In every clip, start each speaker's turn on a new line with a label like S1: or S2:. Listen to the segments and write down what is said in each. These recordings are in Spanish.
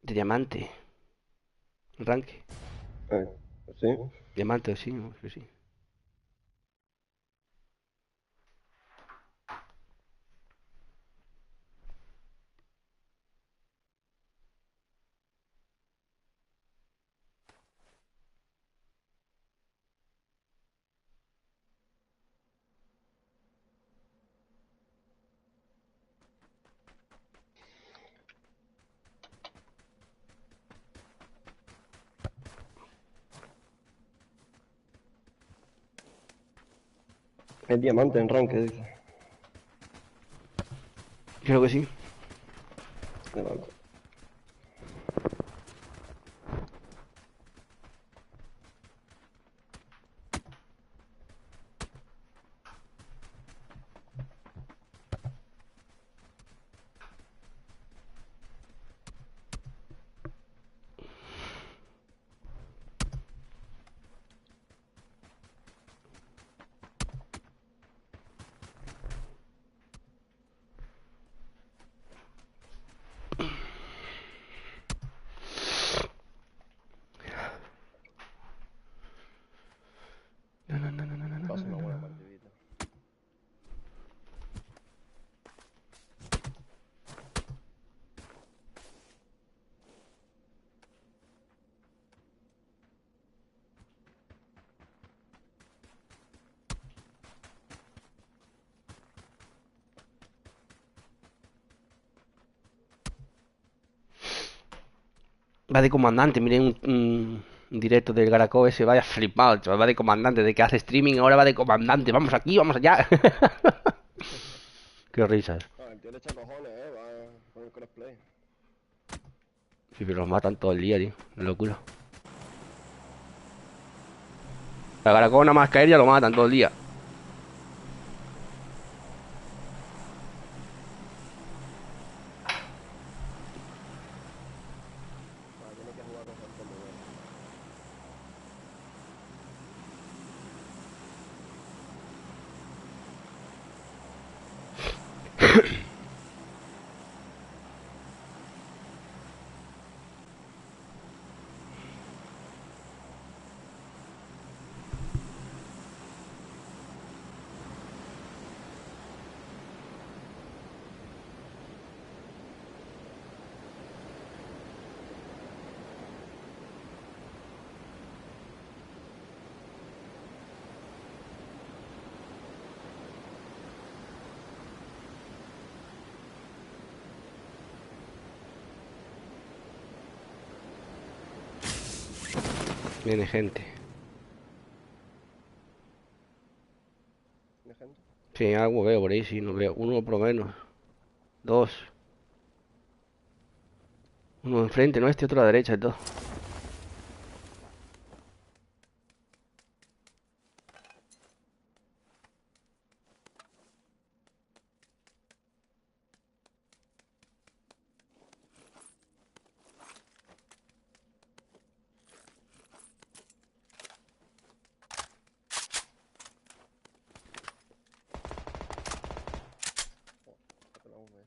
S1: De diamante. Ranque.
S2: Eh, sí.
S1: Diamante, sí, no, sí, sí.
S2: Es diamante en ranque, dice.
S1: Creo que sí.
S2: Diamante.
S1: No, no, no, no, no, no, no,
S2: Pasa
S1: no,
S2: una buena
S1: no.
S2: partidita.
S1: Va de comandante, miren un directo del Garacó ese, vaya flipado, chaval, va de comandante, de que hace streaming, ahora va de comandante, vamos aquí, vamos allá. Qué risas.
S2: Ah, el tío le echa cojones, va con el crossplay.
S1: Sí, pero los matan todo el día, tío, una locura. El Garacó nada más caer ya lo matan todo el día.
S2: Va, tiene que jugar con gente muy buena.
S1: Viene gente.
S2: ¿Tiene gente?
S1: Sí, algo veo por ahí, sí, no veo. Uno por lo menos. Dos. Uno enfrente, no este, otro a la derecha y todo.
S2: Oh, saca la uno,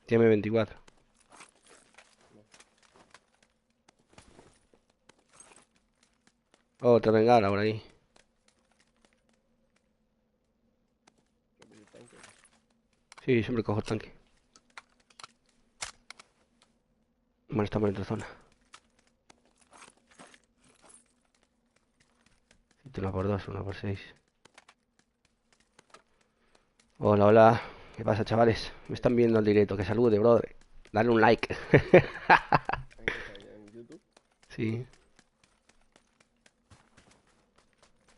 S1: Tiene 24.
S2: No,
S1: Otra bengala por ahí.
S2: creo que el tanque.
S1: Sí, siempre cojo tanque. Bueno, estamos en otra zona. Una por dos, una por seis. Hola, hola. ¿Qué pasa, chavales? Me están viendo el directo. Que salude, brother. Dale un like.
S2: ¿En qué está ahí? ¿En YouTube?
S1: Sí.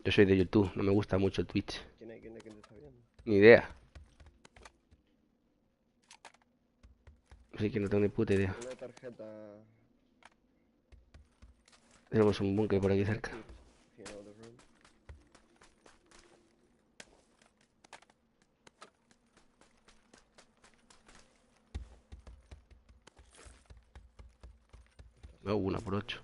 S1: Yo soy de YouTube. No me gusta mucho el Twitch.
S2: ¿Quién te está viendo?
S1: Ni idea. Así que no tengo ni puta idea.
S2: Una tarjeta.
S1: Tenemos un búnker por aquí
S2: Check
S1: cerca.
S2: it if you know the room. Está
S1: No, una
S2: solo,
S1: por
S2: tío.
S1: 8.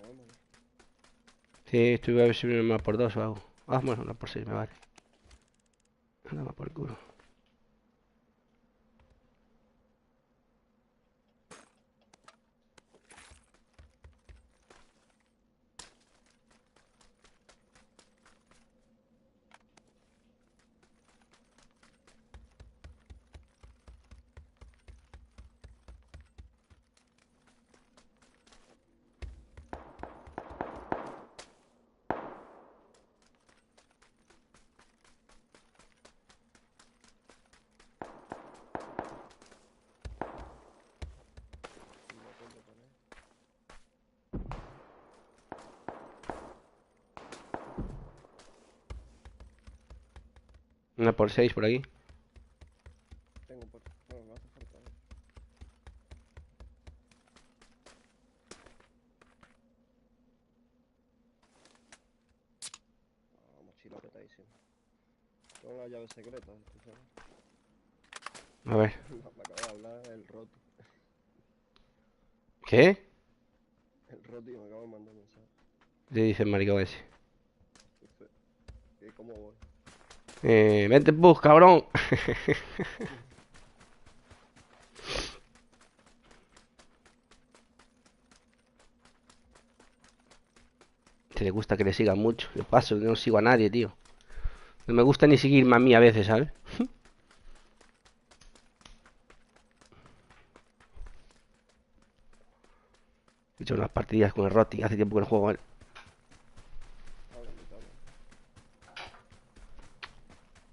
S2: vámonos.
S1: Sí, estoy a ver si viene una por dos o algo. Ah, bueno, una por seis me vale. Anda más por el culo.
S2: No tengo por ahí.
S1: Una por seis por aquí.
S2: Tengo por... No, me hace falta. Ah, mochila petadísima. Son las llaves secretas, ¿tú sabes?
S1: A ver.
S2: Me acaba de hablar el Roti.
S1: ¿Qué?
S2: El Roti me acaba de mandar un mensaje.
S1: Le dice el maricón ese.
S2: Dice, ¿y cómo voy?
S1: Vente en bus, cabrón. Que le gusta que le sigan mucho. De paso, yo no sigo a nadie, tío. No me gusta ni seguirme a mí a veces, ¿sabes? He hecho unas partidillas con el Roti. Hace tiempo que no juego con él.
S2: Háblame, háblame.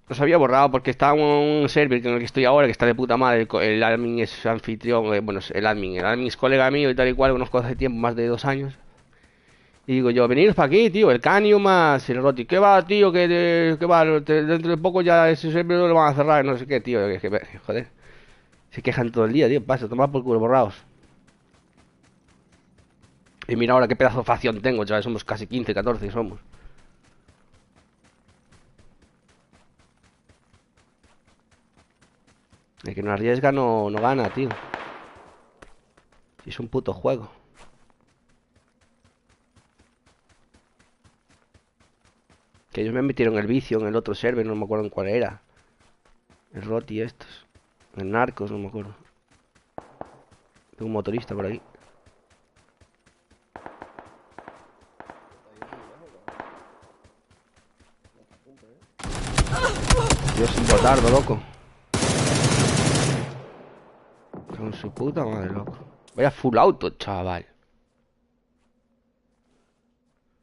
S1: Los había borrado porque estaba en un server con el que estoy ahora, que está de puta madre. El admin es anfitrión, bueno, el admin es colega mío y tal y cual, conozco hace tiempo, más de 2 años. Y digo yo, veniros para aquí, tío, el Canio más el Roti. ¿Qué va, tío? ¿Qué va? Dentro de poco ya ese server lo van a cerrar, no sé qué, tío. Joder, se quejan todo el día, tío. Pasa, tomad por culo, borrados. Y mira ahora qué pedazo de facción tengo, chaval. Somos casi 15, 14 somos. El que no arriesga no gana, tío. Si es un puto juego. Que ellos me metieron el vicio en el otro server, no me acuerdo en cuál era. El Roti estos. El Narcos, no me acuerdo. Tengo un motorista por aquí.
S2: ¿Te está yendo muy lejos, cabrón? No está a punto, ¿eh?
S1: Yo sin botardo, loco. Con su puta madre, loco. Vaya full auto, chaval.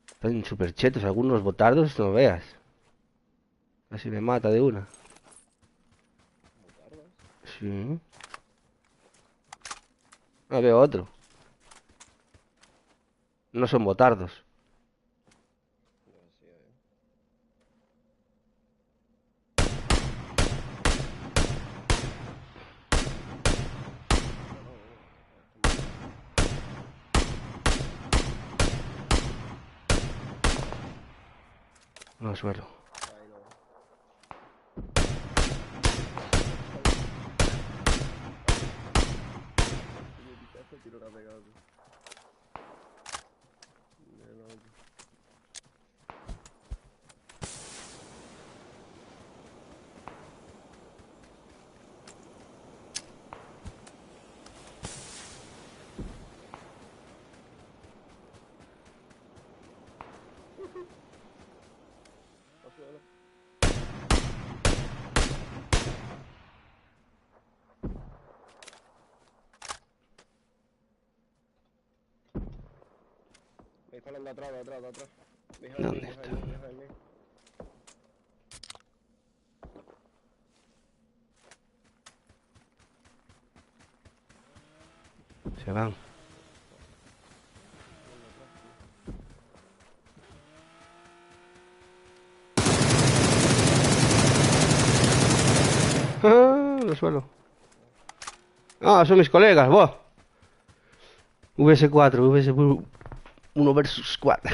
S1: Están super chetos algunos botardos, no veas. Casi me mata de una.
S2: ¿Botardas?
S1: Sí. Ah, veo otro. No son botardos.
S2: Yo decía, ¿eh? No, no, no. Esto me da.
S1: No suelo.
S2: Ahí lo ves. Ay, qué puñeticazo tiro la pegada, tú. De loco. Al suelo. Me disparan de atrás, de atrás, de atrás. Behind me,
S1: ¿Dónde
S2: behind
S1: está?
S2: me, behind me.
S1: Se van.
S2: Vienen de atrás, tío.
S1: Ah, no suelo. Ah, son mis colegas, vos. VS4, VS1 versus 4.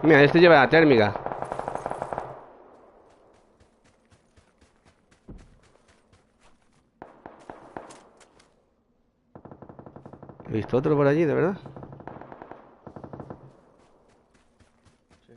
S1: Mira, este lleva la térmica. He visto otro por allí, de verdad.
S2: Sí.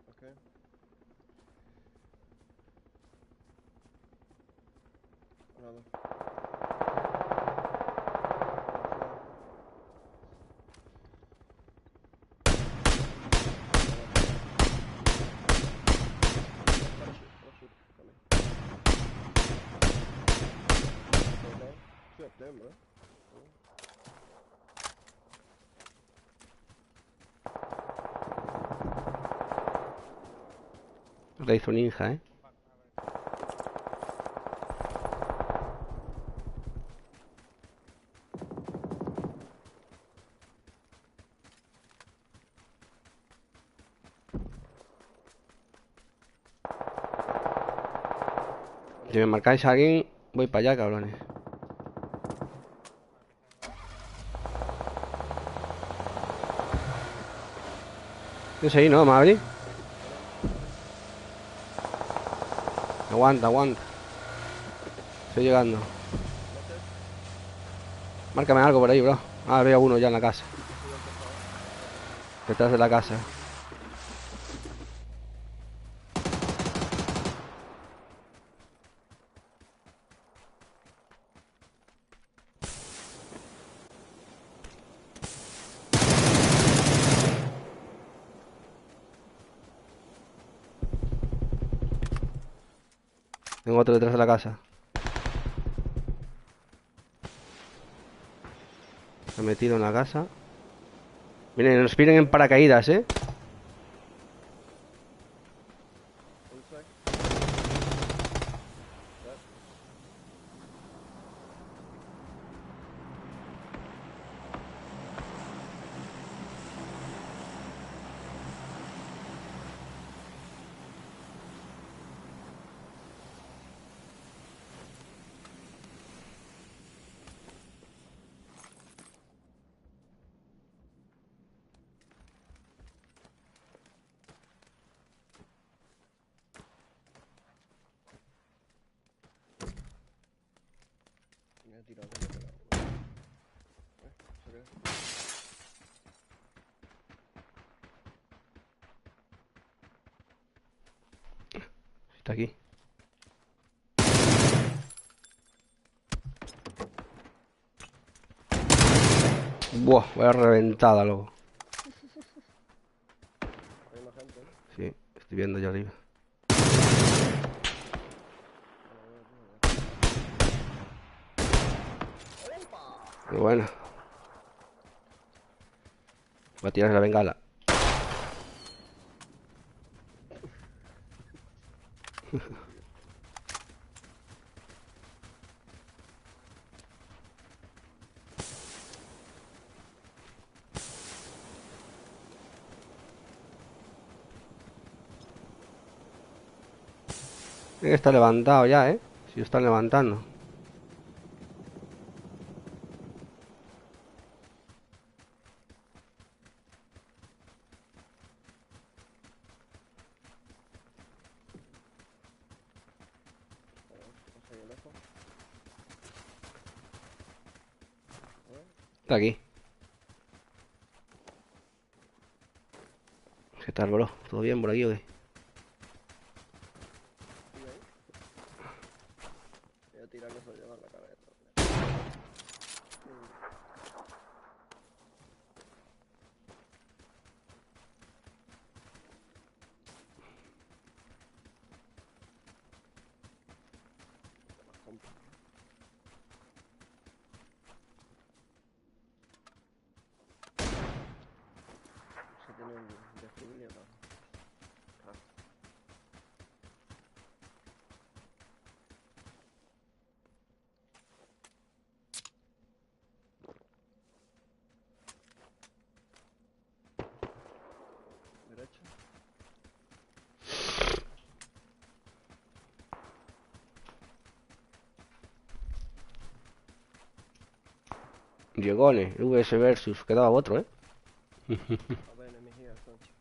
S2: Ok. Nada. Parachute. Coming. Okay. Two of them, bro.
S1: Le hizo ninja, ¿eh? Si me marcáis a alguien, voy para allá, cabrones. ¿Tienes ahí, no, Maverick? Aguanta, aguanta. Estoy llegando. Márcame algo por ahí, bro. Ah, veo uno ya en la casa. Detrás de la casa. Tengo otro detrás de la casa. Se ha metido en la casa. Miren, nos piden en paracaídas, ¿eh?
S2: One sec. Yep. Me he tirado, me he tirado. ¿Se ve?
S1: Está aquí. Buah, voy a reventada, loco.
S2: Hay más gente, ¿no?
S1: Sí, estoy viendo ya arriba. Muy buena. Voy a tirar la bengala. Tiene que estar levantado ya, ¿eh? Si lo están levantando.
S2: Vamos ahí lejos. A ver.
S1: Está aquí. ¿Qué tal, bro? ¿Todo bien por aquí o qué?
S2: ¿Sigue ahí? Voy a tirar que se lo lleva en la cabeza. Se tiene un desfibrilador. Ah.
S1: Llegone, VS Versus, quedaba otro, ¿eh?
S2: A ver, enemies here, Sancho.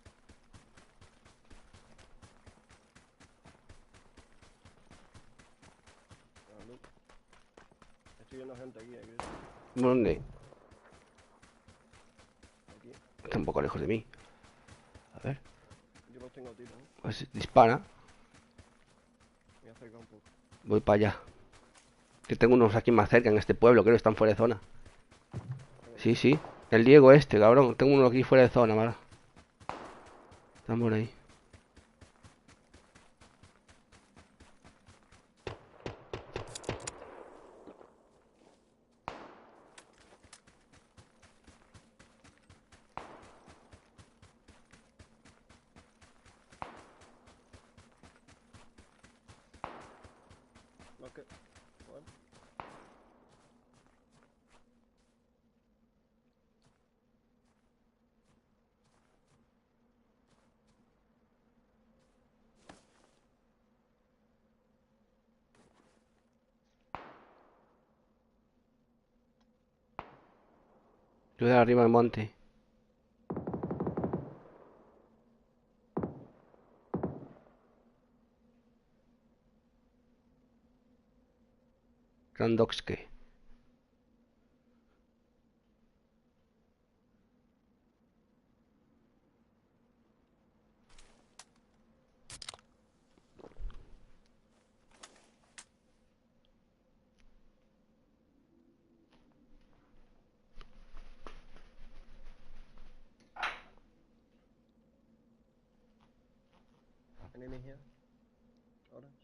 S2: Ah, look. Estoy viendo gente aquí.
S1: ¿Dónde?
S2: Aquí.
S1: Está un poco lejos de mí. A ver,
S2: Yo los tengo a tiro, ¿eh?
S1: pues dispara.
S2: Me he acercado un poco.
S1: Voy para allá. Que tengo unos aquí más cerca en este pueblo, creo que están fuera de zona.
S2: Tengo
S1: Sí,
S2: dos.
S1: sí. El Diego este, cabrón. Tengo uno aquí fuera de zona, ¿vale? Están por ahí.
S2: No, que... Bueno.
S1: Yo de arriba del monte. Randokske.
S2: Enemy here. Orange.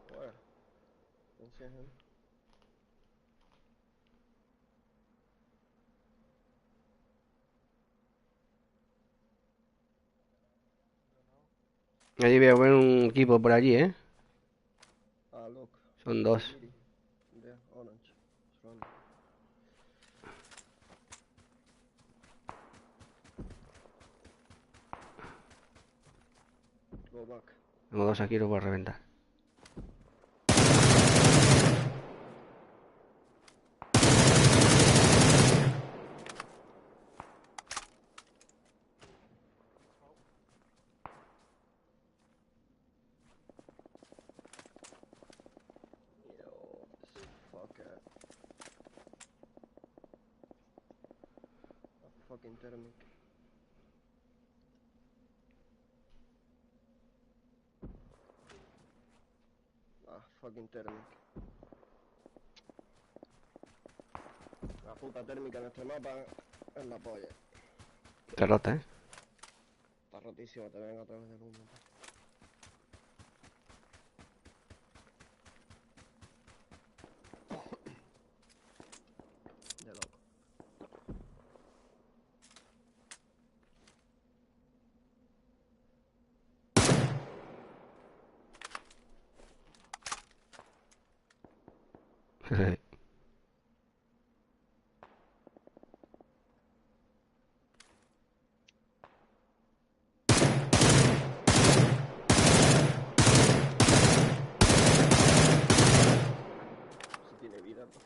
S2: Where? Don't see him.
S1: Allí veo ver un equipo por allí, ¿eh?
S2: Ah, look.
S1: Son dos.
S2: Giddy. There, orange. It's running. Go back.
S1: Tengo dos aquí, los voy a reventar.
S2: Yo, this fucker. A fucking thermic. Ah, fucking thermic. La puta térmica en este mapa es la polla.
S1: Está rota, ¿eh?
S2: Está rotísima, te ven a través del humo. De loco. Si tiene vida, pues.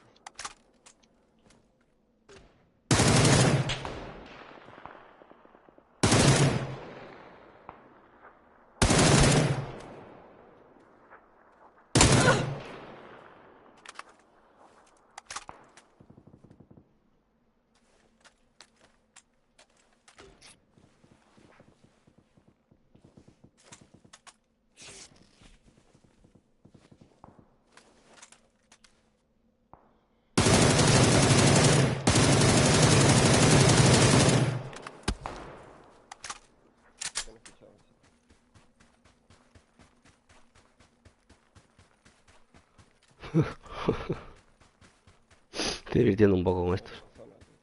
S2: Tienes que echar eso.
S1: Estoy divirtiendo un poco con estos.
S2: Otra zona, tío.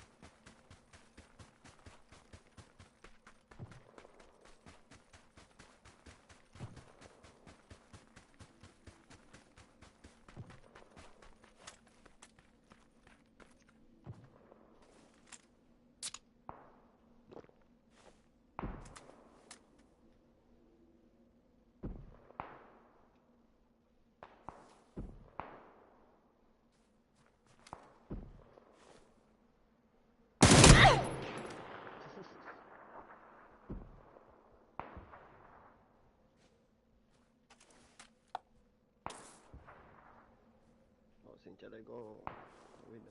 S2: sin chaleco. Mira,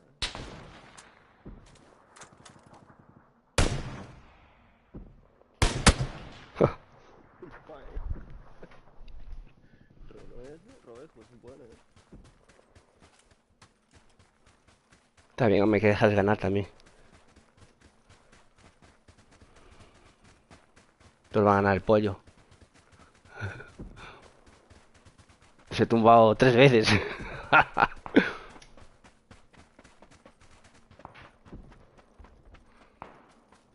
S2: Robejo, se pone.
S1: Está bien, hombre, que dejas ganar también. Todos van a ganar el pollo. Se he tumbado 3 veces.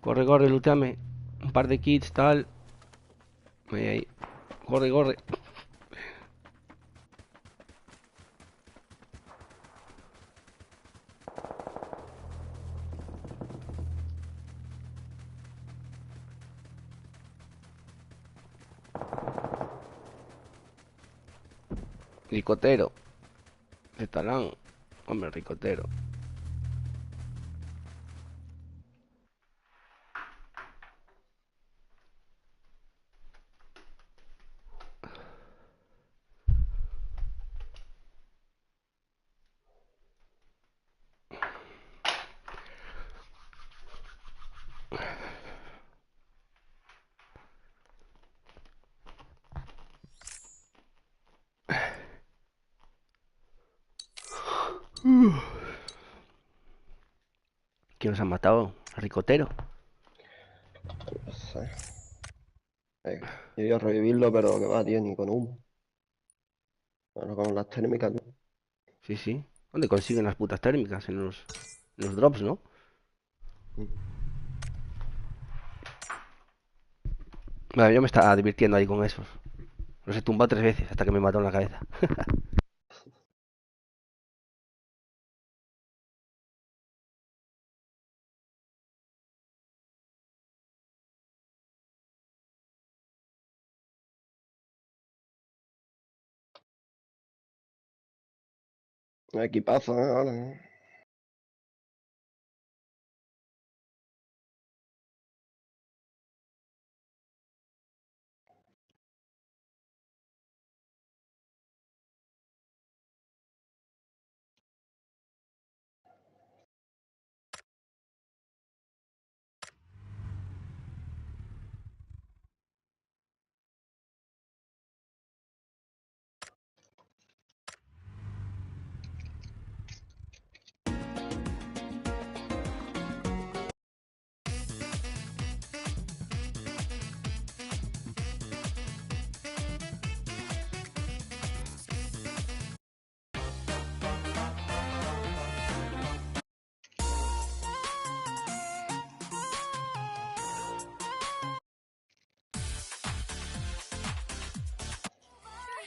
S1: Corre, corre, lúchame. Un par de kits, tal. Ahí, ahí. Corre, corre. Ricotero. De talán. Hombre, ricotero. ¿Quién nos ha matado? Ricotero.
S2: No sé. Yo iba a revivirlo, pero que va, tío, ni con humo. Bueno, con las térmicas, ¿no?
S1: Sí, sí. ¿Dónde consiguen las putas térmicas? En los drops, ¿no? Bueno, yo me estaba divirtiendo ahí con esos. Los he tumbado 3 veces hasta que me mató en la cabeza.
S2: Equipazo, ¿eh? Ahora, ¿eh?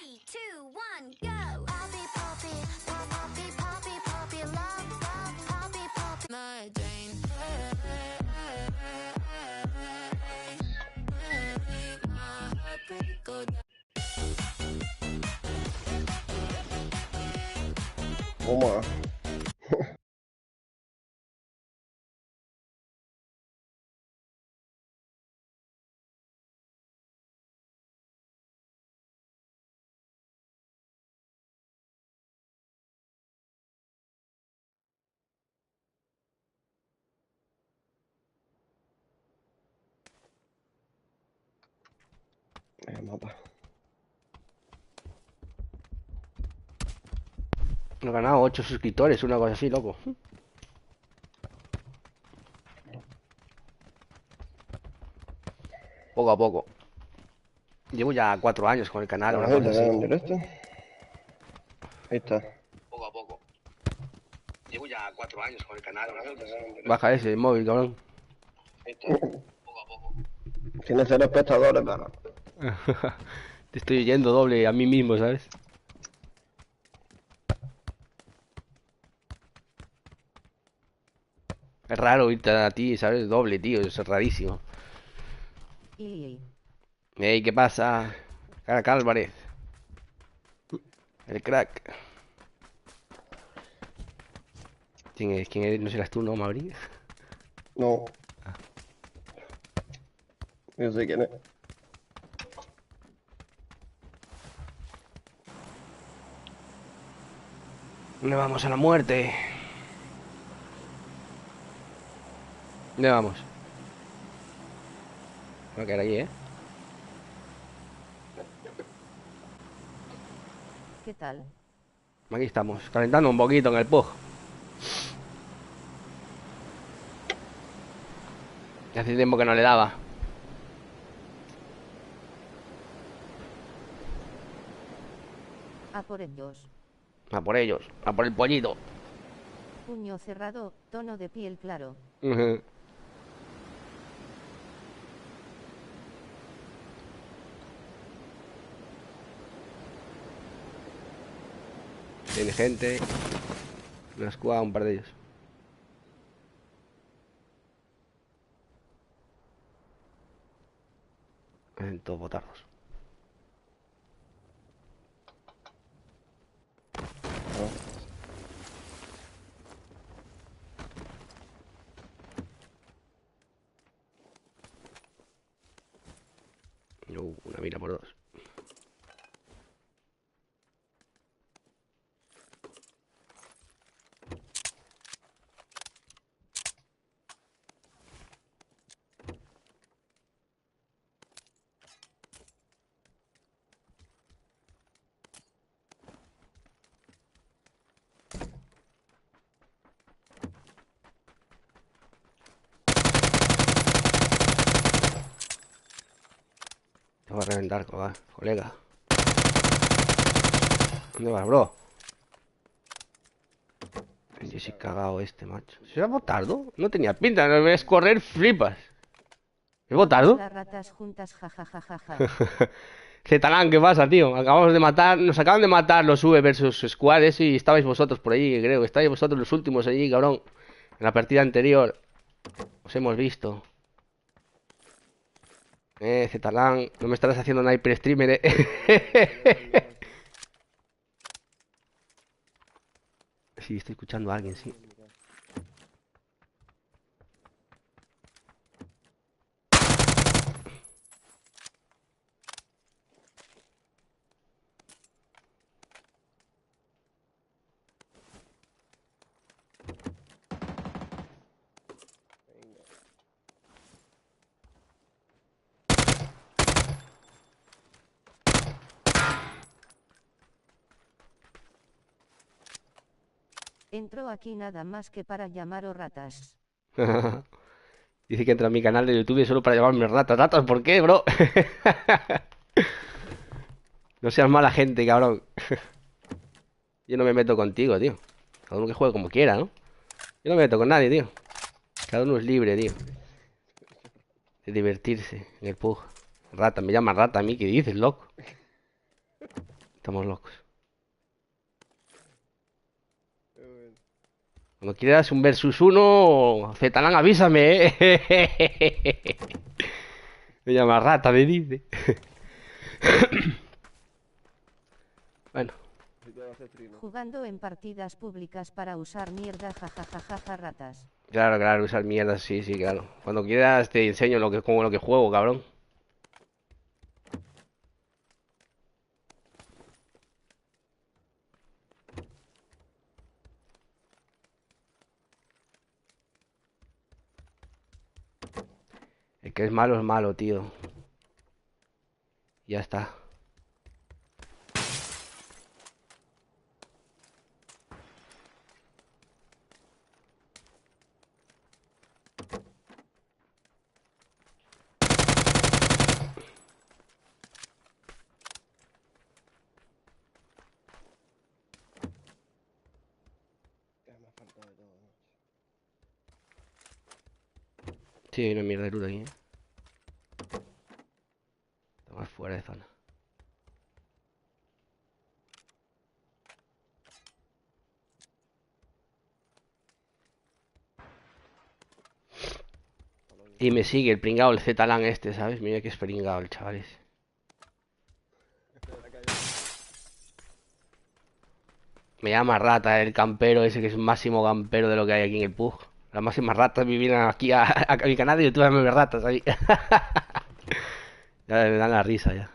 S3: Three, two, one, go! Poppy, poppy, poppy, poppy, poppy, love, love, poppy, poppy. My Jane.
S2: Toma. Mapa.
S1: He ganado 8 suscriptores, una cosa así, loco. Poco a poco. Llevo ya 4 años con el canal, una
S2: Ahí
S1: cosa
S2: te veo
S1: así.
S2: en directo. Ahí está.
S1: Poco a poco. Llevo ya 4 años con el canal, una cosa así. Baja ese móvil, cabrón.
S2: Ahí está. Poco a poco. Tiene 0 espectadores, pero.
S1: Te estoy yendo doble a mí mismo, ¿sabes? Es raro irte a ti, ¿sabes? Doble, tío, es rarísimo. Ey, ¿qué pasa? Caraca Álvarez, el crack. ¿Quién es? ¿Quién eres? ¿No serás tú, no, Mabri?
S2: No. Yo sé quién es.
S1: ¿Dónde vamos? A la muerte. ¿Dónde vamos? Va a quedar aquí, ¿eh?
S4: ¿Qué tal?
S1: Aquí estamos, calentando un poquito en el pub. Hace tiempo que no le daba.
S4: A por ellos.
S1: A por ellos, a por el pollito.
S4: Puño cerrado, tono de piel claro.
S1: Ujú. Tiene gente. Una escuadra, un par de ellos. En todos botardos. Una mira por dos. Te va a reventar, colega. ¿Dónde vas, bro? Yo sí cagado este, macho. ¿Será botardo? No tenía pinta, no me ves correr, flipas. ¿Es botardo?
S4: Las ratas juntas, jajajajaja.
S1: Zetalán, ¿qué pasa, tío? Acabamos de matar, nos acaban de matar los V versus Squares y estabais vosotros por allí, creo. Estáis vosotros los últimos allí, cabrón. En la partida anterior. Os hemos visto. Zetalán, no me estarás haciendo una hyper streamer, Sí, estoy escuchando a alguien, sí.
S4: Entro aquí nada más que para llamaros ratas.
S1: Dice que entra a mi canal de YouTube solo para llamarme ratas. ¿Ratas por qué, bro? No seas mala gente, cabrón. Yo no me meto contigo, tío. Cada uno que juegue como quiera, ¿no? Yo no me meto con nadie, tío. Cada uno es libre, tío. De divertirse en el pug. Rata, me llama rata a mí. ¿Qué dices, loco? Estamos locos. Cuando quieras un versus uno, Zetalán, avísame, Me llama rata, me dice. Bueno,
S4: Jugando en partidas públicas para usar mierda, jajajajaja ratas.
S1: claro, claro, usar mierdas, sí, sí, claro. Cuando quieras te enseño como lo que juego, cabrón. El que es malo, tío. Ya está. Sí, hay una mierda de luz aquí, Estamos fuera de zona. Y me sigue el pringao, el Zetalán este, ¿sabes? Mira que es pringao el chaval ese. Me llama rata el campero ese que es el máximo campero de lo que hay aquí en el pub. Las máximas ratas me vienen aquí a mi canal de YouTube a ver ratas ahí. Ya me dan la risa ya.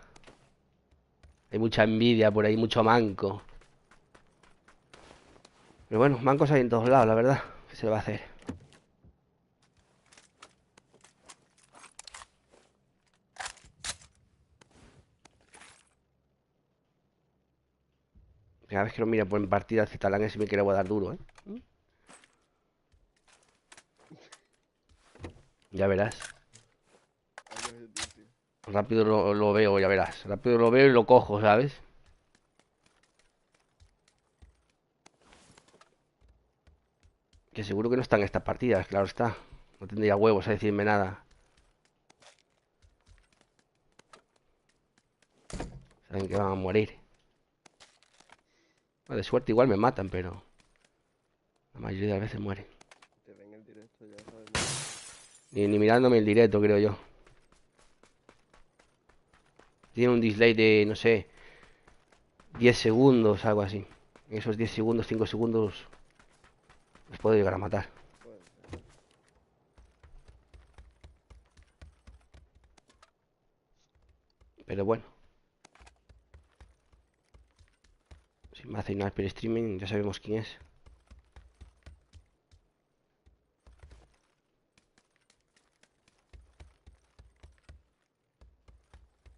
S1: Hay mucha envidia por ahí, mucho manco. Pero bueno, mancos hay en todos lados, la verdad. ¿Qué se le va a hacer? Cada vez que lo mira por en partida, el Talán ese me quiere dar duro, ¿eh? Ya verás.
S2: Hay que ser tú, tío.
S1: Rápido lo veo, ya verás. Rápido lo veo y lo cojo, ¿sabes? Que seguro que no están estas partidas, claro está. No tendría huevos a decirme nada. Saben que van a morir. Bueno, de suerte igual me matan, pero la mayoría de las veces mueren.
S2: Te ven el directo, ya sabes.
S1: Ni mirándome el directo, creo yo. Tiene un delay de, no sé, 10 segundos, algo así. En esos 10 segundos, 5 segundos, los puedo llegar a matar.
S2: Puede ser.
S1: Pero bueno. Si me hace una per streaming, ya sabemos quién es.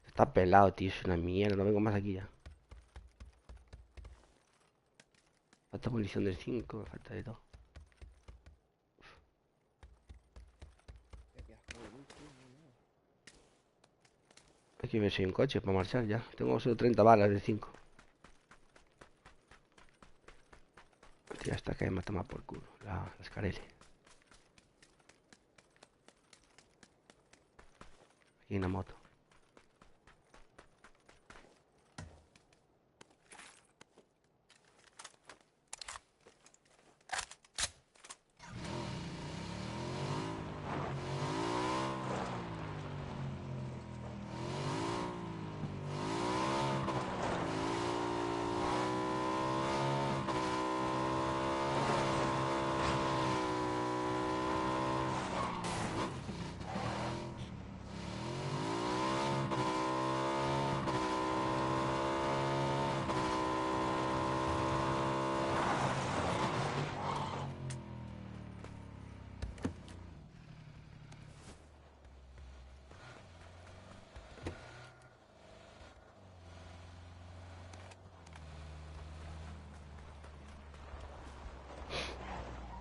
S1: Está pelado, tío, es una mierda, no vengo más aquí ya. Falta munición del 5, me falta de todo.
S2: Qué asco de luz, tío, no, no.
S1: Hay que ver si hay un coche para marchar ya. Tengo solo 30 balas de 5. Tío, esta que me mata más por culo. La escarele. Aquí hay una moto.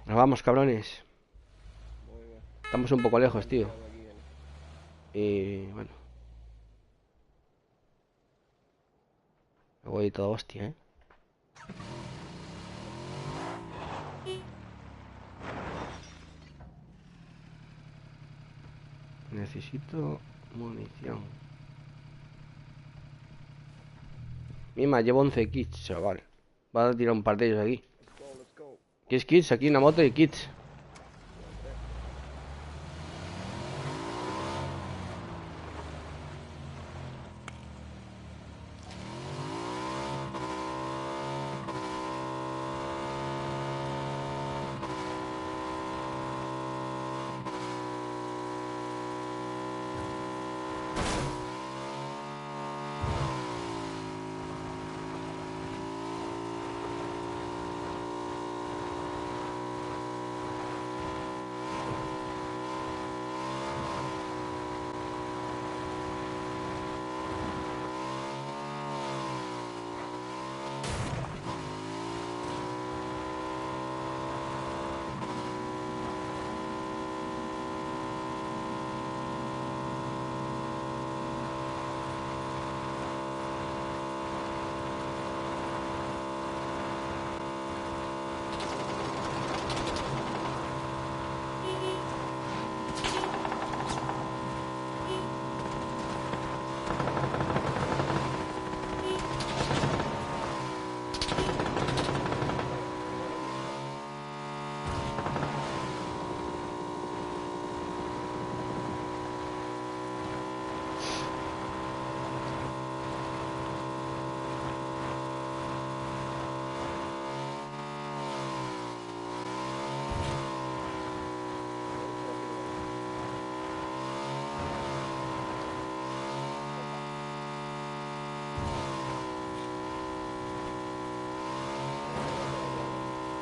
S1: Nos vamos, cabrones.
S2: Muy bien.
S1: Estamos un poco lejos, tío.
S2: Tirado aquí,
S1: Y bueno. Me voy todo hostia, ¿eh? Necesito munición. Mima, llevo 11 kits, chaval. Va a tirar un par de ellos aquí.
S2: Let's go, let's go.
S1: ¿Quieres kits? Aquí una moto y kits.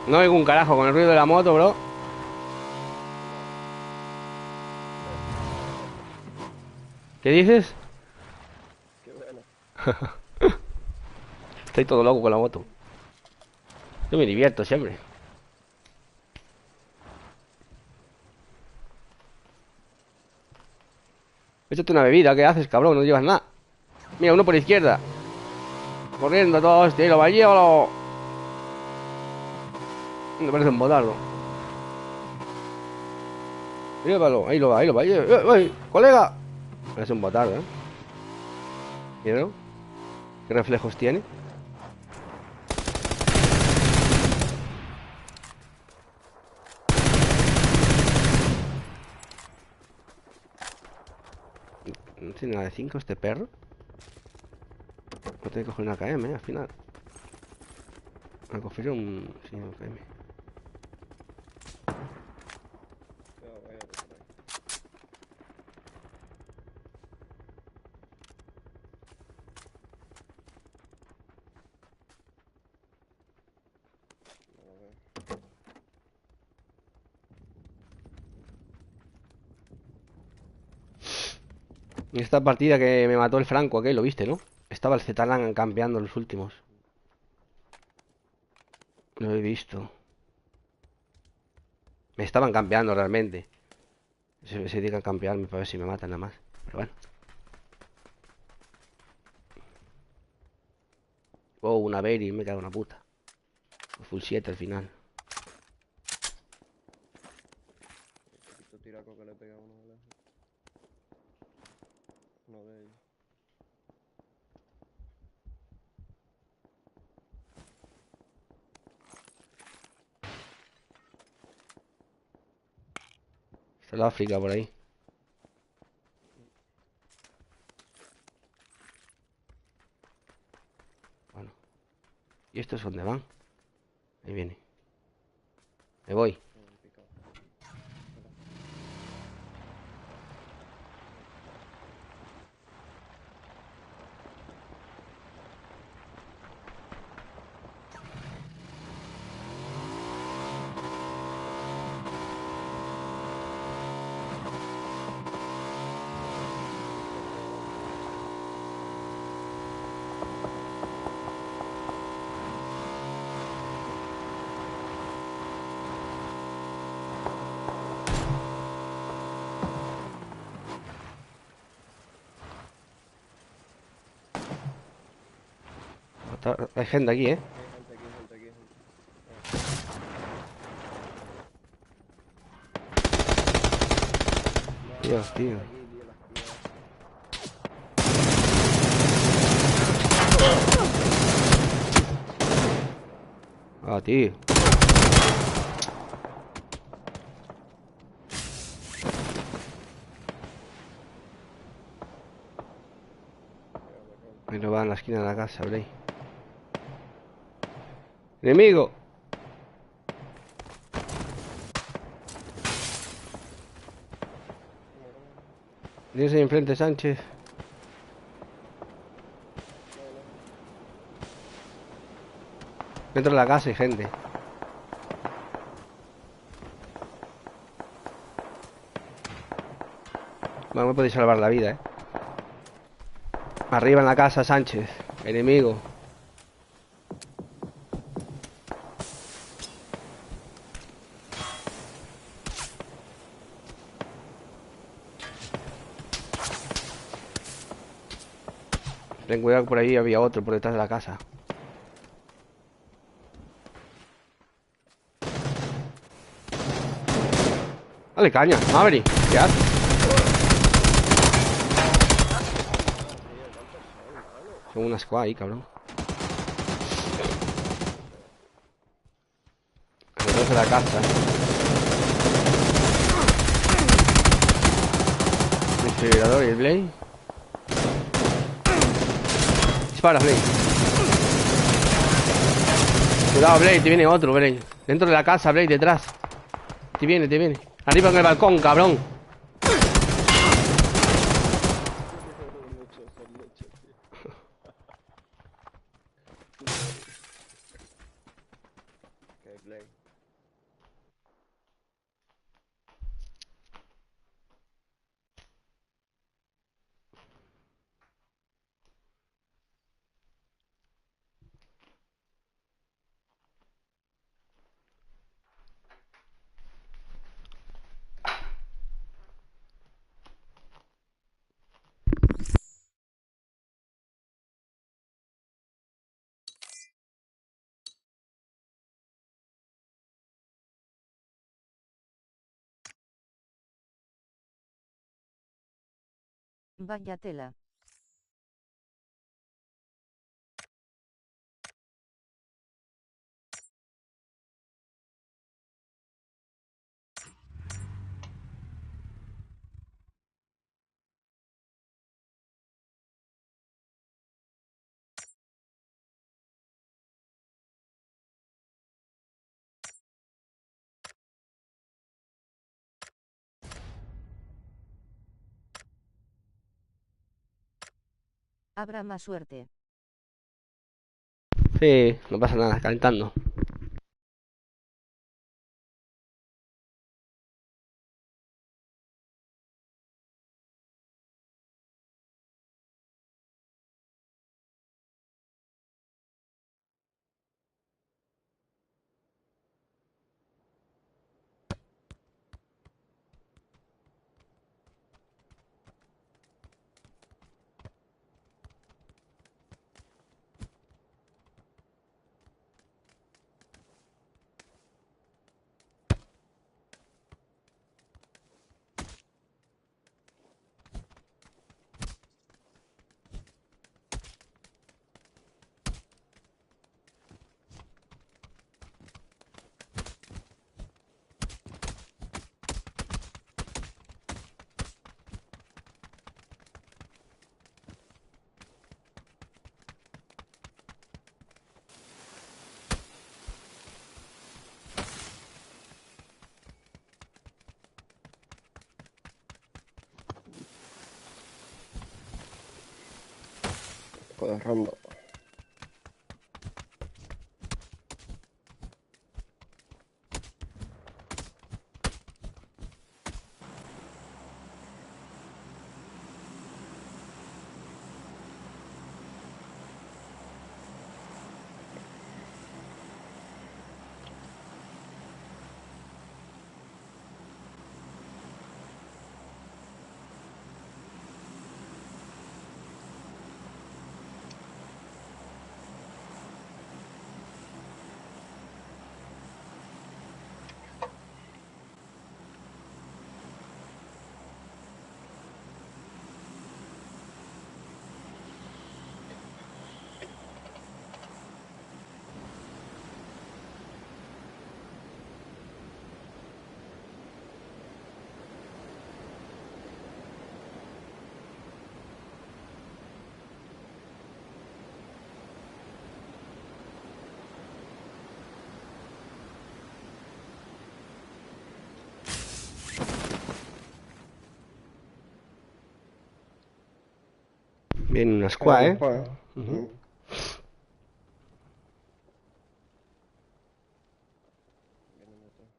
S1: No oigo un carajo con el ruido de la moto, bro. ¿Qué dices?
S2: Qué bueno.
S1: Estoy todo loco con la moto. Yo me divierto siempre. Échate una bebida, ¿qué haces, cabrón? No llevas nada. Mira, uno por izquierda. Corriendo todos, tío, va, llévalo. Me parece un botardo. Llévalo, ahí lo va, ahí lo va. Colega. Es un botardo, ¿eh? ¿Vieron? ¿Qué reflejos tiene? No tiene nada de 5 este perro. No tiene que coger una KM, al final. A coger un... Sí, un KM.
S2: Cuidado, vaya por ahí. No lo veo.
S1: Y esta partida que me mató el Franco aquel, lo viste, ¿no? Estaba el Zetalan campeando los últimos. Lo he visto. Me estaban campeando realmente. Se dedican a campearme para ver si me matan nada más. Pero bueno. Oh, una Berry, me cago en una puta. Full 7 al final.
S2: El poquito tiraco que le pega a uno de lejos. Uno de ellos.
S1: Está el África por ahí. Bueno. ¿Y estos dónde van? Ahí viene. Me voy.
S2: No, han picado. Espera.
S1: Hay gente aquí, ¿eh?
S2: Hay gente aquí, gente aquí, gente.
S1: Dios, tío.
S2: Aquí, tío, las tías.
S1: Ah, tío. Me lo va en la esquina de la casa, Bray. ¡Enemigo! Tienes ahí enfrente, Sánchez. Dentro de la casa hay gente. Bueno, me podéis salvar la vida, ¿eh? Arriba en la casa, Sánchez. Enemigo. Ten cuidado que por ahí había otro por detrás de la casa. Dale caña, Maverick. ¿Qué haces? Son una squad ahí, cabrón. Detrás de la casa. Desfibrilador y el Blade. Dispara, Blade. Cuidado, Blade, te viene otro, Blade. Dentro de la casa, Blade, detrás. Te viene, te viene. Arriba en el balcón, cabrón.
S2: Qué Play.
S4: Vaya tela. Habrá más suerte.
S1: Sí, no pasa nada, calentando.
S2: Pues ronda.
S1: Viene una squad, ¿eh?
S2: Pues,
S1: Ujú.
S2: vienen detrás.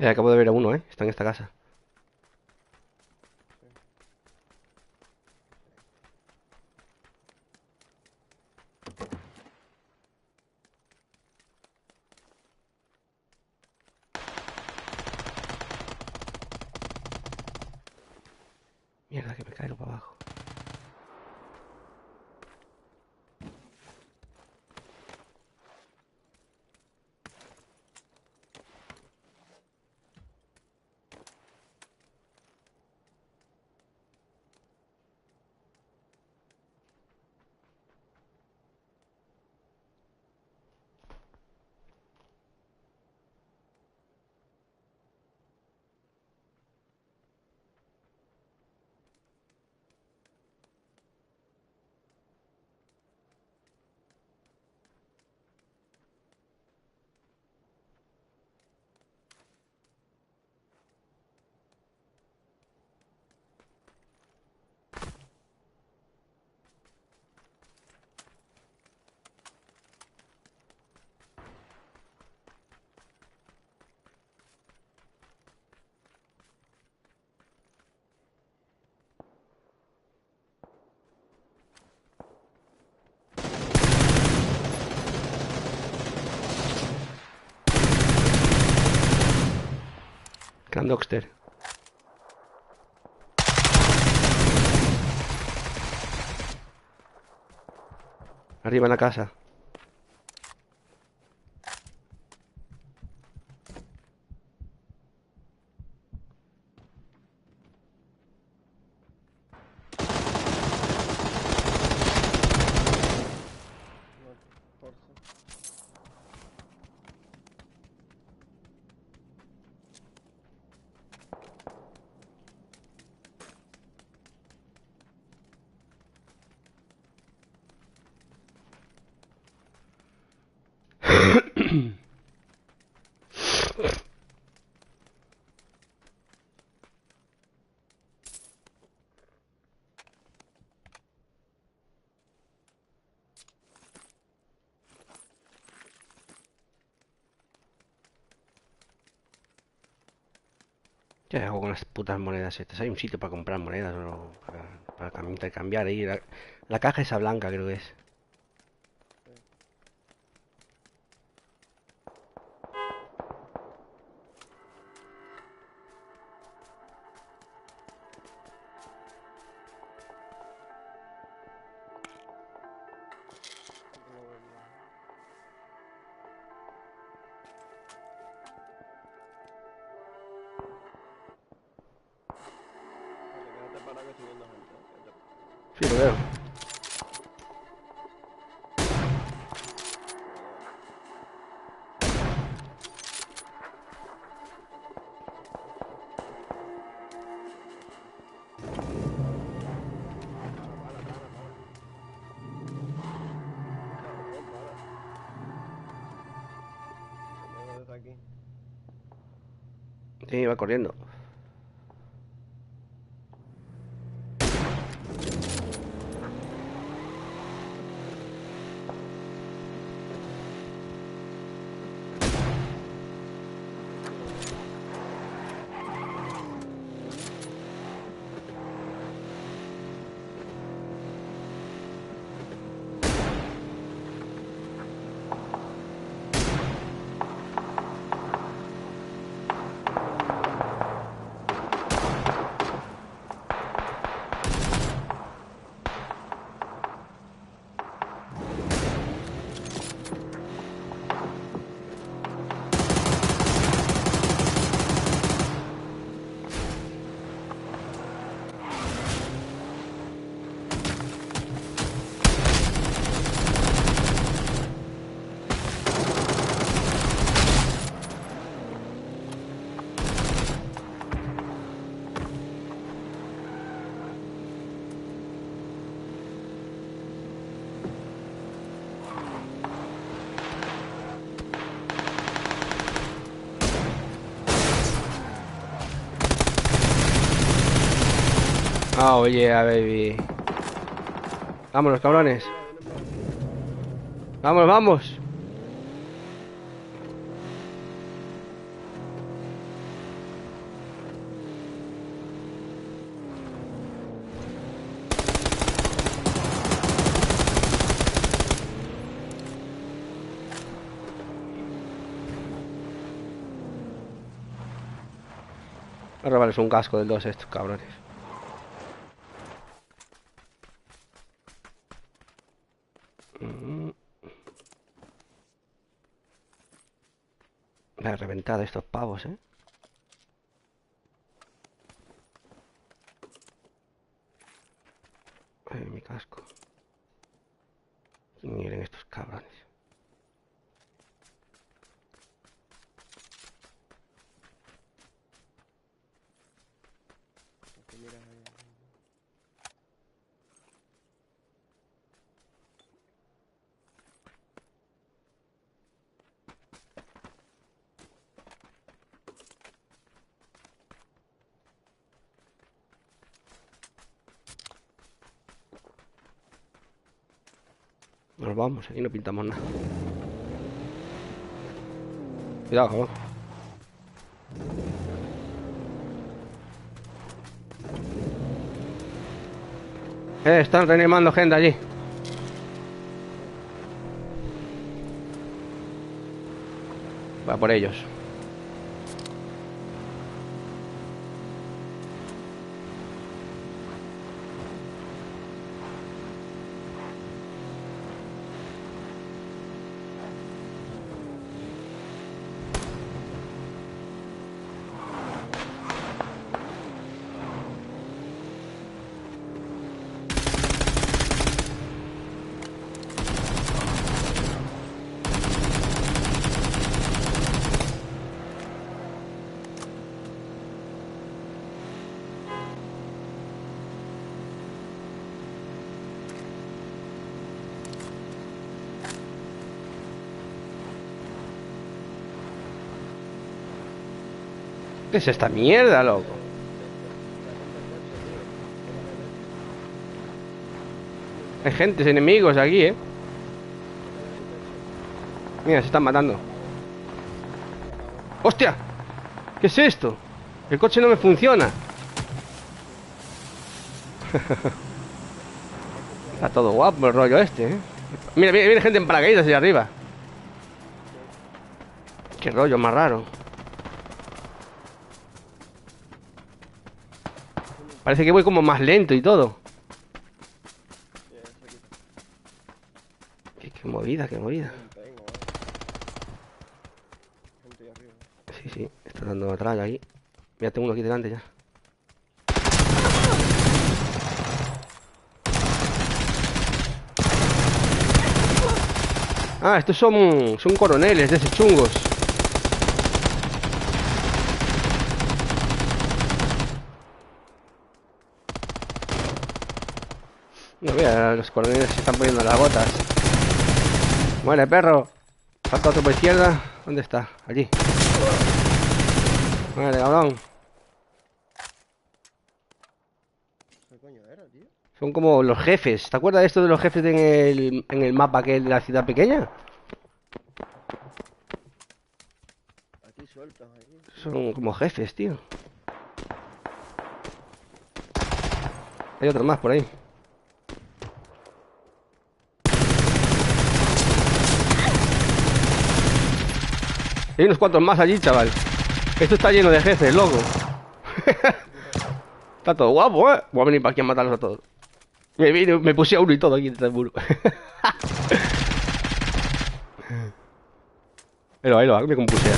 S1: Acabo de ver a uno, está en esta casa. Mierda, que me caigo para abajo. Gran Doxter. Arriba en la casa. ¿Qué hago con las putas monedas estas? Hay un sitio para comprar monedas o para intercambiar ahí. La caja esa blanca creo que es.
S2: Quédate para que estoy viendo gente.
S1: Sí, lo veo.
S2: Desde aquí.
S1: Sí, va corriendo. Oh, yeah, baby. Vámonos, cabrones. Vamos, vamos. Voy a robarles un casco del 2 estos cabrones. Mm. Me he reventado estos pavos, ¿eh? Ay, mi casco. Miren estos cabrones. Nos vamos, aquí no pintamos nada. Cuidado, cabrón. Están reanimando gente allí. Va por ellos. ¿Qué es esta mierda, loco? Hay gentes enemigos aquí, ¿eh? Mira, se están matando. ¡Hostia! ¿Qué es esto? El coche no me funciona. Está todo guapo el rollo este, ¿eh? Mira, viene gente en paracaídas allá arriba. Qué rollo más raro. Parece que voy como más lento y todo. Qué movida, qué movida. Sí, sí, está dando atrás ahí. Mira, tengo uno aquí delante ya. Ah, estos son coroneles de esos chungos. No, mira, los coroneles se están poniendo las botas. Muere, perro. Falta otro por izquierda. ¿Dónde está? Allí. Muere, cabrón.
S2: ¿Qué coño era, tío?
S1: Son como los jefes. ¿Te acuerdas de esto de los jefes en el mapa que es de la ciudad pequeña?
S2: Aquí sueltos, ahí.
S1: Son como jefes, tío. Hay otro más por ahí. Hay unos cuantos más allí, chaval. Esto está lleno de jefes, loco. Está todo guapo, ¿eh? Voy a venir para aquí a matarlos a todos. Me puse a uno y todo aquí detrás del muro. Ahí lo va, me compusea.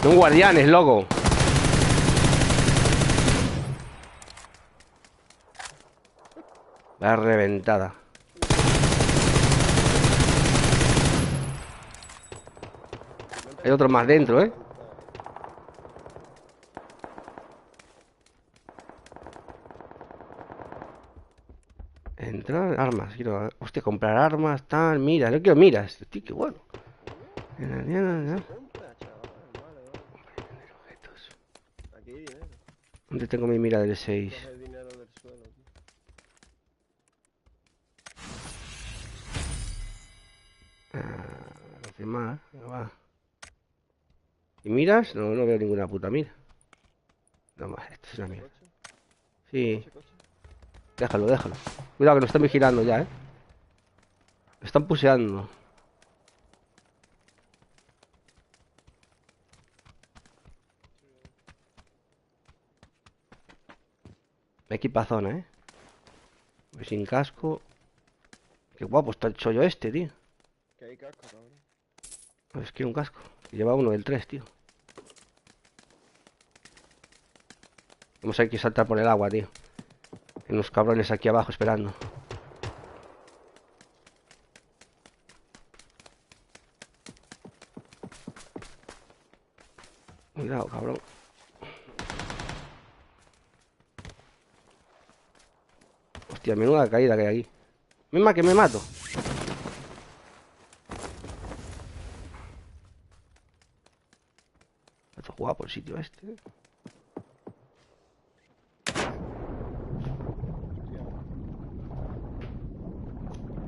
S1: Son guardianes, loco. La reventada. Hay otro más dentro, ¿eh? Entrar, armas, quiero... Hostia, comprar armas, tal, mira, yo quiero miras. Tío, qué bueno.
S2: Compra, chaval. Vale, vale.
S1: Objetos.
S2: Aquí hay dinero.
S1: ¿Dónde tengo mi mira del 6?
S2: Coge el dinero del suelo, tío.
S1: Confirmar, va. ¿Y miras? No, no veo ninguna puta mira. No más, esto es una mierda.
S2: ¿Coche?
S1: Sí,
S2: ¿Coche, coche?
S1: déjalo, déjalo. Cuidado que nos están vigilando ya, ¿eh? Nos están puseando. Equipazona, Voy sin casco. Qué guapo está el chollo este, tío.
S2: Que hay casco, cabrón.
S1: Pues quiero un casco. Lleva uno del 3, tío. Vamos a ir que saltar por el agua, tío. Hay unos cabrones aquí abajo esperando. Cuidado, cabrón. Hostia, menuda caída que hay aquí. Misma que me mato. Está guapo el sitio este.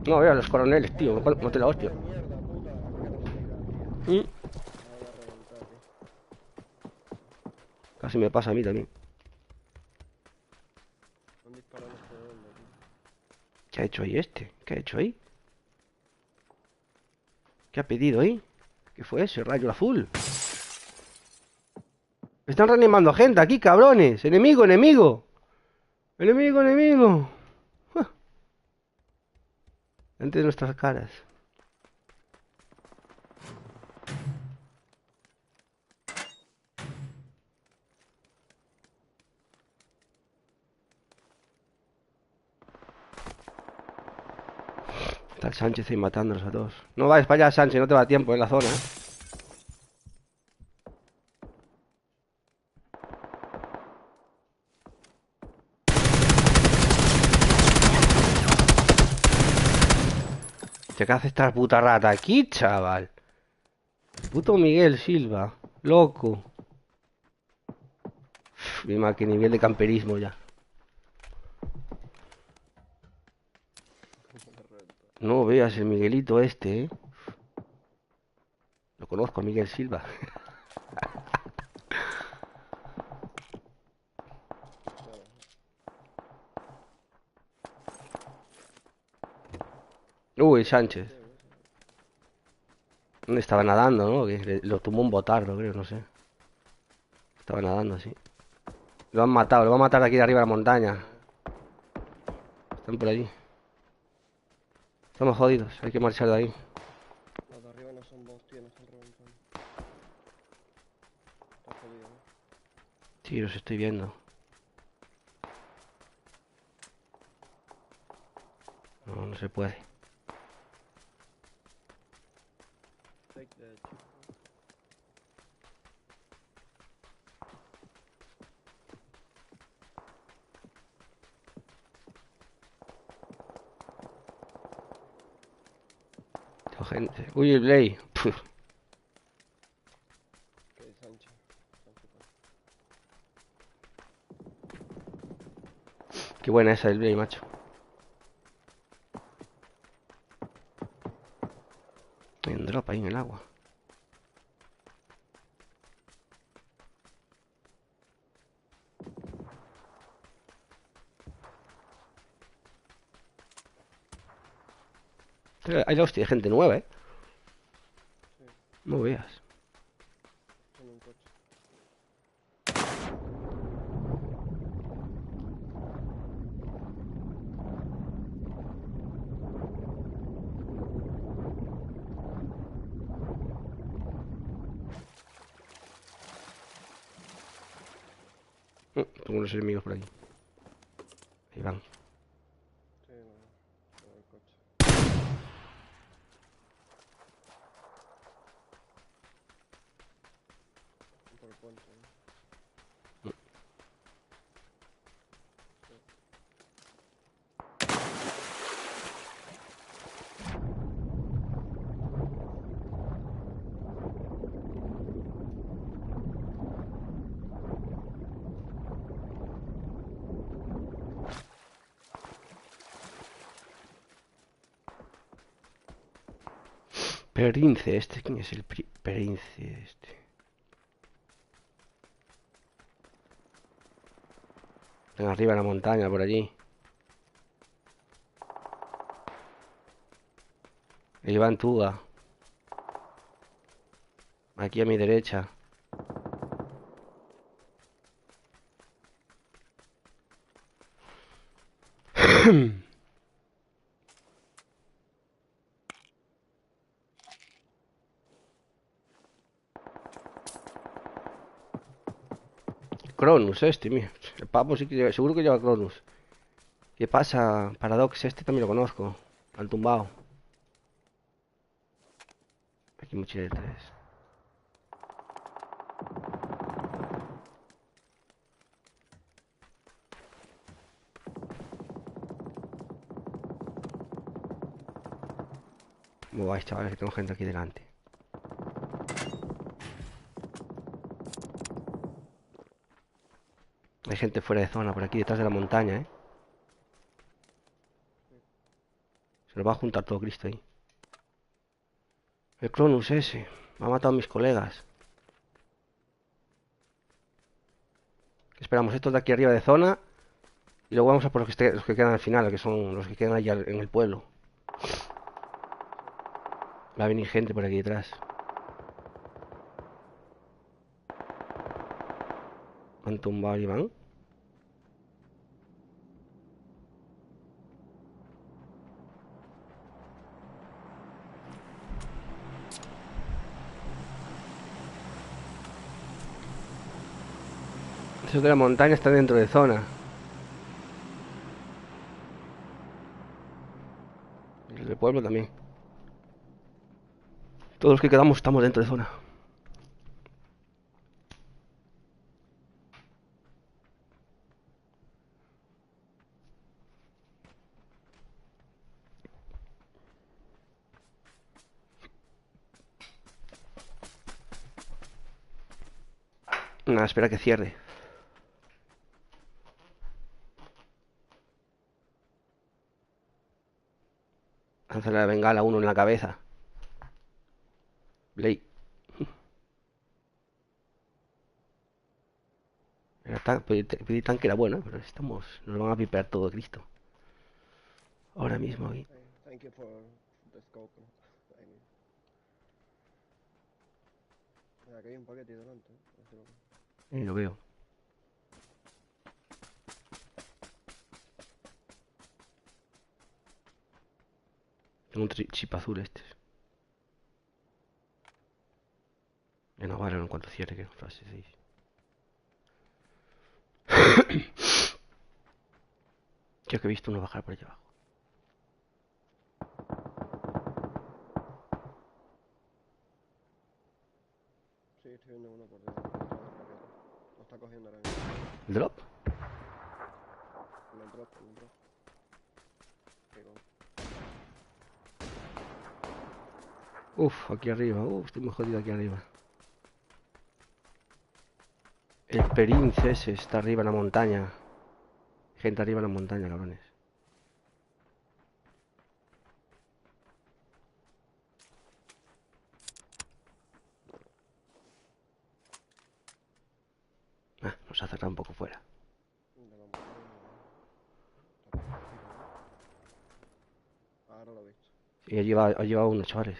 S1: No, vea los coroneles, tío. No te la hostia.
S2: Mierda, puta. Qué
S1: Mm.
S2: casualidad, tío. Me voy a reventar, tío.
S1: Casi me pasa a mí también.
S2: Han disparado no sé de dónde, tío.
S1: ¿Qué ha hecho ahí este? ¿Qué ha hecho ahí? ¿Qué ha pedido ahí? ¿Qué fue ese rayo azul? Están reanimando gente aquí, cabrones. Enemigo, enemigo. Enemigo, enemigo. ¡Ja! Ante nuestras caras. Está el Sánchez ahí matándolos a todos. No vayas para allá, Sánchez, no te va a tiempo en la zona, ¿Qué hace esta puta rata aquí, chaval? Puto Miguel Silva. Loco. Mira qué nivel de camperismo ya. No veas el Miguelito este, Lo conozco a Miguel Silva. Uy, Sánchez. ¿Dónde estaba nadando, no? Que lo tumbó un botardo, creo, no sé. Estaba nadando así. Lo han matado, lo van a matar de aquí de arriba de la montaña. Están por allí. Estamos jodidos, hay que marchar de ahí.
S2: Los de arriba no son bots, tío, no están reventando. Está jodido, ¿no?
S1: Sí, los estoy viendo. No, no se puede.
S2: Take the chip.
S1: Tengo gente. Uy, el Blade. Puf,
S2: Que hay Sánchez. Sánchez,
S1: qué buena esa del Blade, macho. Hay un drop ahí en el agua. Hay la hostia de gente nueva,
S2: Sí,
S1: No veas.
S2: son un coche.
S1: Tengo unos enemigos por aquí. Ahí van.
S2: Sí, no, el coche. Por el puente, ¿no?
S1: Perince este. ¿Quién es el Perince este? Están arriba en la montaña, por allí. Ahí va Tuga. Aquí a mi derecha. Cronus este, mira. El pavo sí que seguro que lleva Cronus. ¿Qué pasa? Paradox, este también lo conozco. Al tumbado. Aquí mochila de 3. ¿Cómo vais, chavales? Que tengo gente aquí delante. Hay gente fuera de zona, por aquí detrás de la montaña, ¿eh? Se nos va a juntar todo Cristo ahí. El Cronus ese. Me ha matado a mis colegas. Esperamos estos de aquí arriba de zona. Y luego vamos a por los que quedan al final, que son los que quedan allá en el pueblo. Va a venir gente por aquí detrás. Han tumbado y van. Esos de la montaña están dentro de zona. Y los del pueblo también. Todos los que quedamos estamos dentro de zona. Nada, espera que cierre. Lánzale la bengala a uno en la cabeza. Blade. Pedir tanque era bueno, pero estamos. Nos van a pipear todo Cristo. Ahora mismo ahí.
S2: Thank you for the scope. Thank you. Mira, aquí hay un paquete delante.
S1: Lo veo. Tengo un chip azul este. Ya no vale en cuanto cierre, que fase 6. Creo que he visto uno bajar por allá abajo.
S2: Sí, estoy viendo uno por detrás del paquete. Lo está cogiendo ahora mismo.
S1: ¿El drop?
S2: En el drop, en el drop. Qué con-
S1: Uf, aquí arriba. Uf, estoy muy jodido aquí arriba. El Perince ese está arriba en la montaña. Gente arriba en la montaña, cabrones. Ah, nos ha cerrado un poco fuera.
S2: de la montaña. Está parecido, ¿no? Ahora lo he visto.
S1: Sí, ha llevado unos chavales.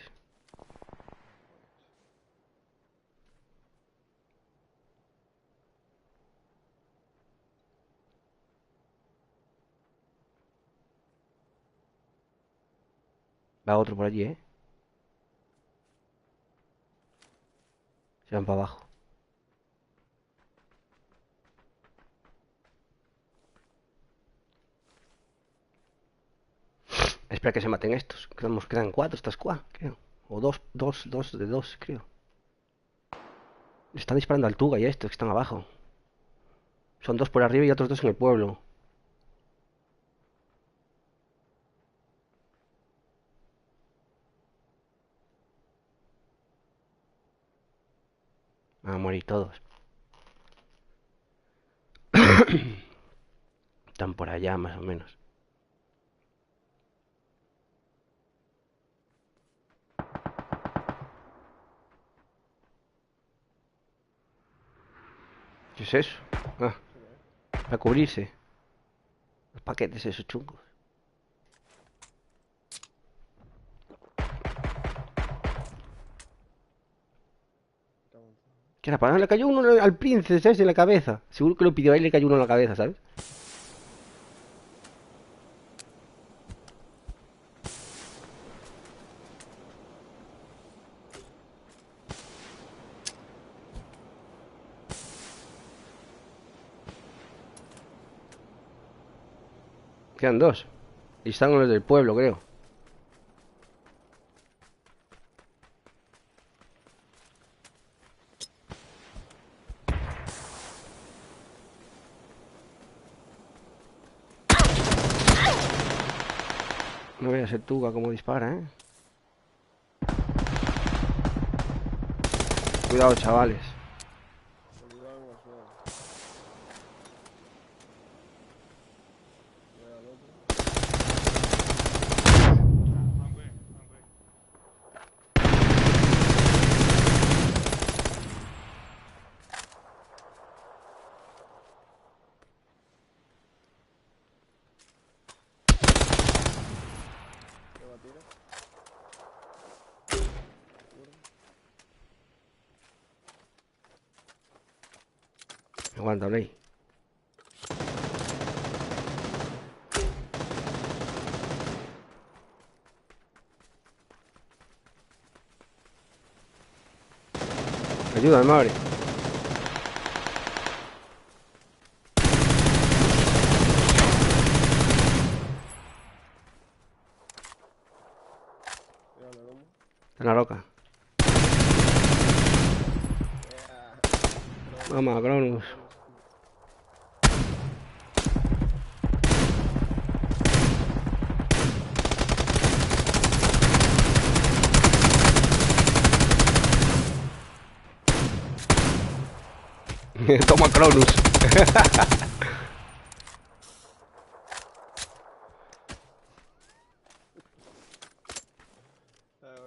S1: Va otro por allí, ¿eh? Se van para abajo. Espera que se maten estos. Quedan 4 esta squad, creo. O dos de 2, creo. Están disparando al Tuga y a estos que están abajo. Son 2 por arriba y otros 2 en el pueblo. Van a morir todos. Están por allá, más o menos. ¿Qué es eso? Ah, para cubrirse. Los paquetes esos chungos.
S2: Está avanzando.
S1: ¿Qué era? ¿Para le cayó uno al príncipe ese en la cabeza? Seguro que lo pidió ahí y le cayó uno en la cabeza, ¿sabes? Quedan dos. Y están los del pueblo, creo. No voy a ser Tuga como dispara, ¿eh? Cuidado, chavales.
S2: Oliván, Osvaldo. Voy al otro. ¿Qué va a tirar?
S1: Aguanta, Blay. Ayúdame, madre.
S2: Mira la loma.
S1: En la roca. Vamos, Cronus. Toma, Cronus.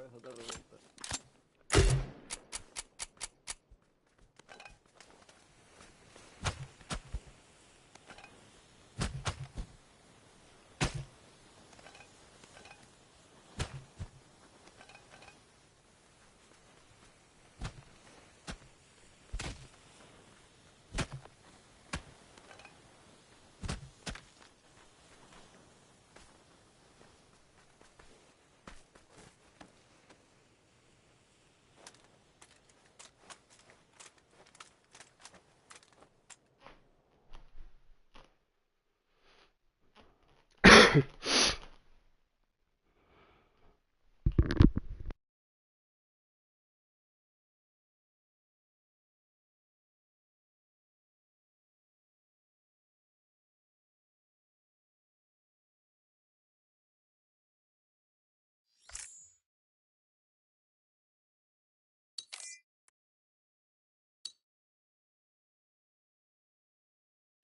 S2: Eso te remonta.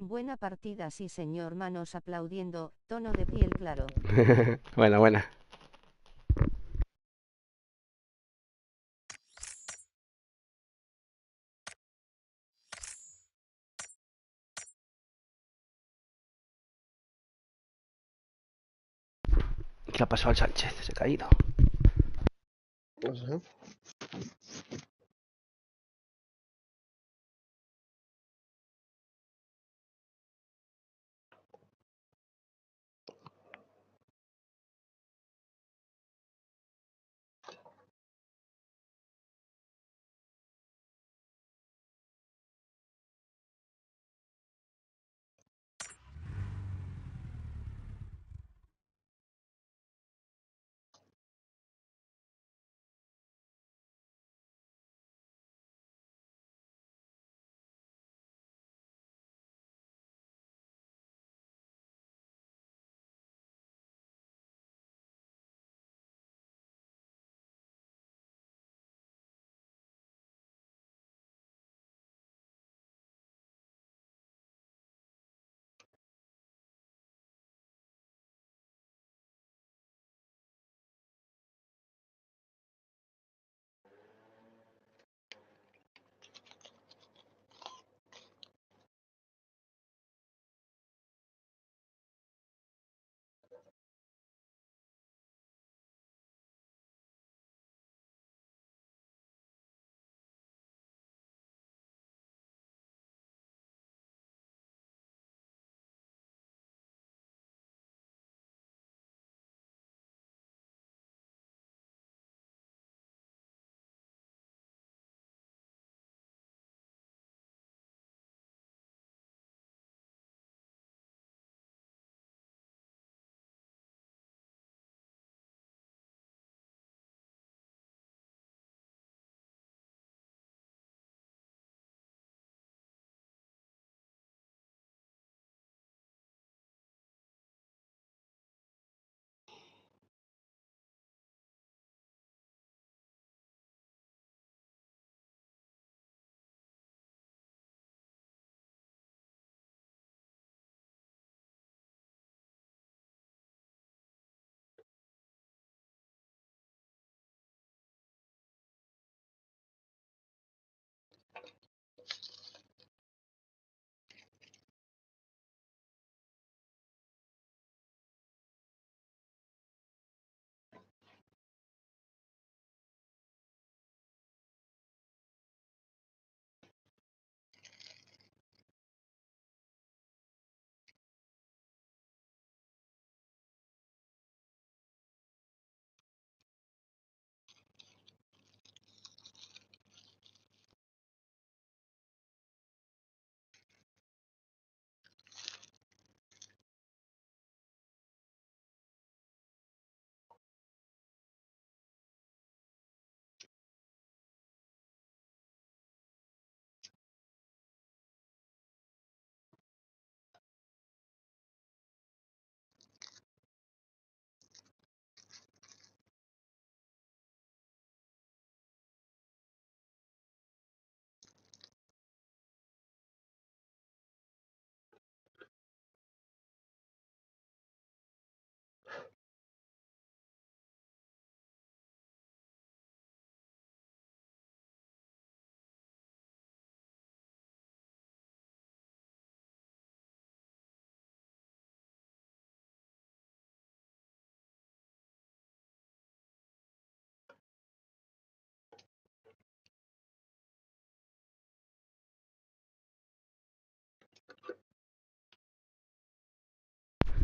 S4: Buena partida, sí señor, manos aplaudiendo, tono de piel claro.
S1: Buena, buena. ¿Qué le ha pasado al Sánchez? Se ha caído.
S2: No sé.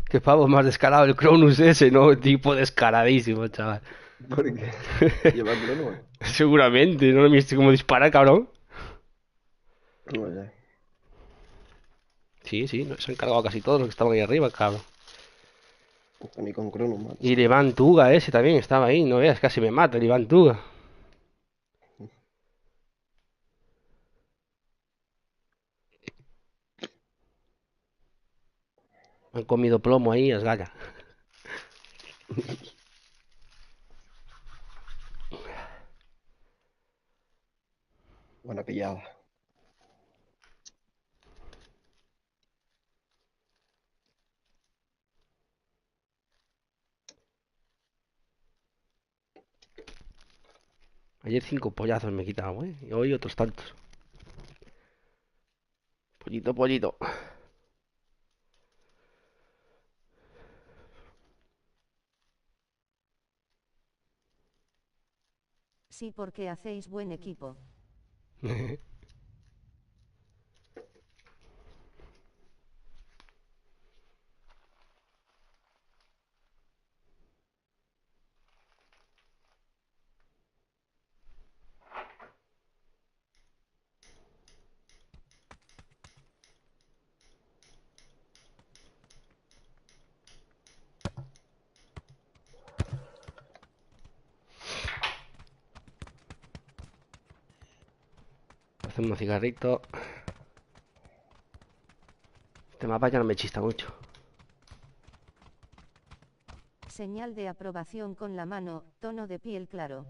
S1: Qué pavo más descarado el Cronus ese, ¿no? Tipo descaradísimo, chaval.
S2: Porque lleva crono.
S1: Seguramente, ¿no lo viste cómo dispara, cabrón?
S2: No sé.
S1: Sí, sí, se han cargado casi todos los que estaban ahí arriba, cabrón.
S2: A mí con crono, macho.
S1: Y el Iván Tuga ese también estaba ahí, no veas, casi me mata el Iván Tuga. Han comido plomo ahí, as galla.
S2: Buena pillada.
S1: Ayer 5 pollazos me he quitado, ¿eh? Y hoy otros tantos. Pollito, pollito.
S4: Sí, porque hacéis buen equipo.
S1: Hacemos un cigarrito. Este mapa ya no me chista mucho.
S4: Señal de aprobación con la mano, tono de piel claro.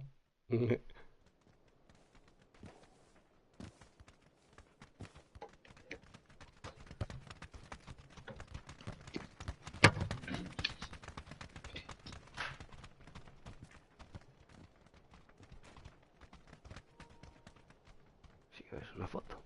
S1: Sí, es una foto.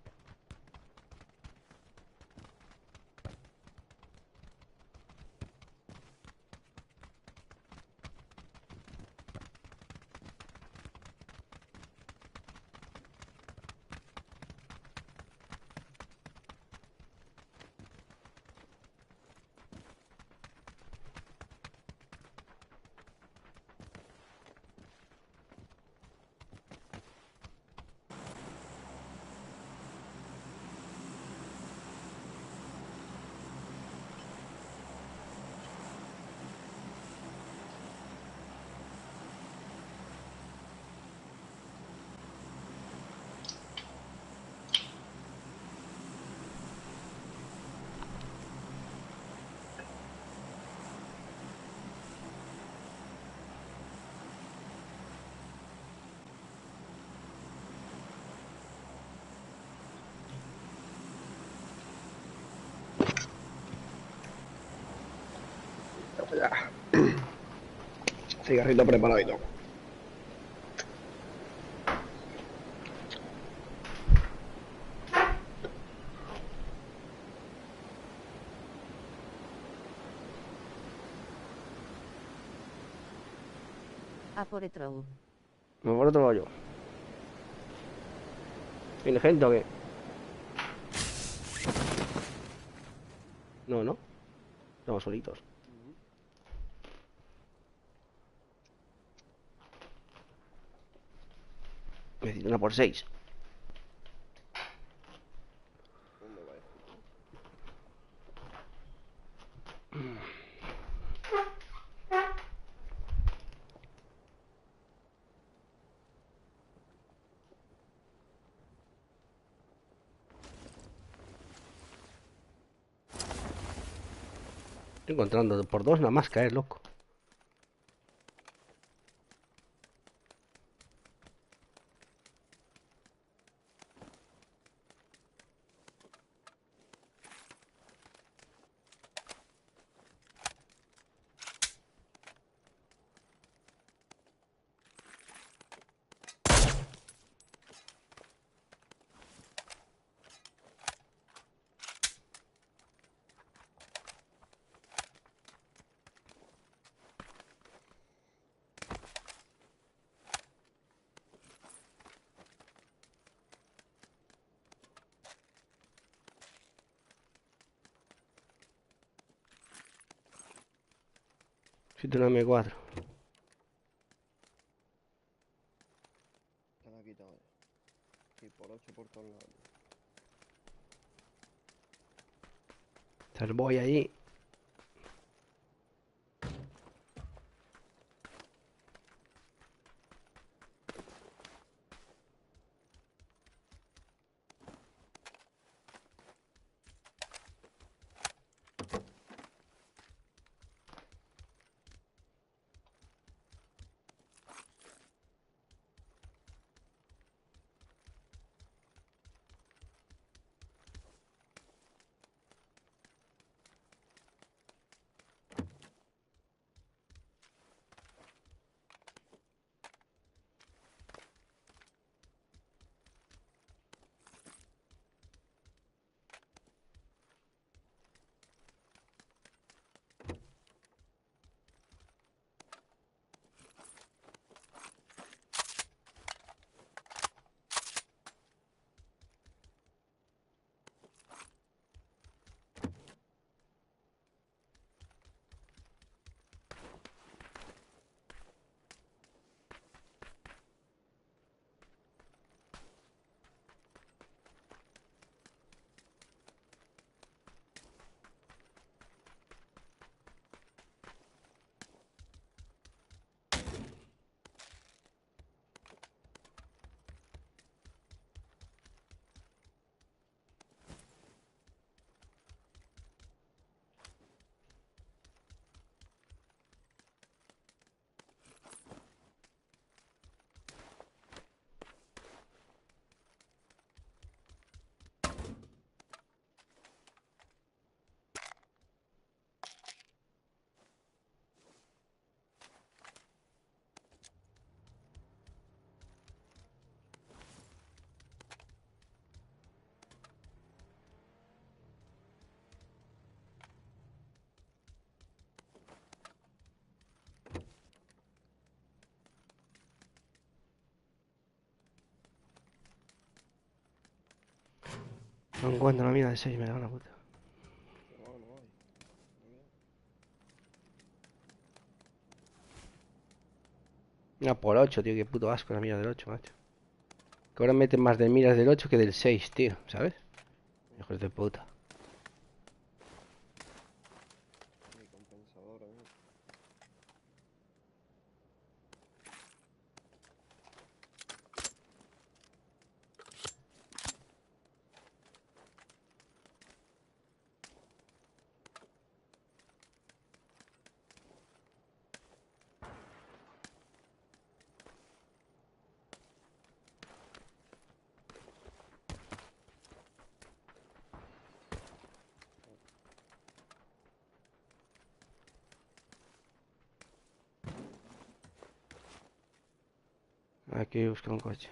S2: Ya. Cigarrito preparadito.
S4: A por etrou.
S1: Me por otro rollo. ¿Viene gente o qué? No, no. Estamos solitos. Necesito una por 6.
S2: ¿Dónde va este, tío?
S1: Estoy encontrando por 2 nada más caer, loco. Si tú no M4.
S2: Te la he quitado ya. Sí, por 8 por todos lados.
S1: Está el boy allí. No encuentro la mina de 6, me da la puta.
S2: No, no hay. No veo.
S1: Una por 8, tío, qué puto asco la mira del 8, macho. Que ahora meten más de miras del 8 que del 6, tío, ¿sabes? Hijos de puta.
S2: Ni compensador, amigo.
S1: Aquí busco un coche.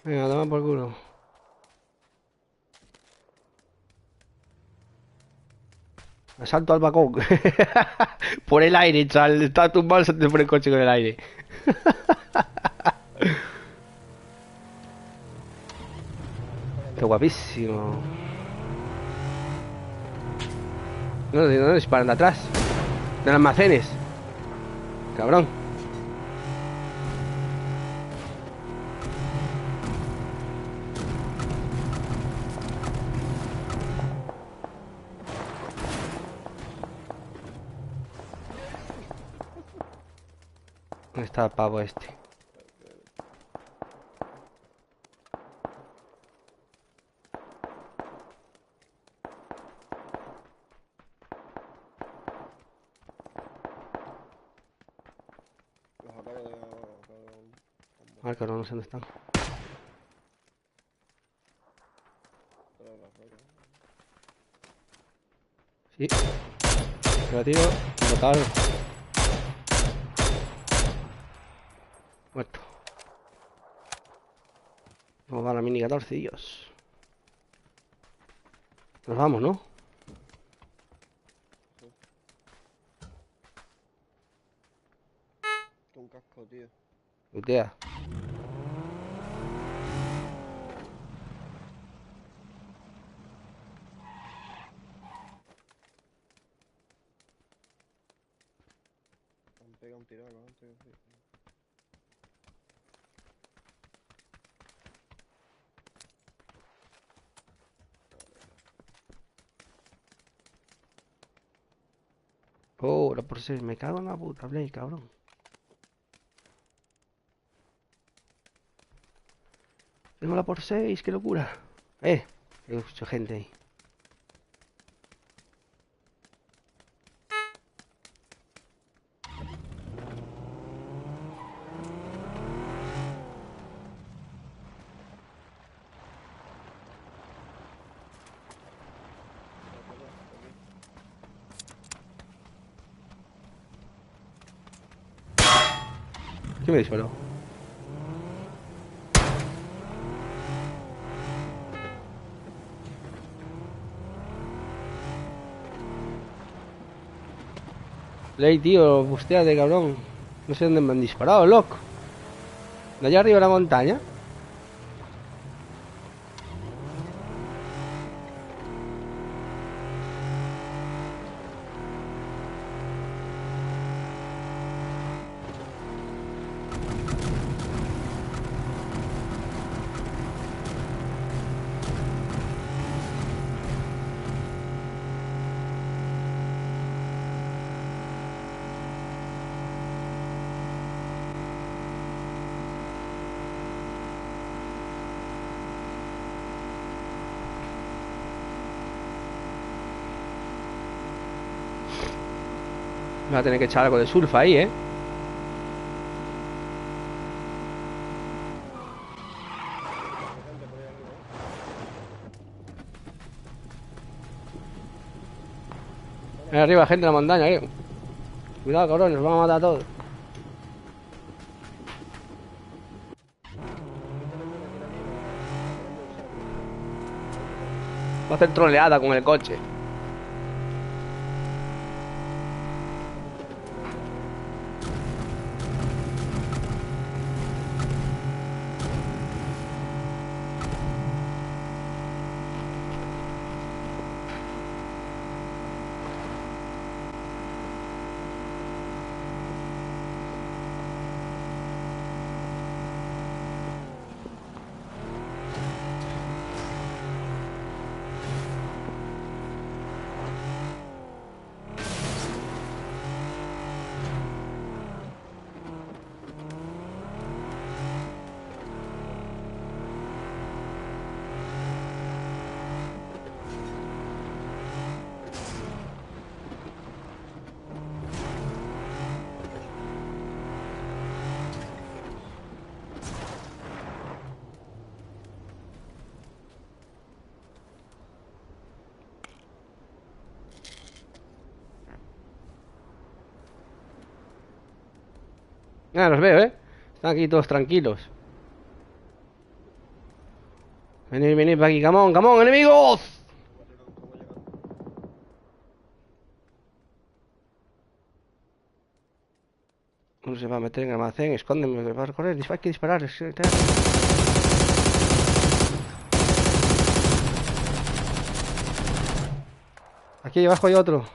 S1: Venga, toma por culo. Asalto al balcón. Por el aire, chaval. Está tumbado, se te pone el coche con el aire. Qué guapísimo. No, ¿de dónde disparan? De atrás. De los almacenes. Cabrón. ¿Dónde está el pavo este?
S2: Los acabo de...
S1: Ah, cabrón, no sé dónde están. Sí. Pero tío, botaron. Muerto. Vamos a dar la mini 14, Dios. Nos vamos, ¿no?
S2: Un casco, tío.
S1: Utea.
S2: Me han pegado un tirón antes.
S1: Oh, la por 6. Me cago en la puta, Blake, cabrón. Tengo la por 6, qué locura. Hay mucha gente ahí. ¿Qué me disparó? Blake, tío, busteate, cabrón. No sé dónde me han disparado, loco. De allá arriba de la montaña. Me va a tener que echar algo de surf ahí, ¿eh? Ahí arriba, gente en la montaña, ¿eh? Cuidado, cabrón, nos van a matar a todos. Va a hacer troleada con el coche. Ah, los veo, ¿eh? Están aquí todos tranquilos. Venid, venid para aquí, camón, camón, enemigos.
S2: ¿Cómo llegan?
S1: Uno se va a meter en el almacén, escóndeme, va a correr, hay que disparar. Aquí abajo hay otro.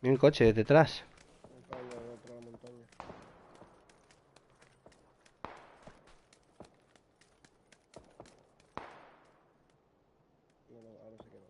S1: Viene un coche detrás.
S2: Me cago en otra montaña. No, no, ahora sí que no.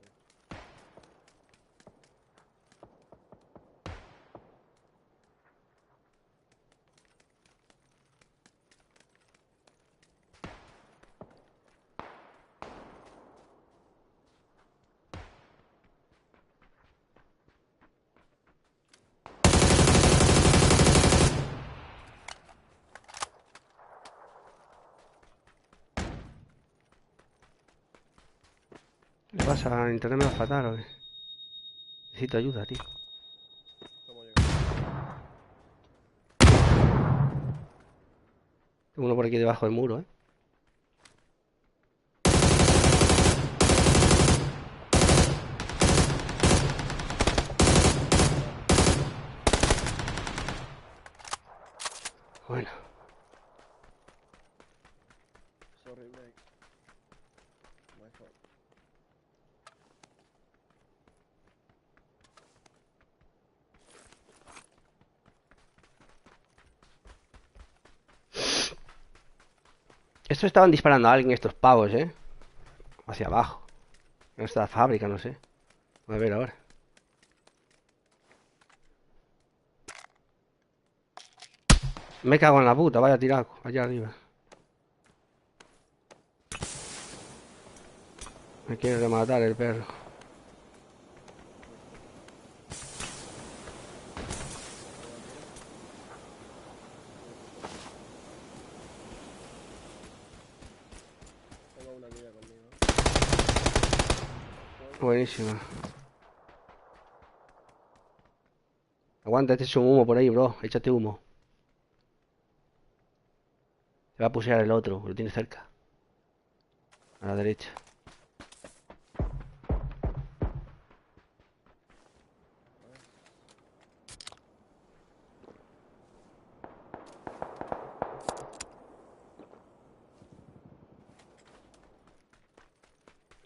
S1: ¿Qué le pasa? Internet me va a fatal, ¿o qué? Necesito ayuda, tío.
S2: ¿Cómo llegan?
S1: Tengo uno por aquí debajo del muro, ¿eh? Bueno,
S2: Sorry, mate. My fault.
S1: estos estaban disparando a alguien, estos pavos, ¿eh? Hacia abajo. En esta fábrica, no sé. Voy a ver ahora. Me cago en la puta, vaya tiraco, allá arriba. Me quiere rematar el perro.
S2: Tengo una aquí ya conmigo.
S1: Buenísima. Aguanta, este es un humo por ahí, bro. Échate humo. Se va a pusear el otro, lo tiene cerca. A la derecha.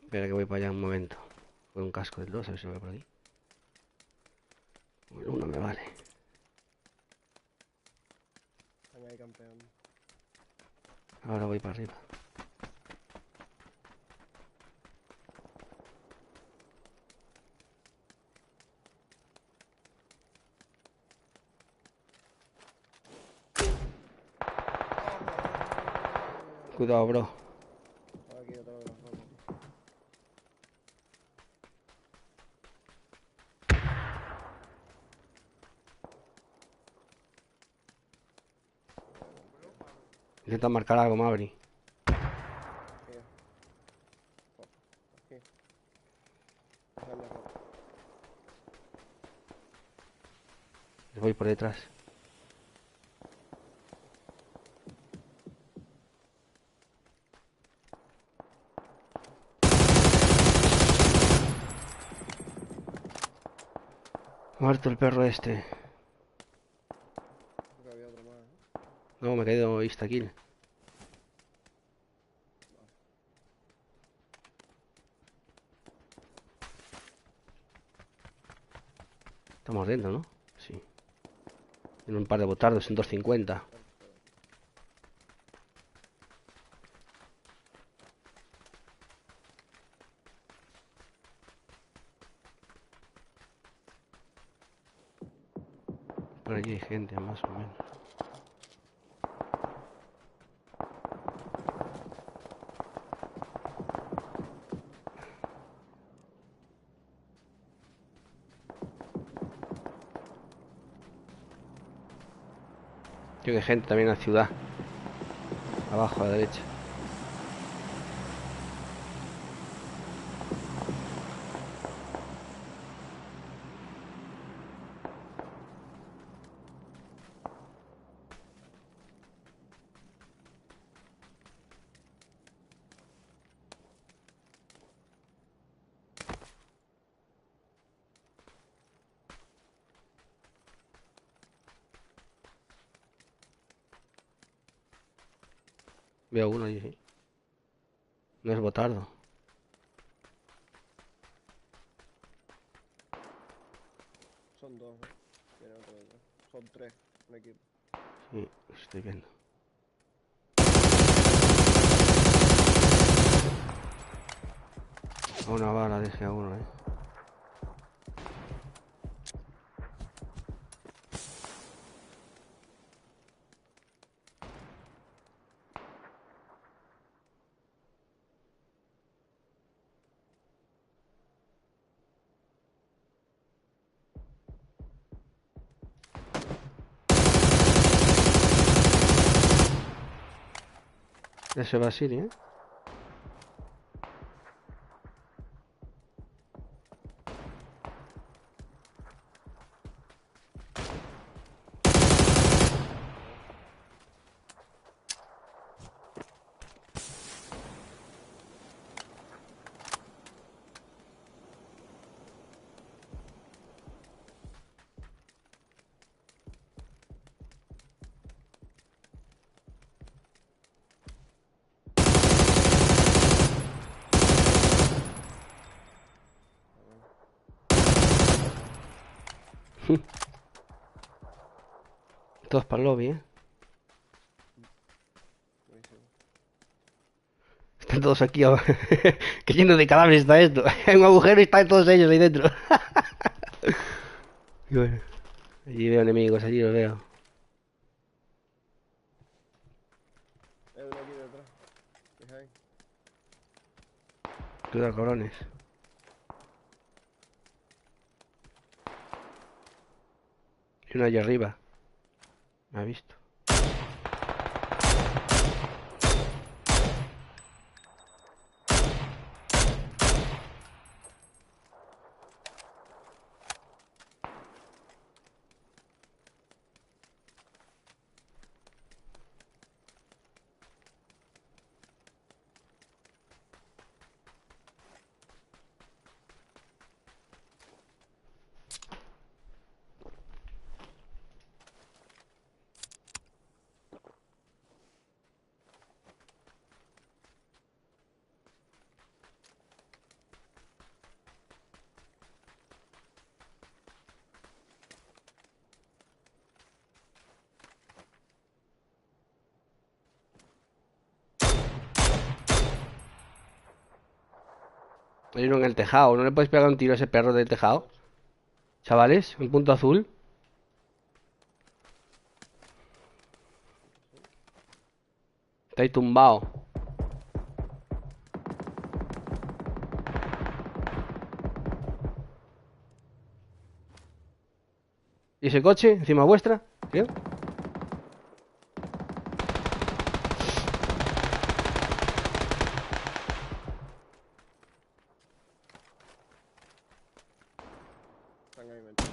S1: Espera que voy para allá un momento. Con un casco del 2, a ver si lo veo por aquí. El uno me vale.
S2: Están ahí campeando.
S1: Ahora voy para arriba. Cuidado, bro.
S2: Aquí detrás de las rocas.
S1: Intenta marcar algo, Mavri.
S2: Aquí. Aquí. Esa es la roca.
S1: Voy por detrás. Muerto el perro este.
S2: Creo que había otro más, ¿eh?
S1: No, me he caído insta-kill. Estamos dentro, ¿no? Sí. Tiene un par de botardos en 250. Por aquí hay gente, más o menos. Creo que hay gente también en la ciudad. Abajo a la derecha. Veo uno allí, sí. No es botardo.
S2: Son dos, ¿eh? Tiene otro detrás. Son tres, un equipo.
S1: Sí, los estoy viendo. A una bala dejé a uno, Ese va así, ¿eh? Todos para el lobby, ¿eh?
S2: Buenísimo.
S1: Están todos aquí abajo. Qué lleno de cadáveres está esto. Hay un agujero y están todos ellos ahí dentro. Y bueno, allí veo enemigos, allí los veo.
S2: Hay uno aquí detrás. Behind.
S1: Cuidado, cabrones. Y uno allí arriba. Me ha visto. Hay uno en el tejado. ¿No le puedes pegar un tiro a ese perro del tejado? Chavales, un punto azul. Está ahí tumbado. ¿Y ese coche encima vuestra? Creo.
S2: Están ahí metidos.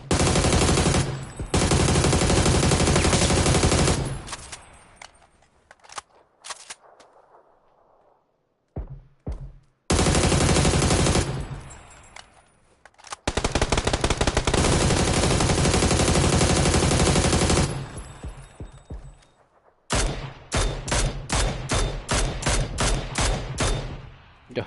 S1: Dios.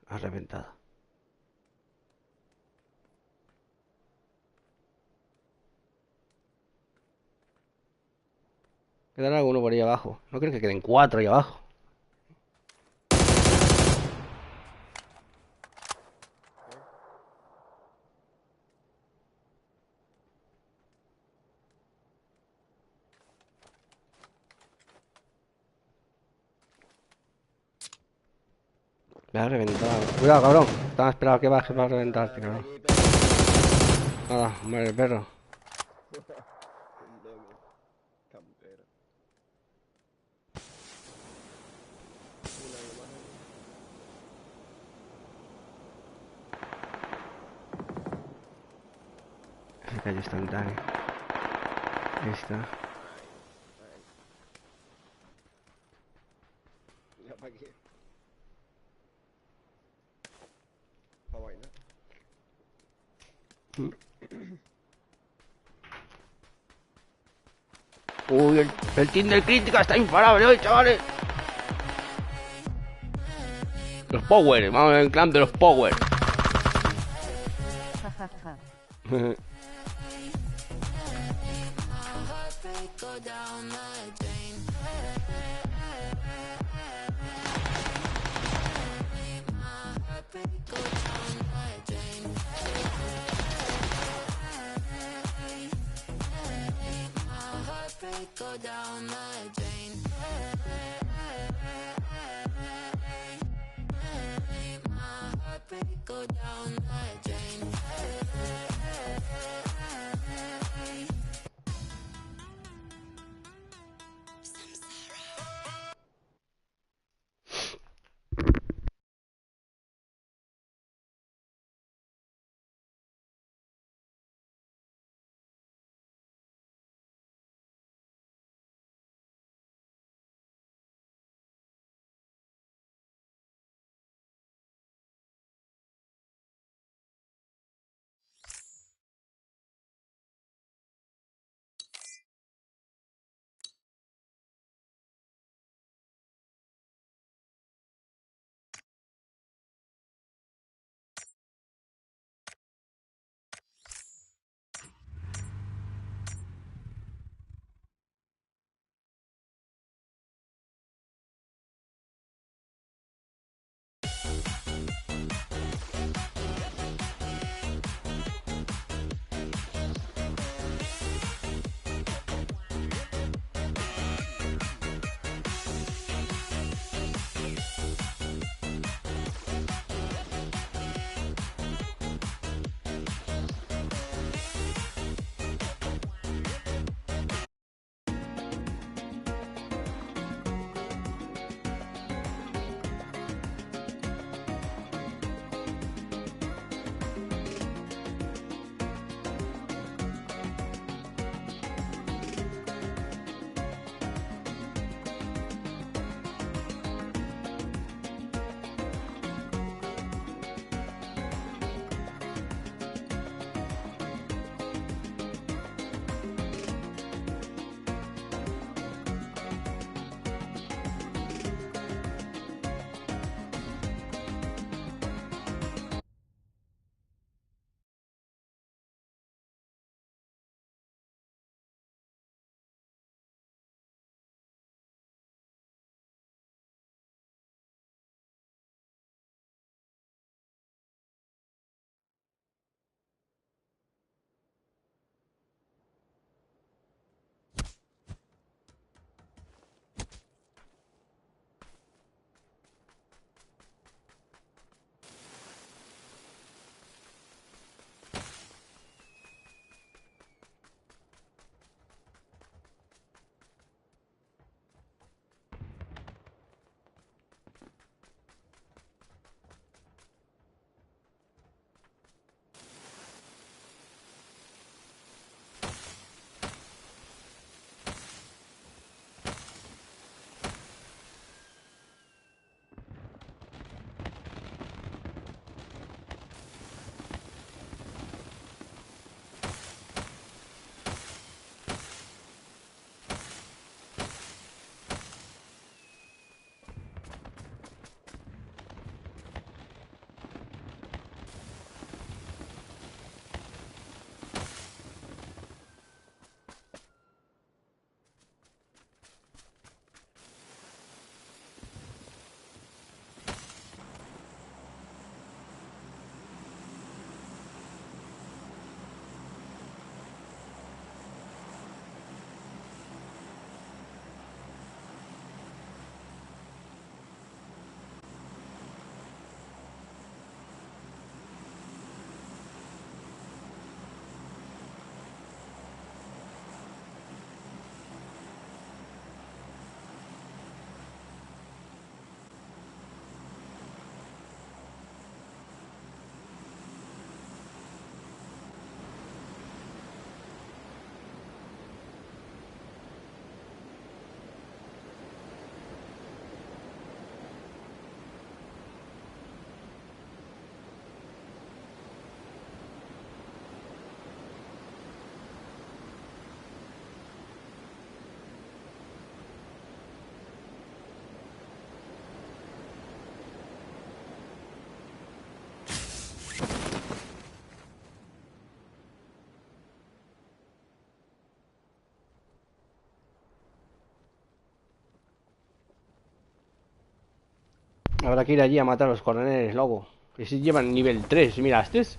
S1: Ha reventado. Quedará alguno por ahí abajo. No creo que queden cuatro ahí abajo. Me ha reventado. Cuidado, cabrón. Estaba esperando que baje para reventarte, cabrón.
S2: Aquí, perro.
S1: Ah, muere el perro.
S2: Un loco. Campero. Una imagen.
S1: Se cayó instantáneo. Ahí está.
S2: Ahí. Ya pa' aquí. Pa' vaina.
S1: Uy, el team del crítica está imparable hoy, chavales. Los Power, vamos en el clan de los Power.
S4: Jajaja.
S1: Habrá que ir allí a matar a los coroneles, loco. Que si llevan nivel 3. Mira, este es.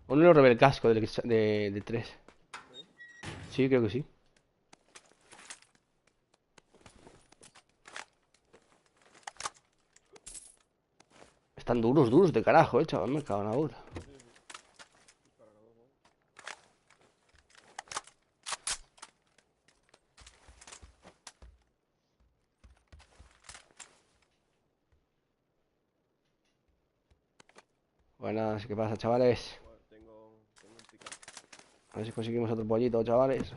S1: O no le robé el casco de 3. Sí, creo que sí. Están duros, duros de carajo, chaval. Me cago en la puta. Buenas, ¿qué pasa, chavales?
S2: Bueno, tengo un picante.
S1: A ver si conseguimos otro pollito, chavales.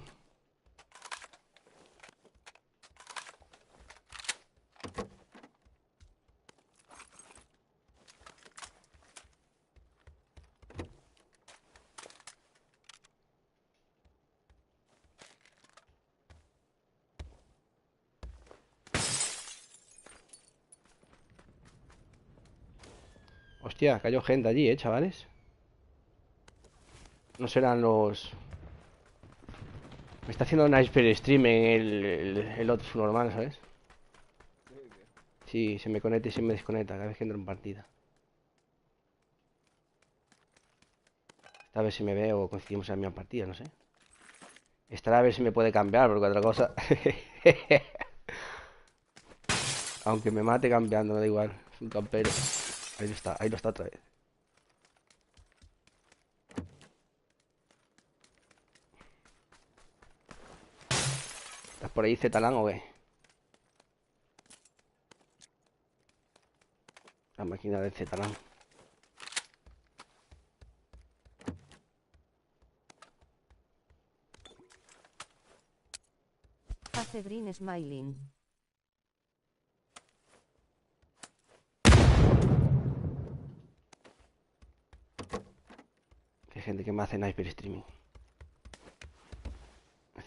S1: Hostia, cayó gente allí, chavales. No serán los... Me está haciendo un Hyper Stream en el otro normal, ¿sabes?
S2: Sí, que.
S1: Sí, se me conecta y se me desconecta cada vez que entro en partida. A ver si me ve o coincidimos en la misma partida, no sé. Estará a ver si me puede cambiar, porque otra cosa... Aunque me mate cambiando, me da igual. Es un campero. Ahí lo está otra vez. ¿Estás por ahí, Zetalán, o qué? La máquina de Zetalán.
S4: Hace green smiling.
S1: Hay gente que me hace Hyper Streaming.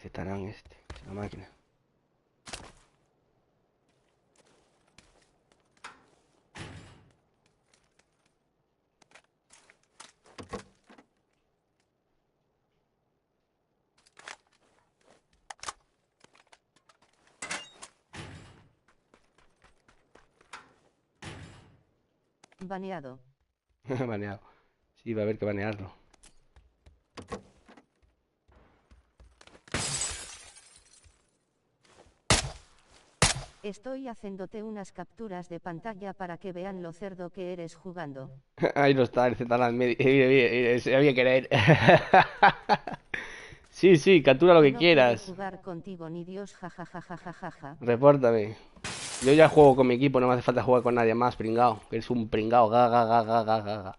S1: Zetalán este. Es la máquina.
S4: Baneado.
S1: Baneado. Sí, va a haber que banearlo.
S4: Estoy haciéndote unas capturas de pantalla para que vean lo cerdo que eres jugando.
S1: Ahí no está, el Zetalán. Se había querer. Sí, sí, captura lo que
S4: No puedo
S1: quieras.
S4: jugar contigo ni Dios, jajajajajaja.
S1: Repórtame. Yo ya juego con mi equipo, no me hace falta jugar con nadie más, pringao. Que eres un pringao, ga, ga, ga, ga, ga, ga, ga.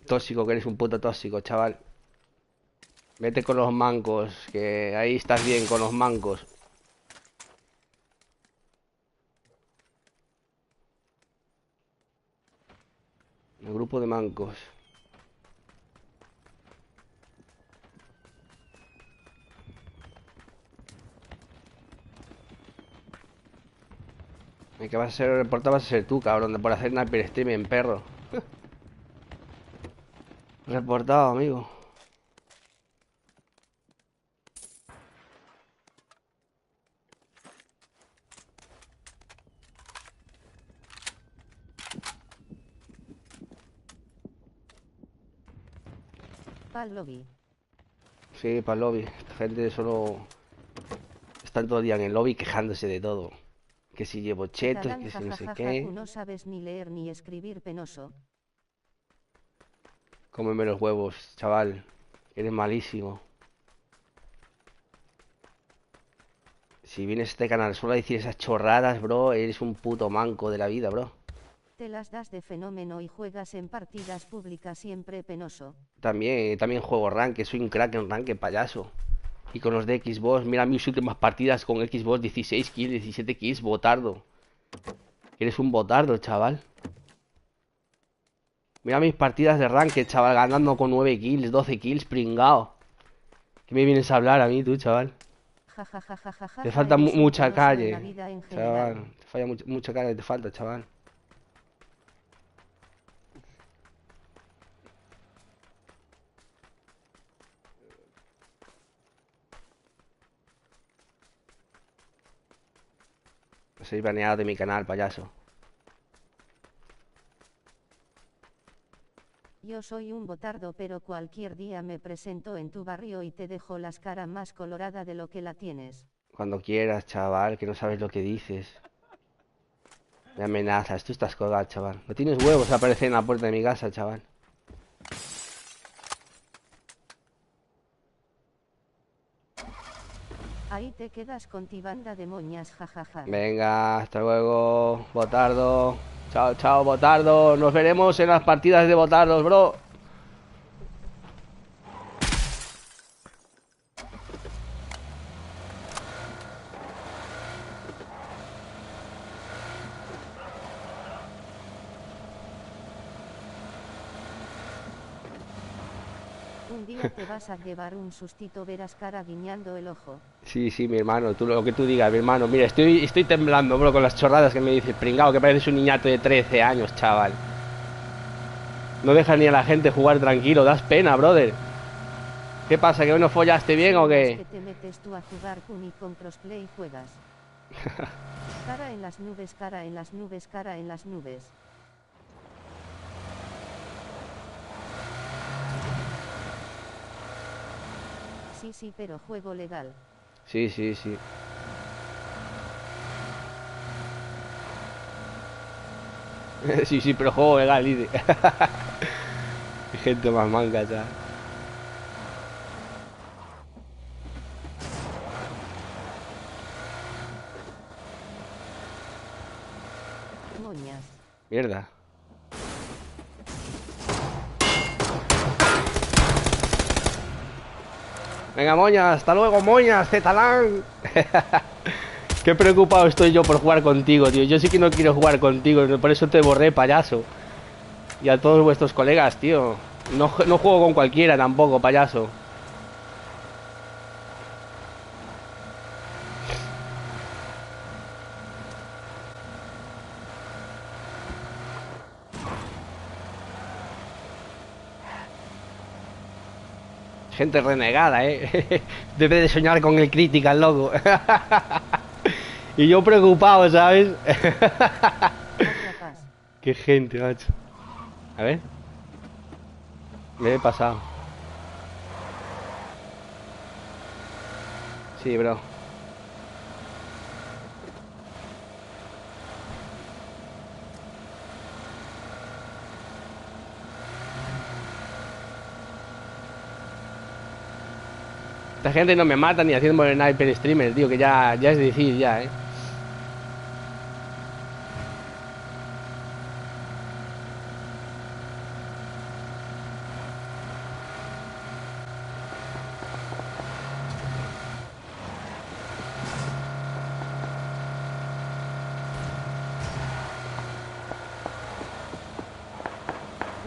S1: Tóxico, que eres un puto tóxico, chaval. Vete con los mancos, que ahí estás bien con los mancos. El grupo de mancos. El que vas a ser reportado vas a ser tú, cabrón, por hacer sniper streaming, perro. Reportado, amigo.
S4: Pal lobby.
S1: Sí, para el lobby. Esta gente solo están todo el día en el lobby quejándose de todo. Que si llevo chetos,
S4: Zetalán
S1: que si no sé
S4: jajajaja,
S1: qué.
S4: no sabes ni leer ni escribir, penoso.
S1: Cómeme los huevos, chaval. Eres malísimo. Si vienes a este canal solo a decir esas chorradas, bro, eres un puto manco de la vida, bro.
S4: Te las das de fenómeno y juegas en partidas públicas siempre, penoso.
S1: También juego rank, soy un crack en rank, payaso. Y con los de Xbox, mira mis últimas partidas con Xbox, 16 kills, 17 kills, botardo. Eres un botardo, chaval. Mira mis partidas de rank, chaval, ganando con 9 kills, 12 kills, pringao. ¿Qué me vienes a hablar a mí, tú, chaval? Te
S4: Jajajajaja,
S1: falta
S4: eres un
S1: mucha
S4: penoso en la
S1: calle,
S4: vida en general.
S1: chaval. Te falla mucha calle, te falta, chaval. Soy baneado de mi canal, payaso.
S4: Yo soy un botardo, pero cualquier día me presento en tu barrio y te dejo las cara más colorada de lo que la tienes.
S1: Cuando quieras, chaval, que no sabes lo que dices. Me amenazas, tú estás colgado, chaval. No tienes huevos a aparecer en la puerta de mi casa, chaval.
S4: Ahí te quedas con ti, banda de moñas, jajaja.
S1: Venga, hasta luego, Botardo. Chao, chao, Botardo. Nos veremos en las partidas de Botardos, bro.
S4: Un día te vas a llevar un sustito, verás cara guiñando el ojo.
S1: Sí, sí, mi hermano, tú lo que tú digas, mi hermano. Mira, estoy temblando, bro, con las chorradas que me dice pringao, que pareces un niñato de 13 años, chaval. No dejas ni a la gente jugar tranquilo, das pena, brother. ¿Qué pasa, que hoy no follaste bien o
S4: Es
S1: qué?
S4: que te metes tú a jugar Kuni con crossplay juegas. Cara en las nubes, cara en las nubes, cara en las nubes. Sí, sí, pero juego legal.
S1: Sí, sí, sí. Sí, sí, pero juego legal, dice. Qué gente más manca, chaval.
S4: Moñas.
S1: Mierda. Venga, moñas, hasta luego, moñas, Zetalán. Qué preocupado estoy yo por jugar contigo, tío. Yo sí que no quiero jugar contigo, por eso te borré, payaso. Y a todos vuestros colegas, tío. No juego con cualquiera tampoco, payaso. Gente renegada, Debe de soñar con el Critical, loco. Y yo preocupado, ¿sabes?
S4: Atrapas.
S1: Qué gente, macho. A ver. Me he pasado. Sí, bro. Esta gente no me mata ni haciendo el sniper streamer, tío, que ya es decir, ya,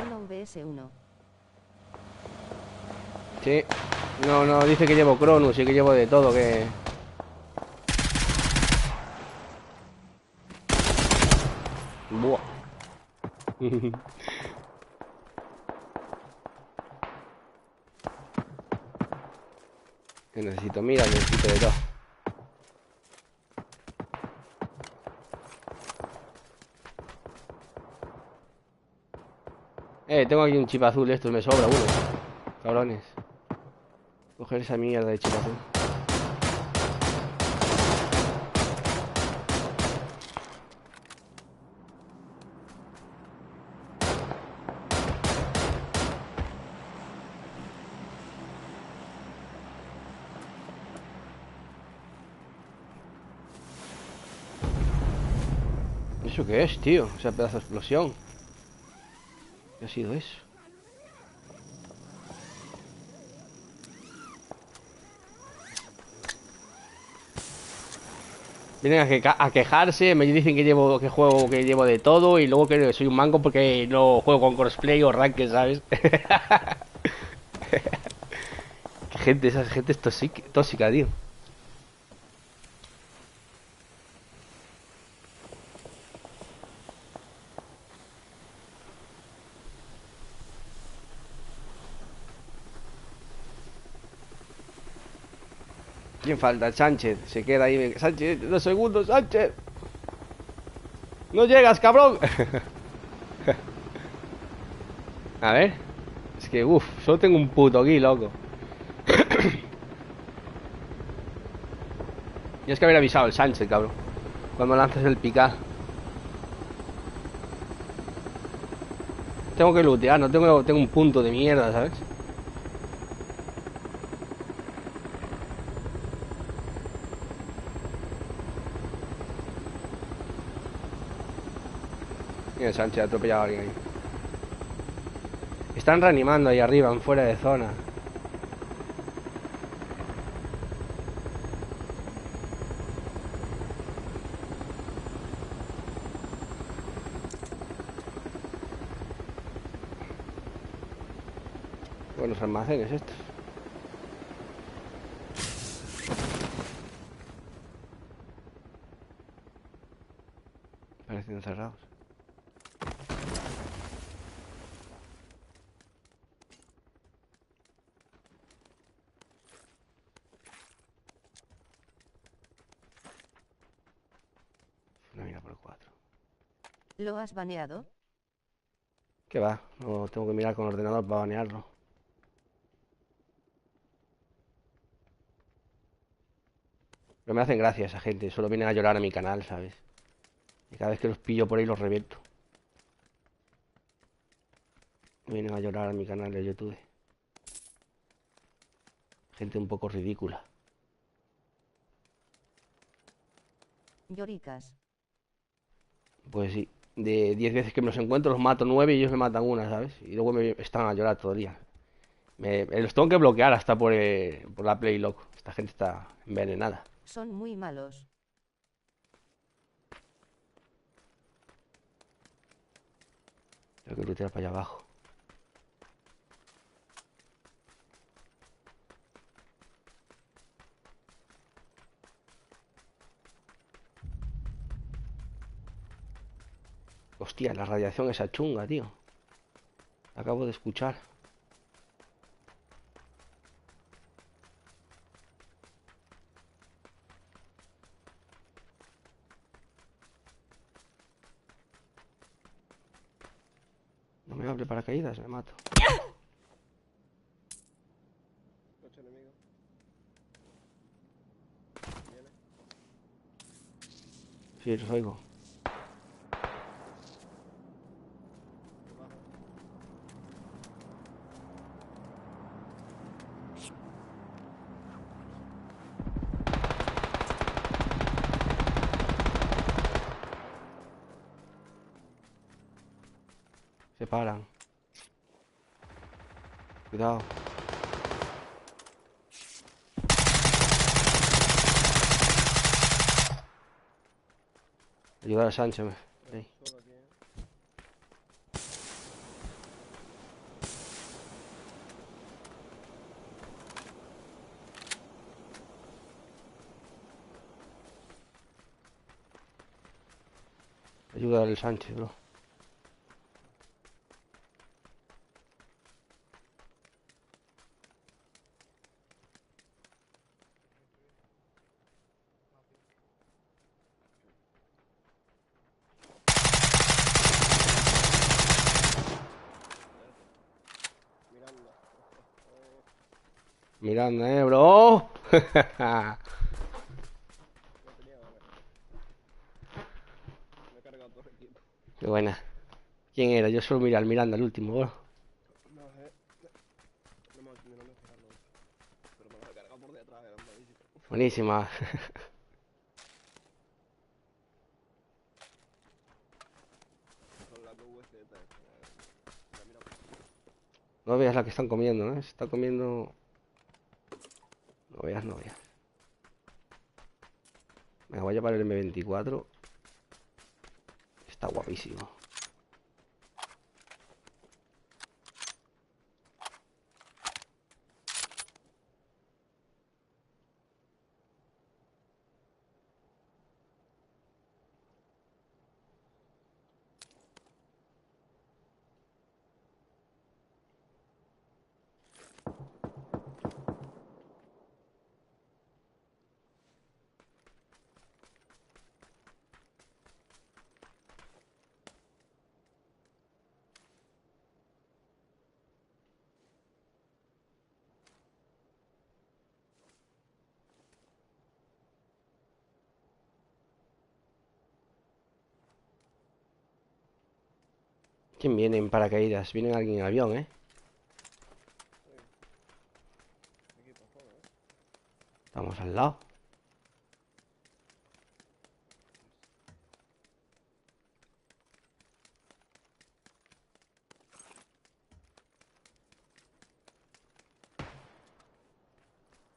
S4: Uno vs 1.
S1: Sí. No, no, dice que llevo Cronus y que llevo de todo, que... Buah. Que necesito, mira, necesito de todo. Tengo aquí un chip azul, esto me sobra uno. Cabrones. Coger esa mierda de chip azul. ¿Eso qué es, tío? Esa pedazo de explosión. ¿Qué ha sido eso? Vienen a quejarse, me dicen que que llevo de todo y luego que soy un manco porque no juego con crossplay o ranked, ¿sabes? Qué gente, esa gente es tóxica, tío. ¿Quién falta? Sánchez. Se queda ahí. Sánchez, 2 segundos, Sánchez. ¡No llegas, cabrón! A ver. Es que, uff, solo tengo un puto aquí, loco. Tienes que haber avisado al Sánchez, cabrón. Cuando lances el picar. Tengo que lootear, no tengo un punto de mierda, ¿sabes? Mira, el Sánchez ha atropellado a alguien ahí. Están reanimando ahí arriba, en fuera de zona. Buenos almacenes estos. Parecen cerrados. Una mira por 4.
S4: ¿Lo has baneado?
S1: ¿Qué va? No tengo que mirar con el ordenador para banearlo. Pero me hacen gracia esa gente. Solo vienen a llorar a mi canal, ¿sabes? Y cada vez que los pillo por ahí los reviento. Vienen a llorar a mi canal de YouTube. Gente un poco ridícula.
S4: Lloricas.
S1: Pues sí. De 10 veces que me los encuentro, los mato 9 y ellos me matan una, ¿sabes? Y luego me están a llorar todo el día. Los tengo que bloquear hasta por la Play, loco. Esta gente está envenenada.
S4: Son muy malos.
S1: Tengo que lootear para allá abajo. Hostia, la radiación esa chunga, tío. La acabo de escuchar. No me abre paracaídas, me mato.
S2: Coche enemigo. Viene.
S1: Sí, los oigo.
S2: Baja.
S1: Se paran. Cuidado. Ayudar a Sánchez. Ahí.
S2: Solo aquí,
S1: Ayuda al Sánchez, bro.
S2: Miranda.
S1: Miranda, bro.
S2: No tenía ganas. Me he cargado todo el equipo.
S1: Qué buena. ¿Quién era? Yo solo miré al Miranda, el último, bro.
S2: No sé. No me he fijado. Pero me lo he cargado por detrás, era malísimo.
S1: Buenísima.
S2: Son las VZ. La mira.
S1: No veas la que están comiendo, ¿eh? Se está comiendo... No veas, no veas. Me voy a llevar el M24. Está guapísimo. ¿Quién viene en paracaídas? Viene alguien en avión, ¿eh? Estamos al lado.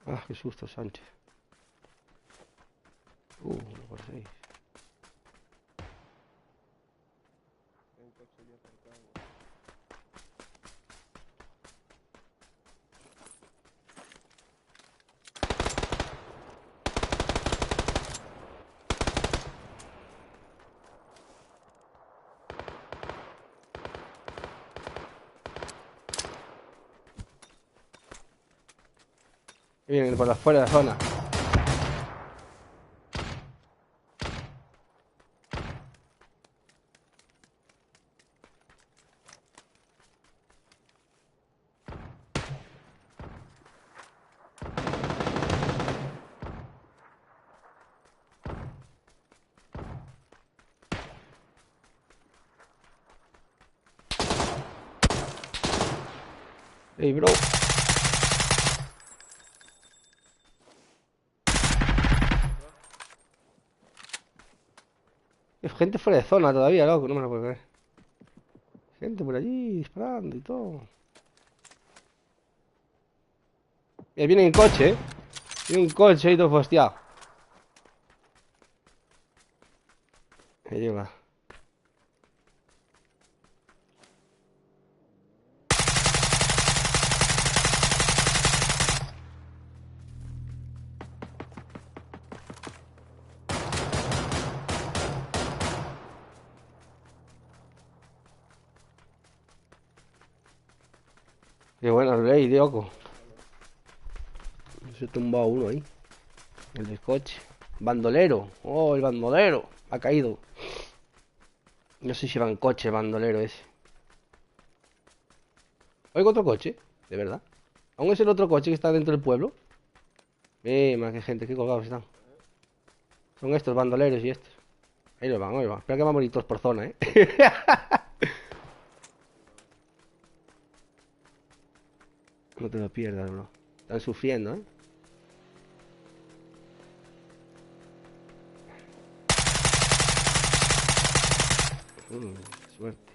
S1: Ah, qué susto, Sánchez. 1 por 6. Vienen por afuera de la zona. Ey, bro. Hay gente fuera de zona todavía, loco, no me lo puedo creer. Gente por allí disparando y todo. Viene en coche, ¿eh? Viene un coche y todo fosteado. Me lleva. Qué buena ley, loco. Se ha tumbado uno ahí. El del coche. Bandolero. Oh, el bandolero. Ha caído. No sé si va en coche el bandolero ese. Oigo otro coche. De verdad. ¿Aún es el otro coche que está dentro del pueblo? Más que gente, qué colgados están. Son estos bandoleros y estos. Ahí lo van, ahí van. Espera que van a morir todos por zona, ¿eh? No te lo pierdas, bro. Están sufriendo, ¿eh? Suerte.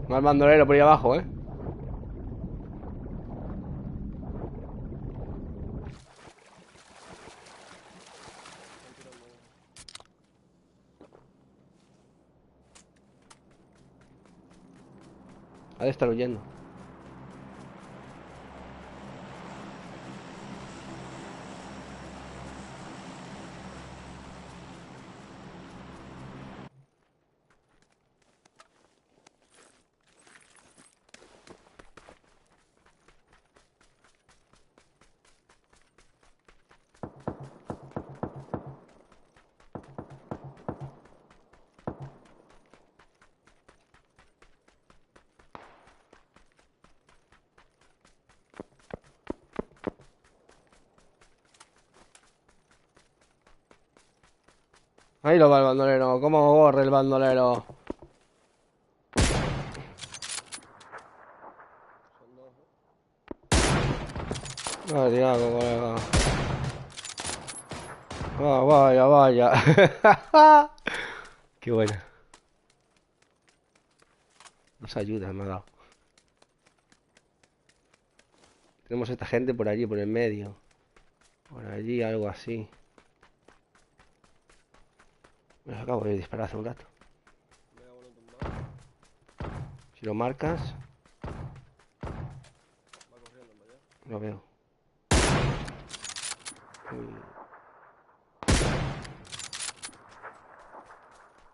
S1: Más bandolero por ahí abajo, ¿eh? Ha de estar huyendo. Ahí lo va el bandolero. ¿Cómo corre el bandolero? Ay, Diego, colega. Ah, vaya, vaya. Qué buena. Nos ayuda, me ha dado. Tenemos esta gente por allí, por el medio. Por allí, algo así. Me acabo de disparar hace un rato. Si lo marcas, lo veo. Uy.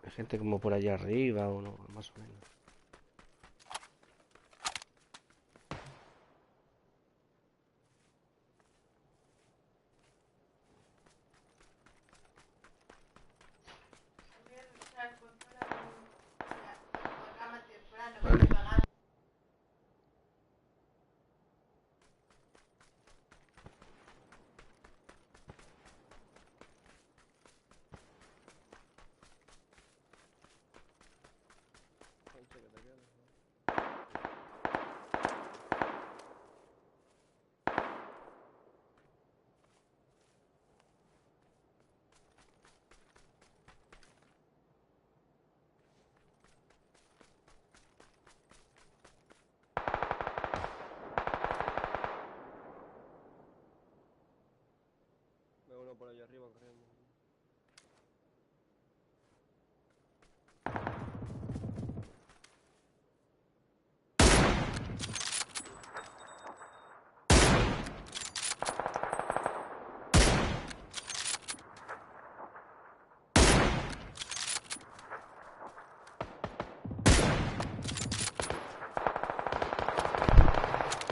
S1: Hay gente como por allá arriba o no, más o menos.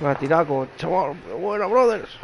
S1: Me ha tirado como chaval. Bueno, brothers.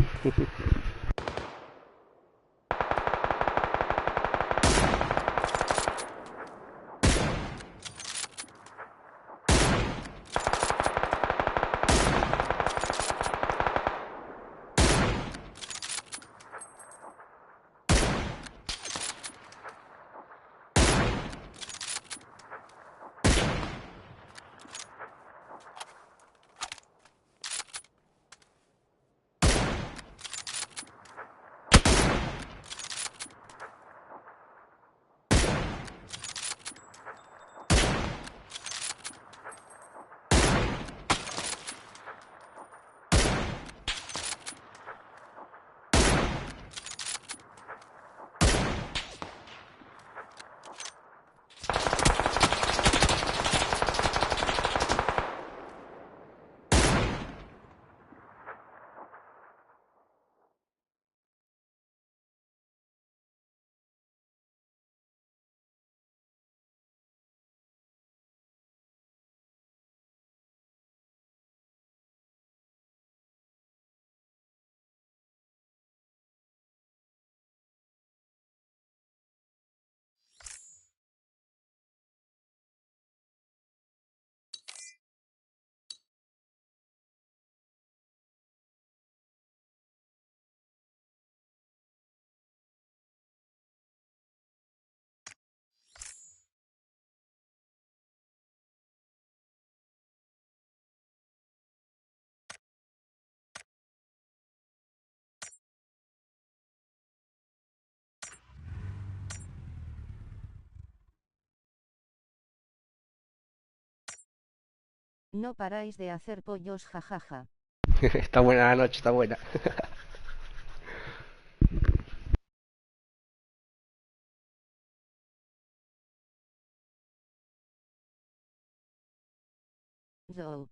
S4: No paráis de hacer pollos, jajaja.
S1: Está buena la noche, está buena.
S4: Yo.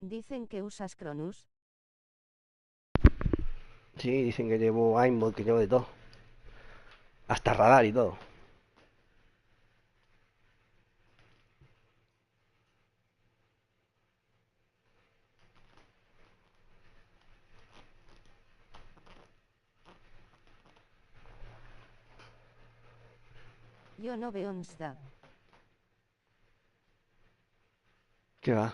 S4: Dicen que usas Cronus.
S1: Sí, dicen que llevo aimbot, que llevo de todo. Hasta radar y todo.
S4: Yo no veo nada.
S1: ¿Qué va?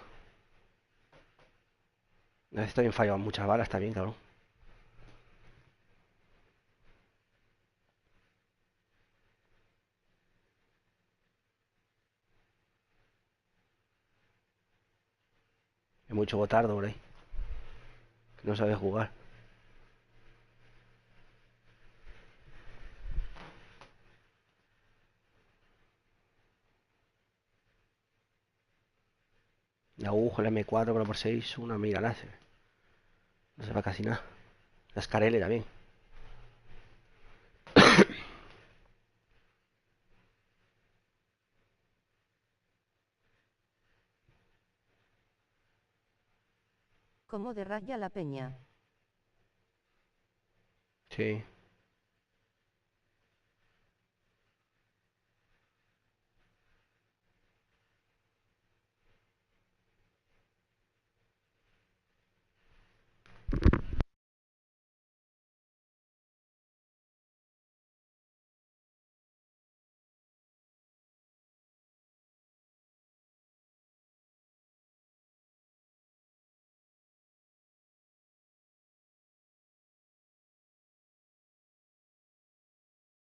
S1: Estoy en fallo muchas balas también, cabrón. Hay mucho botardo por ahí. Que no sabe jugar. La aguja, la M4, 4x6, una mira láser. No se va casi nada. La Scarelle también.
S4: Como de raya la peña.
S1: Sí.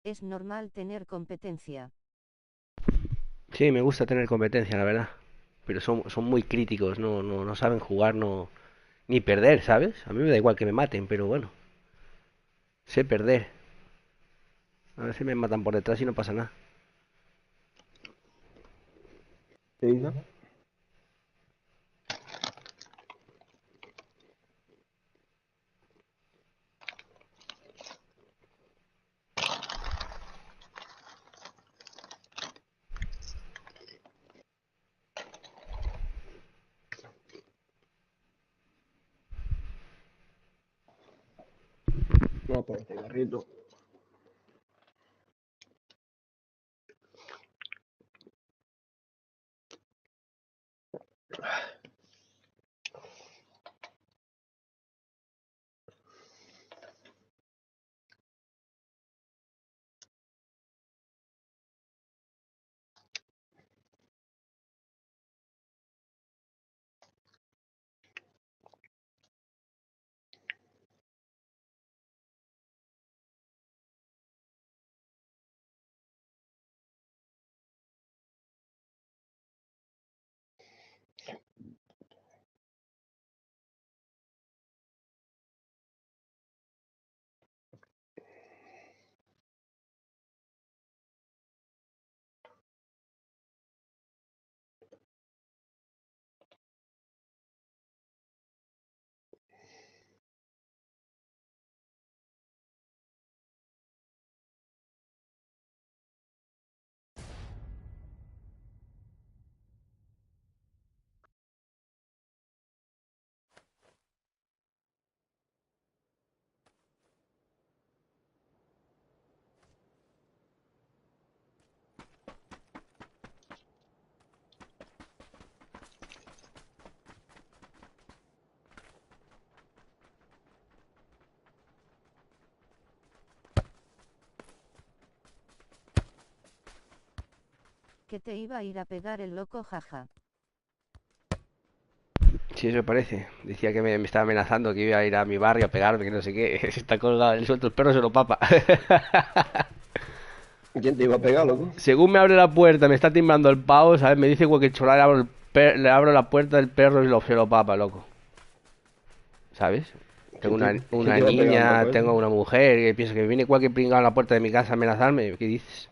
S4: Es normal tener competencia.
S1: Sí, me gusta tener competencia, la verdad. Pero son muy críticos, no saben jugar, ni perder, ¿sabes? A mí me da igual que me maten, pero bueno, sé perder. A veces me matan por detrás y no pasa nada.
S2: ¿Qué dices? No, por el cigarrito.
S4: Que te iba a ir a pegar el loco, jaja.
S1: Sí, eso parece. Decía que me estaba amenazando, que iba a ir a mi barrio a pegarme, que no sé qué. Se está colgado, le suelto el perro, se lo papa.
S2: ¿Quién te iba a pegar, loco?
S1: Según me abre la puerta, me está timbrando el pavo, ¿sabes? Me dice cualquier chorrada, le abro la puerta del perro y se lo papa, loco. ¿Sabes? Tengo
S2: ¿Quién
S1: una
S2: te iba a pegar,
S1: niña,
S2: loco,
S1: tengo una mujer que piensa que viene cualquier pringado a la puerta de mi casa a amenazarme. ¿Qué dices?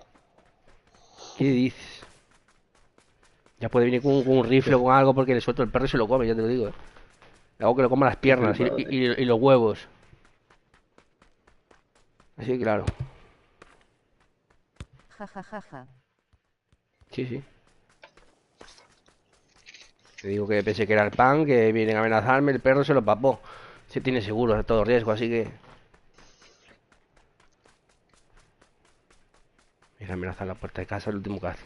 S1: ¿Qué dices? Ya puede venir con un rifle o con algo porque le suelto el perro y se lo come, ya te lo digo, ¿eh? Le hago que lo coma las
S2: Qué
S1: piernas
S2: flipado, tío.
S1: y los huevos. Así que claro.
S4: Jajajaja.
S1: Sí, sí. Te digo que pensé que era el pan, que vienen a amenazarme, el perro se lo papó. Se tiene seguro a todo riesgo, así que... Viene a amenazar la puerta de casa, el último que hace.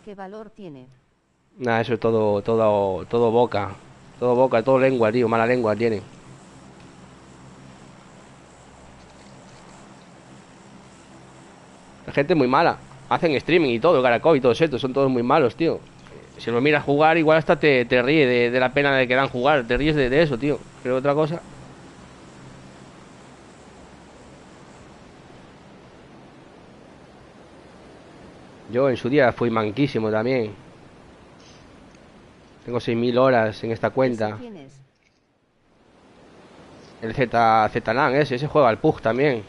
S4: ¿Qué valor tiene?
S1: Nada, eso es todo boca. Todo boca, todo lengua, tío. Mala lengua tienen. La gente muy mala. Hacen streaming y todo, Caracol y todos estos. Son todos muy malos, tío. Si lo miras jugar, igual hasta te ríe de la pena de que dan jugar. Te ríes de eso, tío. Pero otra cosa... Yo en su día fui manquísimo también. Tengo 6.000 horas en esta
S4: ¿Ese
S1: cuenta.
S4: quién es?
S1: El Z-Lan ese juega al PUG también.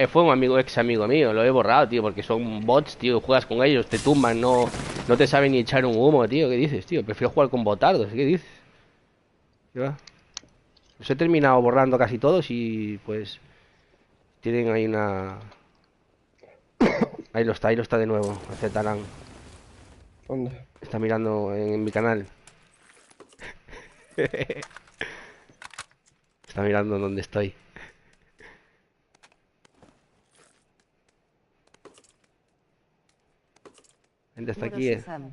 S1: Fue un amigo, ex amigo mío. Lo he borrado, tío, porque son bots, tío. Juegas con ellos, te tumban, no te saben ni echar un humo, tío. ¿Qué dices, tío? Prefiero jugar con botardos. ¿Qué dices? ¿Qué va? Los he terminado borrando casi todos y pues tienen ahí una... ahí lo está de nuevo, el Z-Lan.
S2: ¿Dónde?
S1: Está mirando en mi canal. Está mirando dónde estoy. Gente, está
S4: Moro
S1: aquí,
S4: Sesam.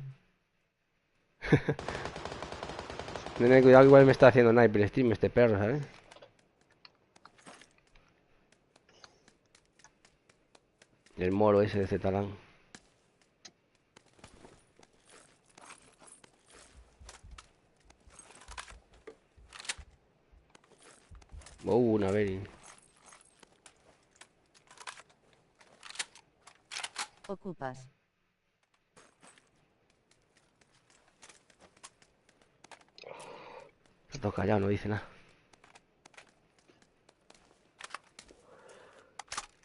S1: Ten cuidado, igual me está haciendo sniper stream este perro, ¿sabes? El moro ese de Zetalán. Una Bering.
S4: Ocupas.
S1: Está todo callado, no dice nada.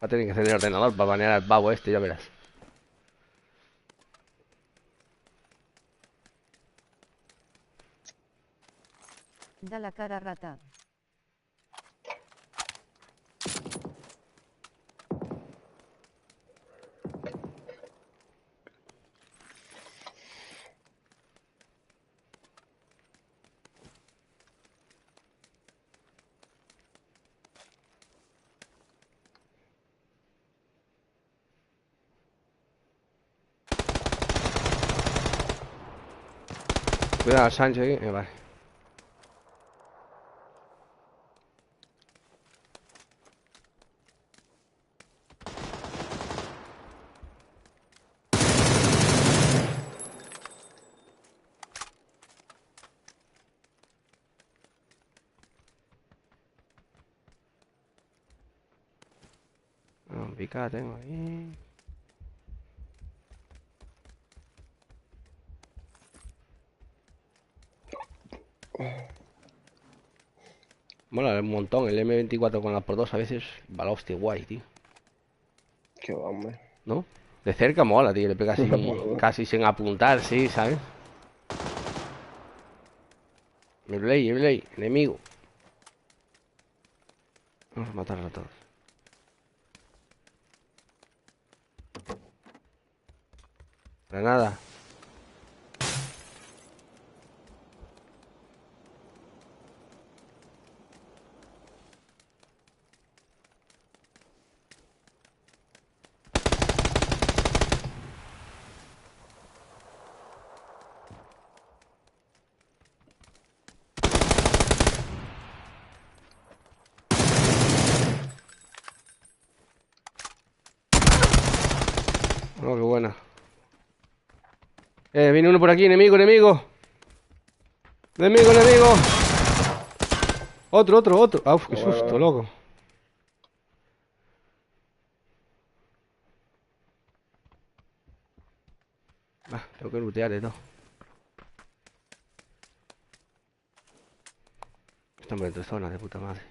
S1: Va a tener que encender el ordenador para banear al pavo este, ya verás.
S4: Da la cara, rata.
S1: Cuidado, Sancho aquí. Vale. Picada tengo ahí. Mola un montón el M24 con la por 2 a veces. Va la hostia guay, tío.
S2: Qué va, hombre.
S1: ¿No? De cerca mola, tío. Le pega casi sin apuntar, sí, ¿sabes? El Blade, enemigo. Vamos a matarlos a todos. Granada. Oh, qué buena. Viene uno por aquí, enemigo. Enemigo. Otro. Uf, qué susto, loco. Tengo que lootear y todo. Estamos entre zonas de puta madre.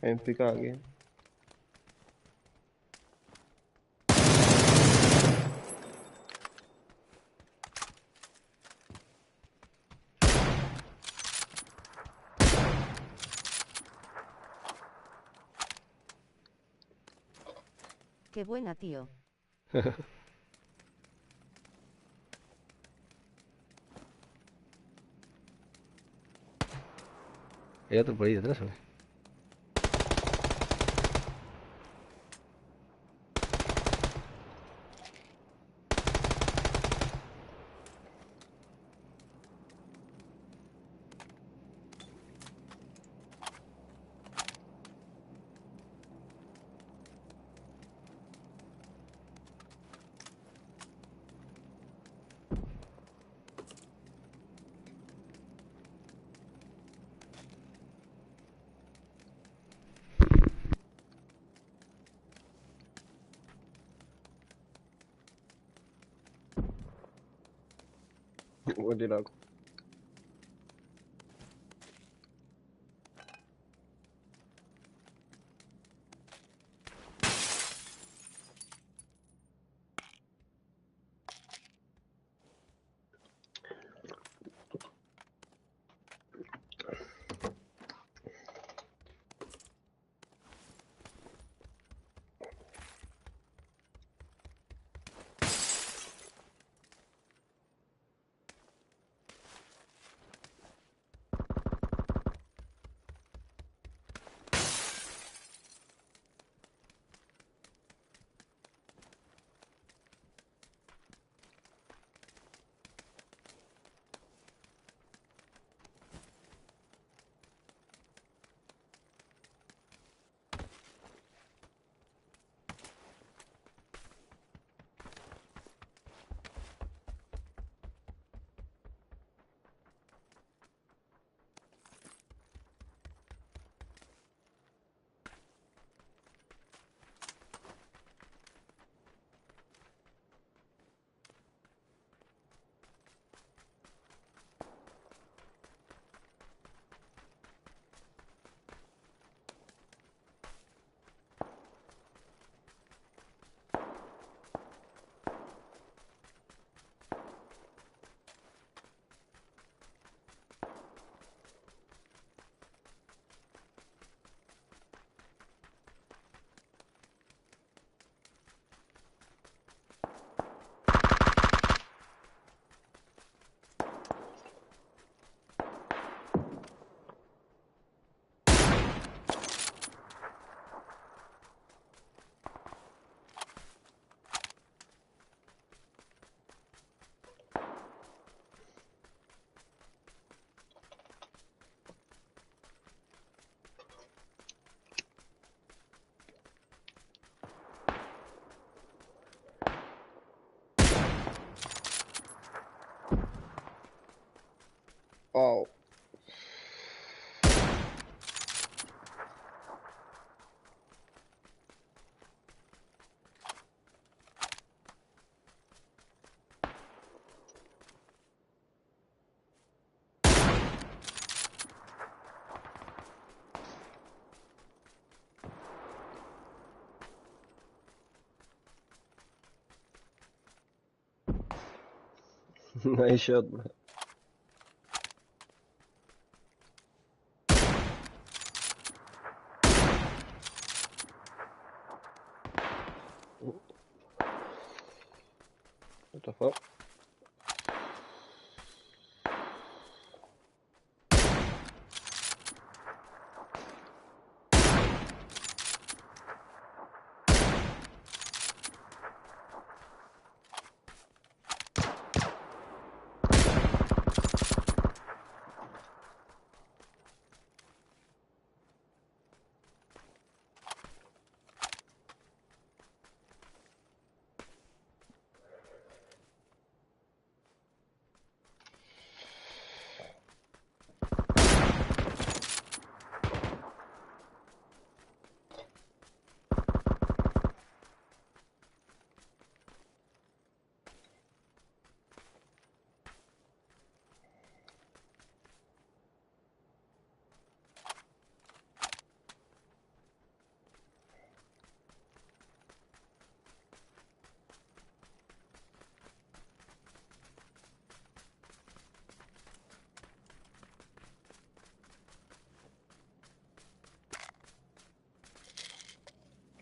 S2: Hay un picado aquí.
S4: Qué buena, tío.
S1: Hay otro por ahí detrás, ¿o qué?
S2: Voy a tirar. Wow. Nice shot, man. What the fuck?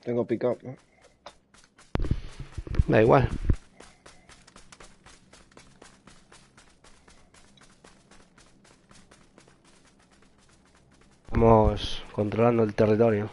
S2: Tengo pick up, ¿no?
S1: Da igual. Estamos controlando el territorio.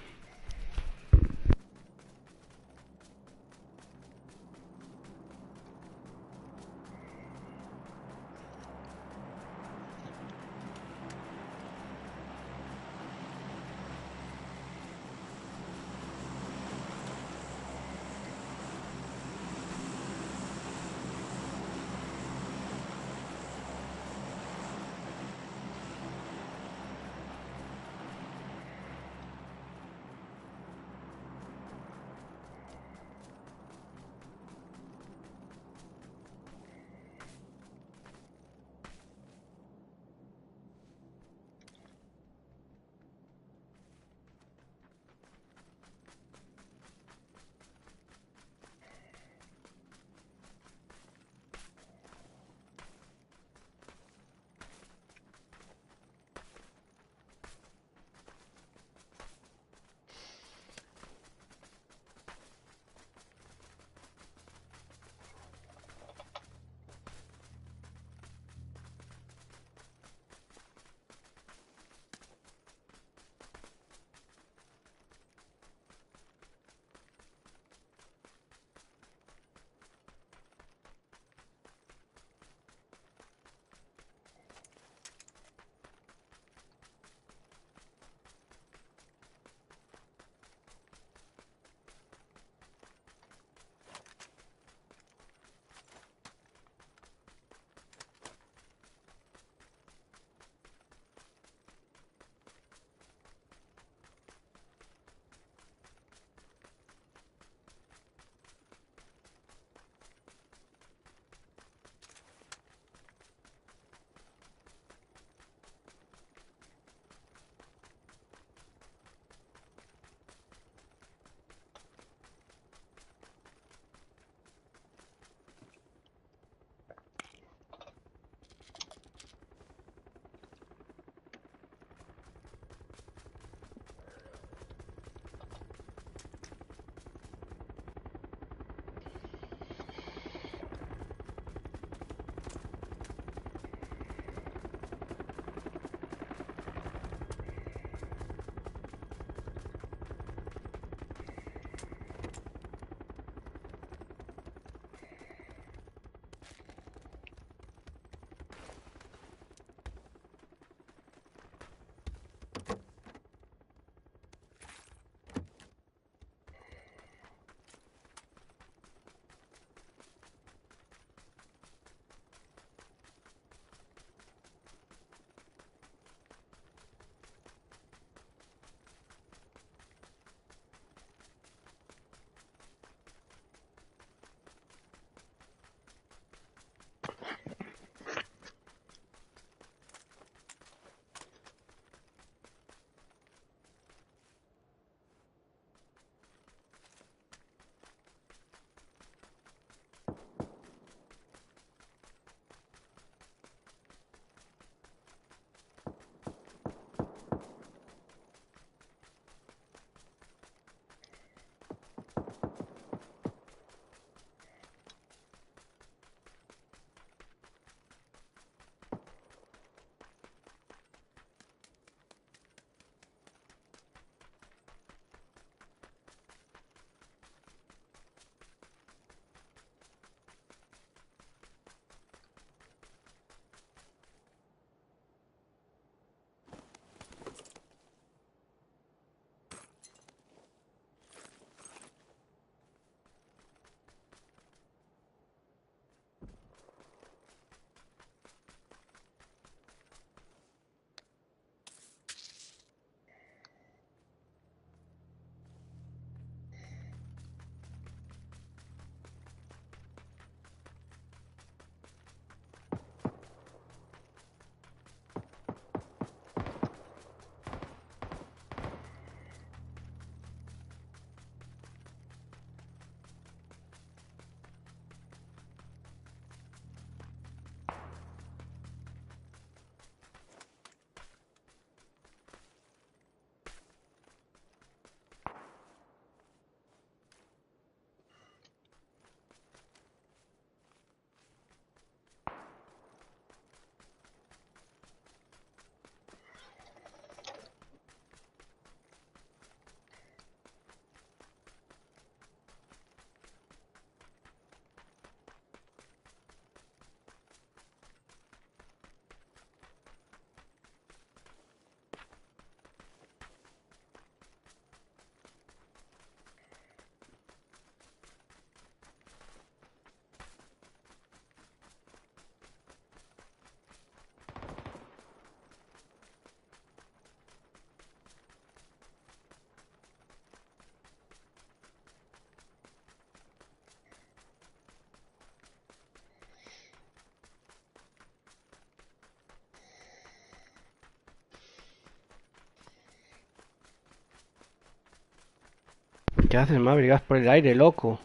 S1: ¿Qué haces, Maverick? Vas por el aire, loco.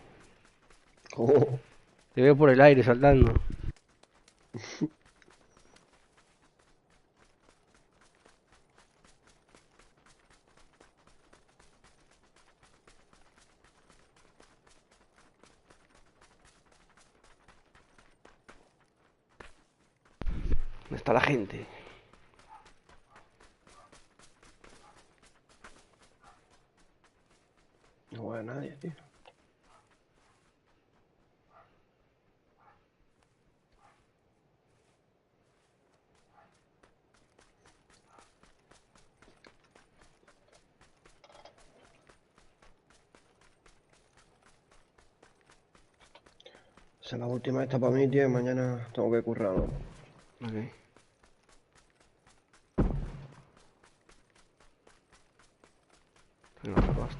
S2: ¿Cómo?
S1: Te veo por el aire saltando. ¿Dónde está la gente?
S2: No veo a nadie, tío. Esa es la última esta para mí, tío. Y mañana tengo que currar, ¿no?
S1: Ok. Tengo otra pasta.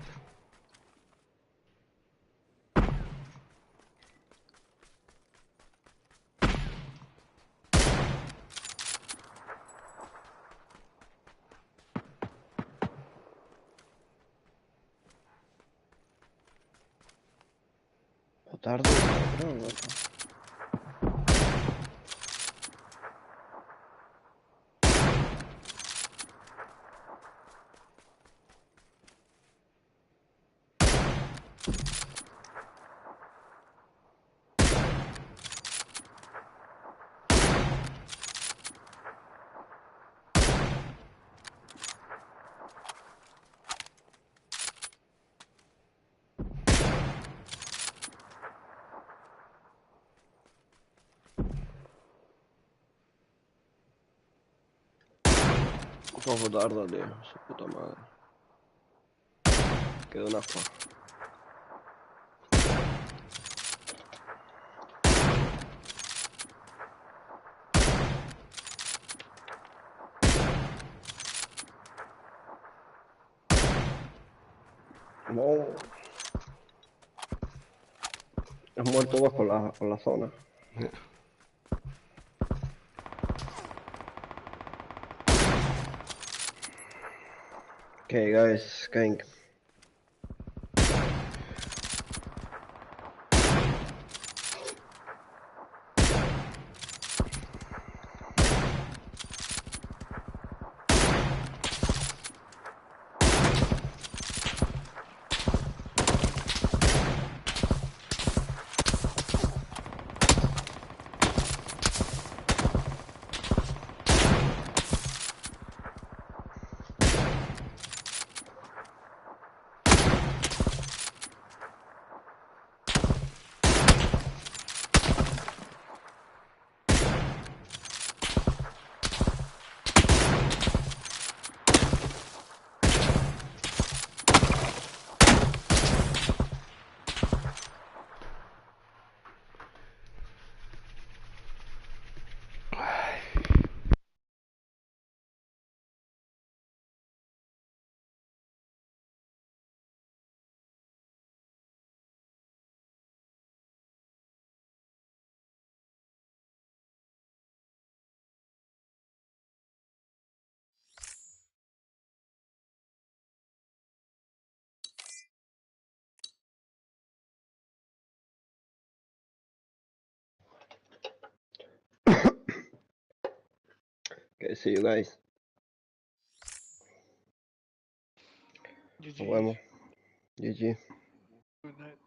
S2: O tarde, creo, ¿no? Poco tarde, tío. Su puta madre. Quedó una aspa. No. Han muerto dos con la zona. Okay, guys, gang. Okay, see you guys. Nos
S1: GG.
S2: vemos. GG.
S1: Good night.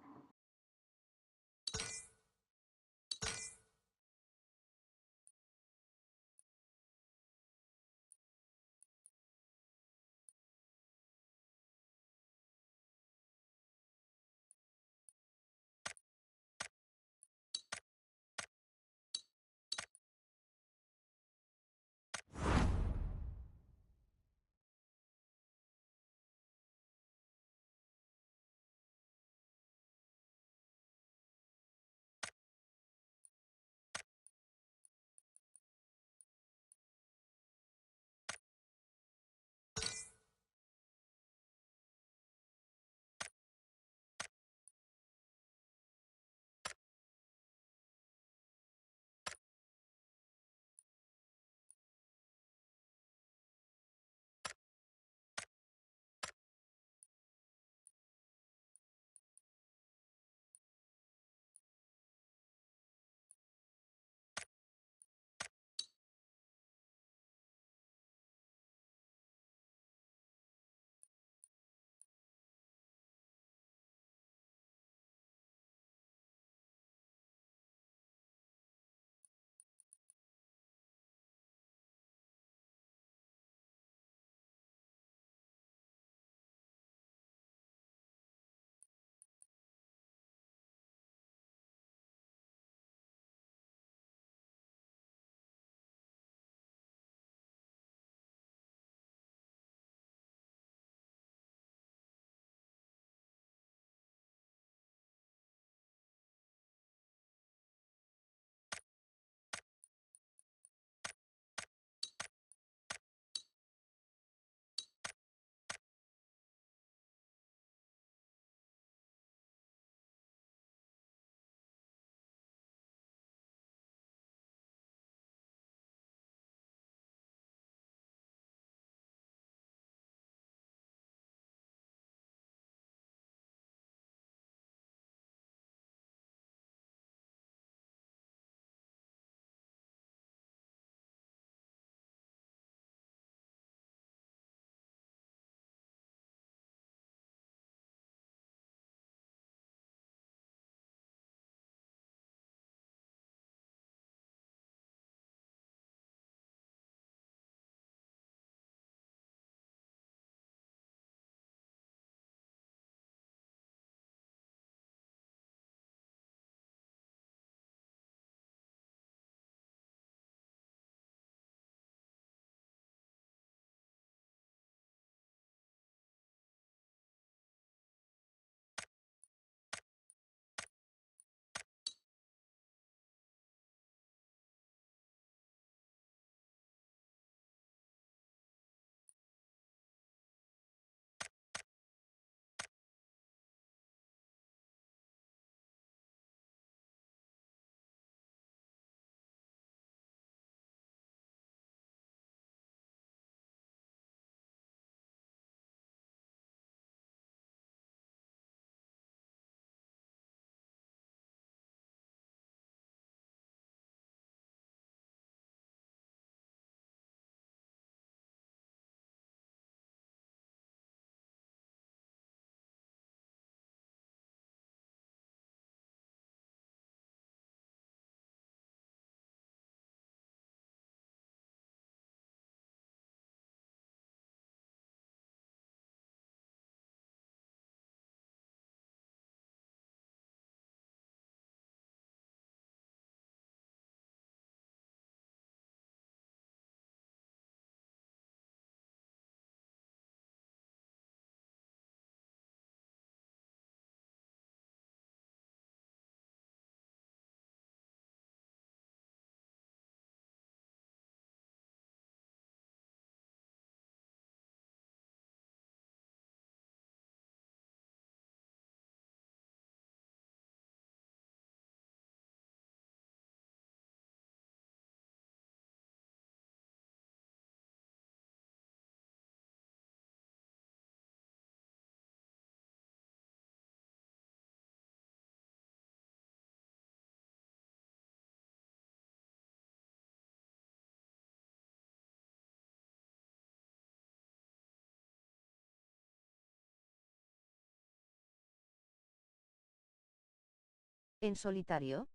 S4: En solitario.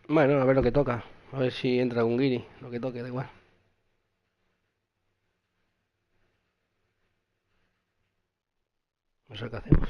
S1: Bueno, a ver lo que toca. A ver si entra un guiri. Lo que toque, da igual. No sé qué hacemos.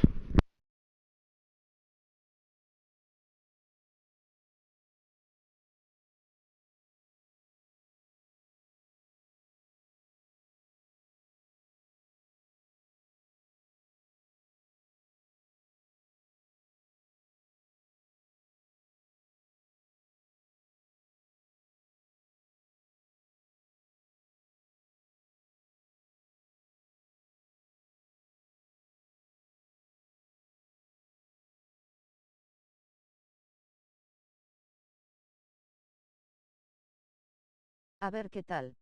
S4: A ver qué tal.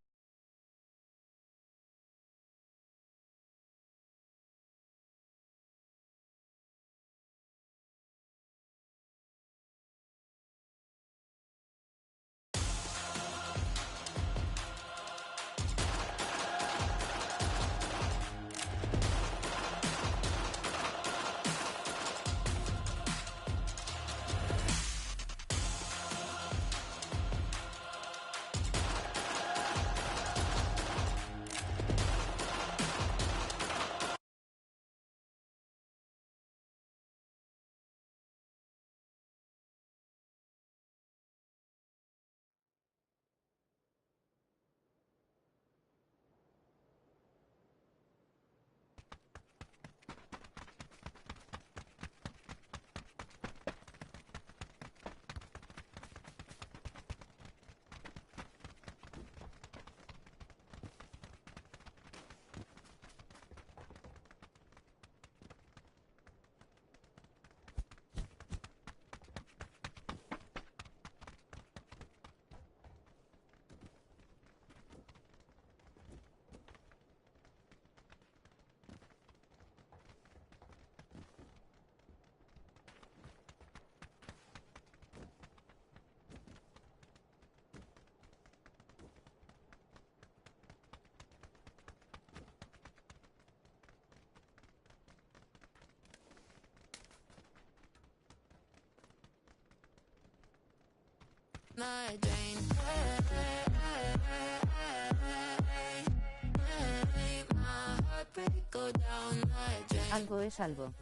S4: Algo es algo.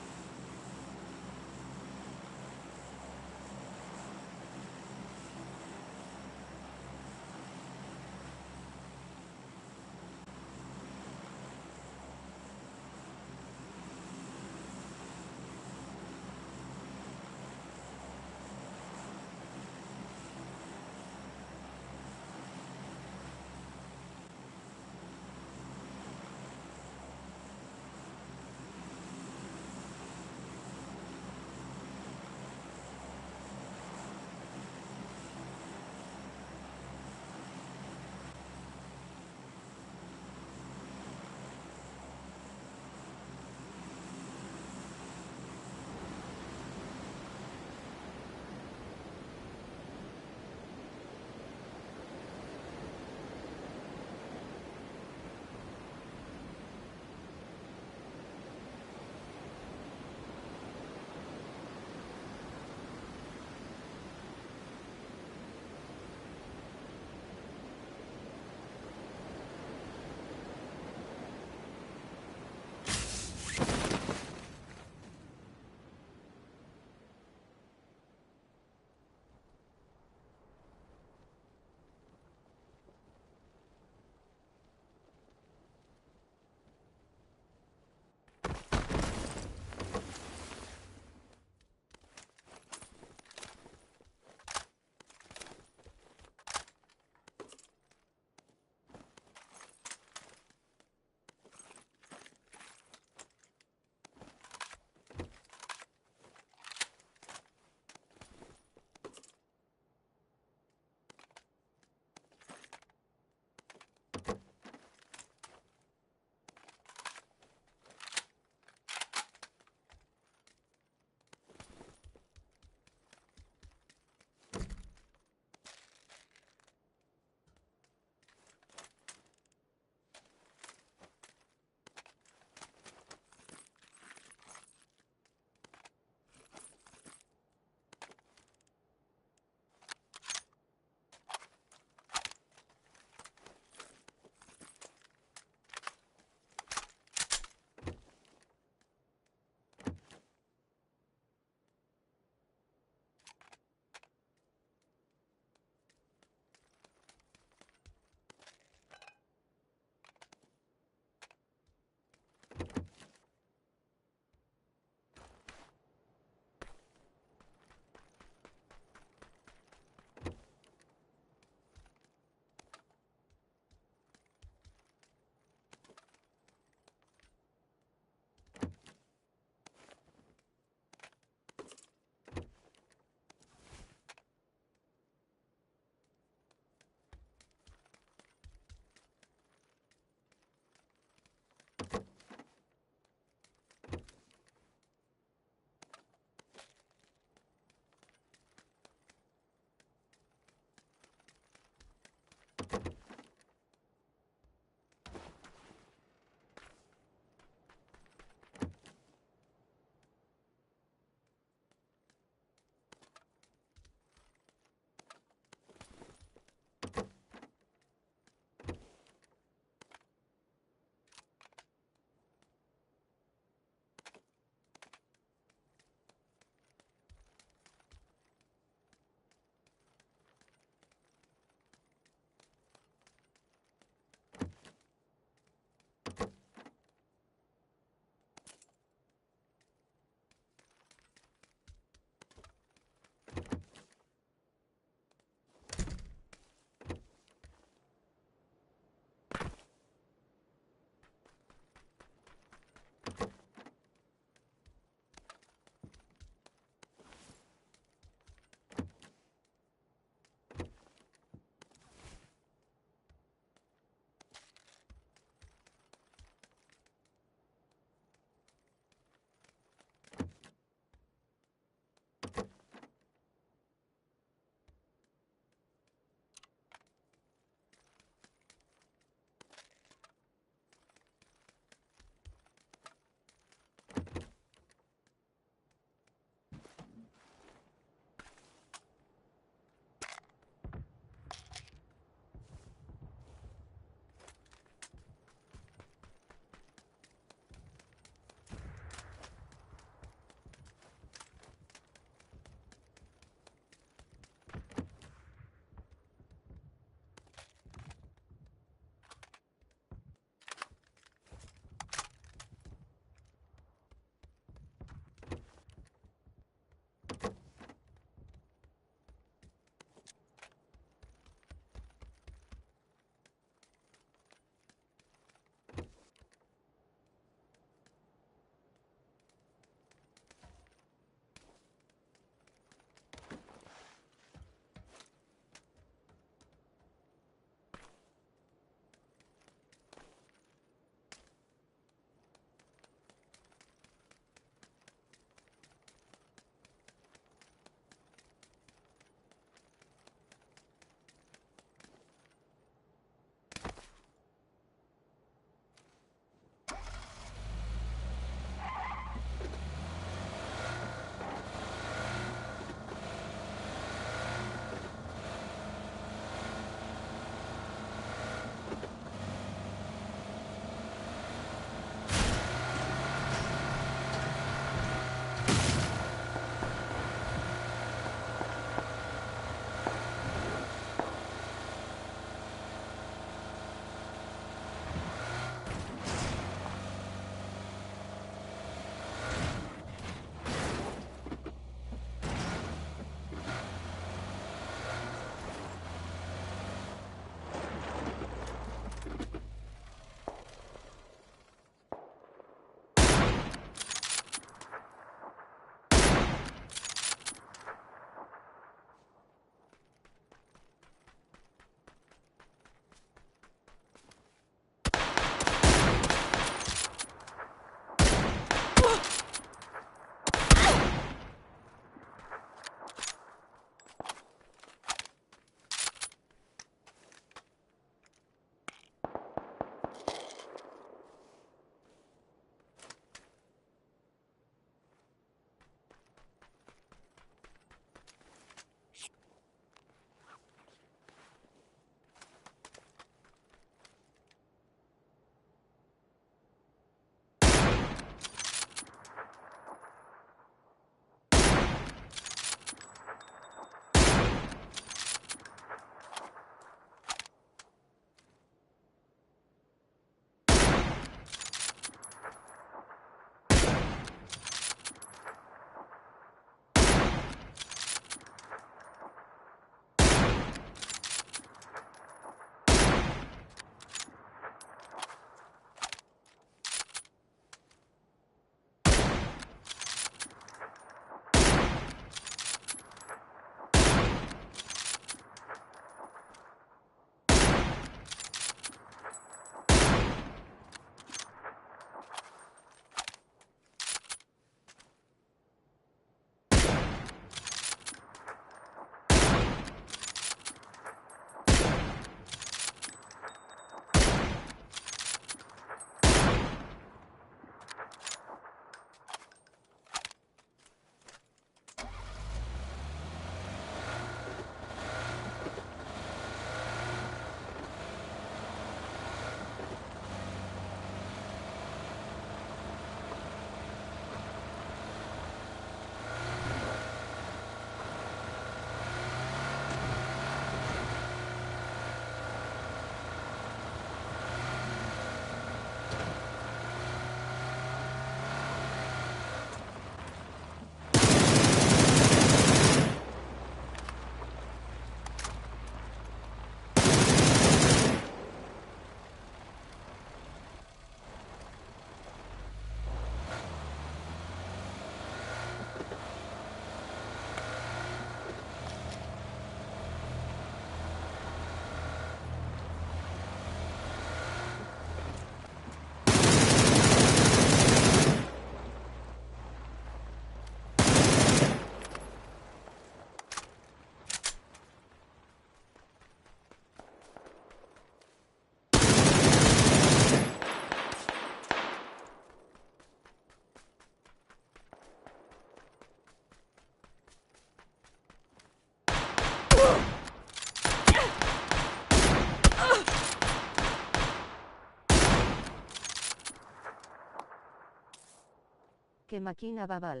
S4: que máquina babal.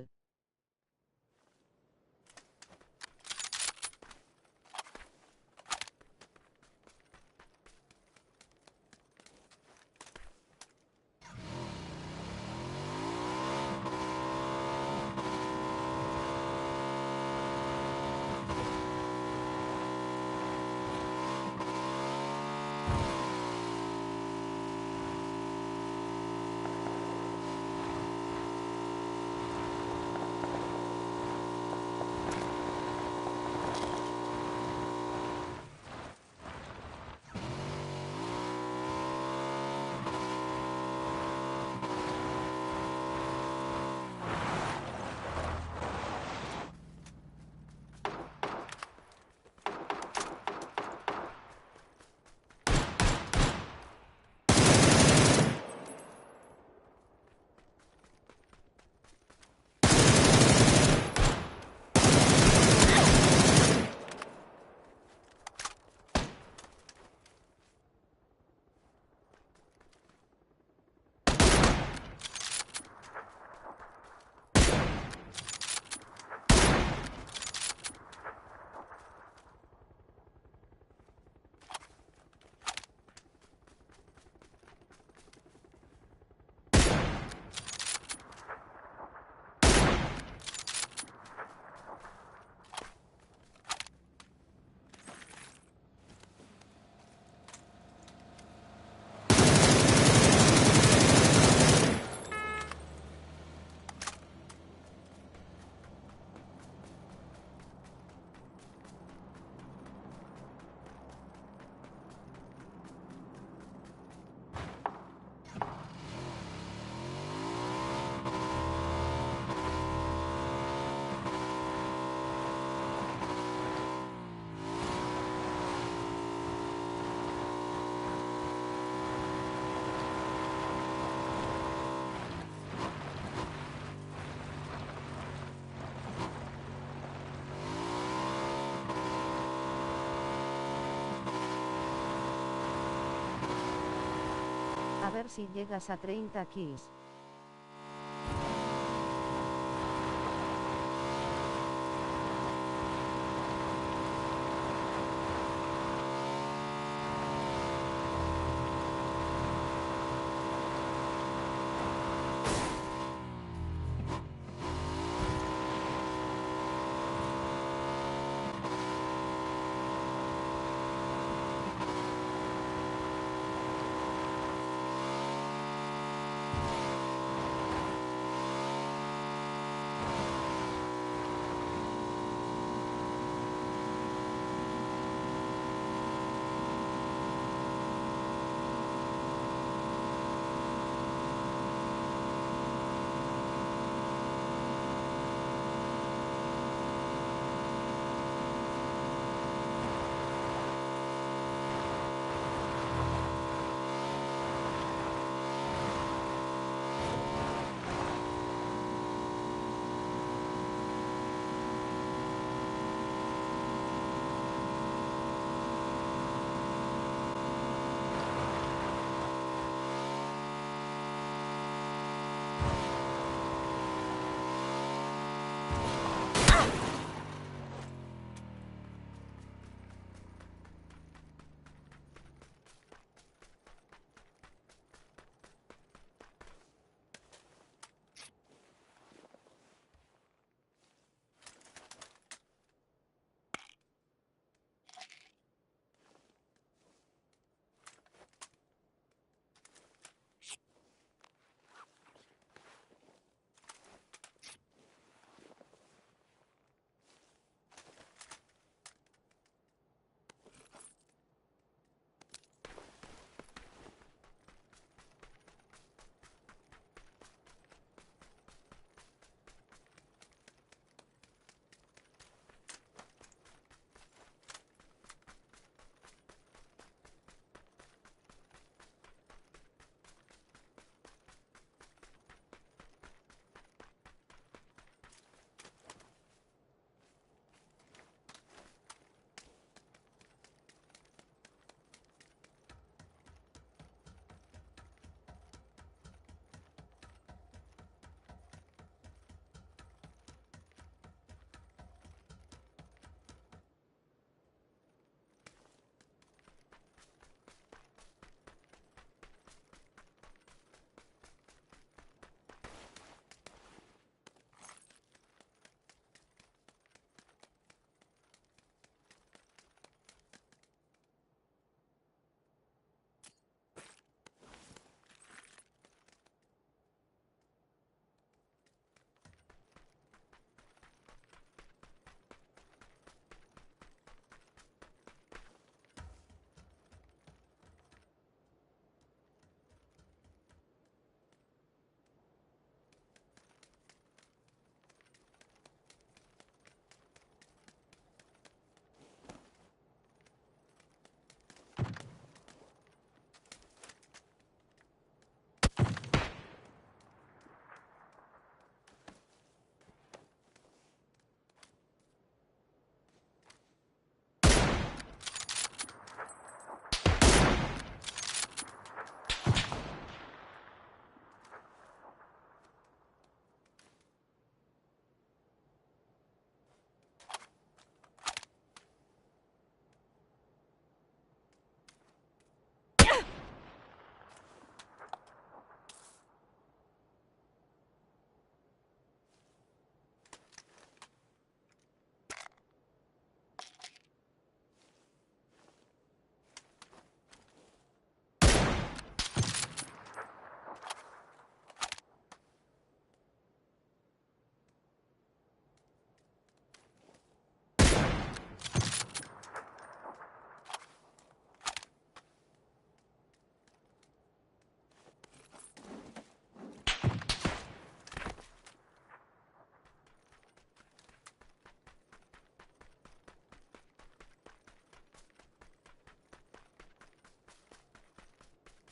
S4: A ver si llegas a 30 kills.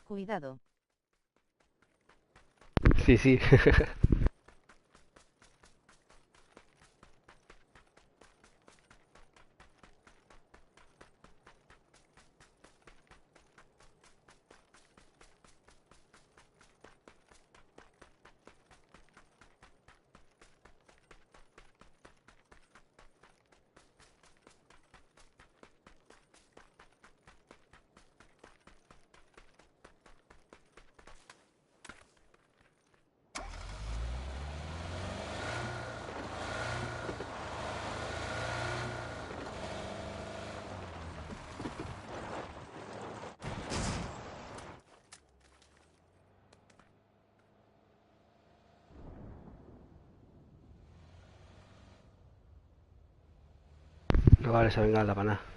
S4: Cuidado.
S1: Sí, sí. No vale esa bengala para nada.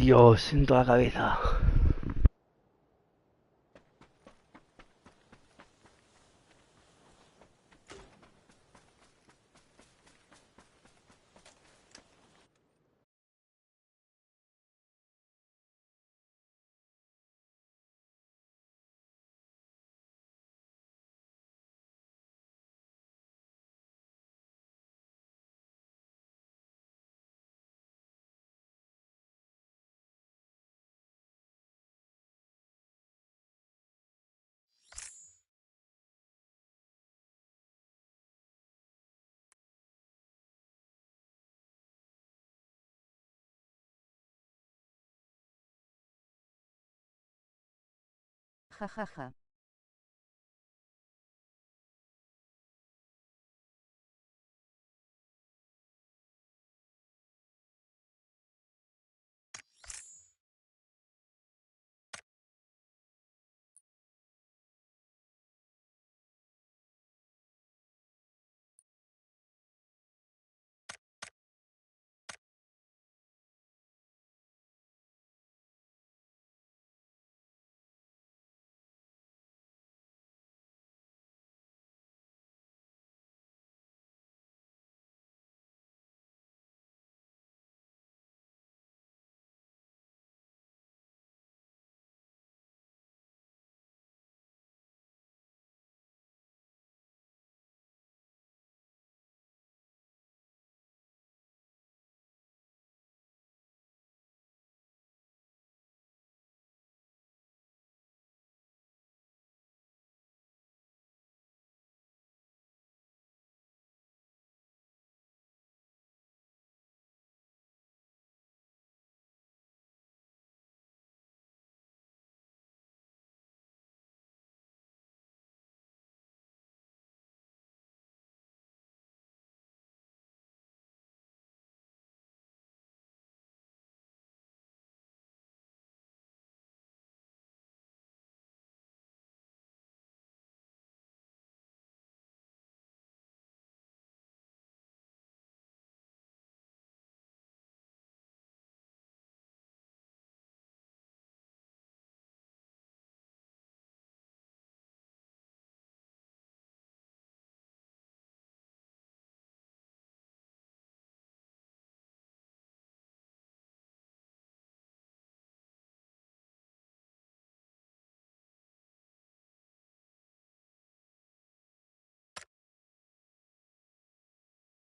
S1: Dios, en toda la cabeza.
S4: Jajaja.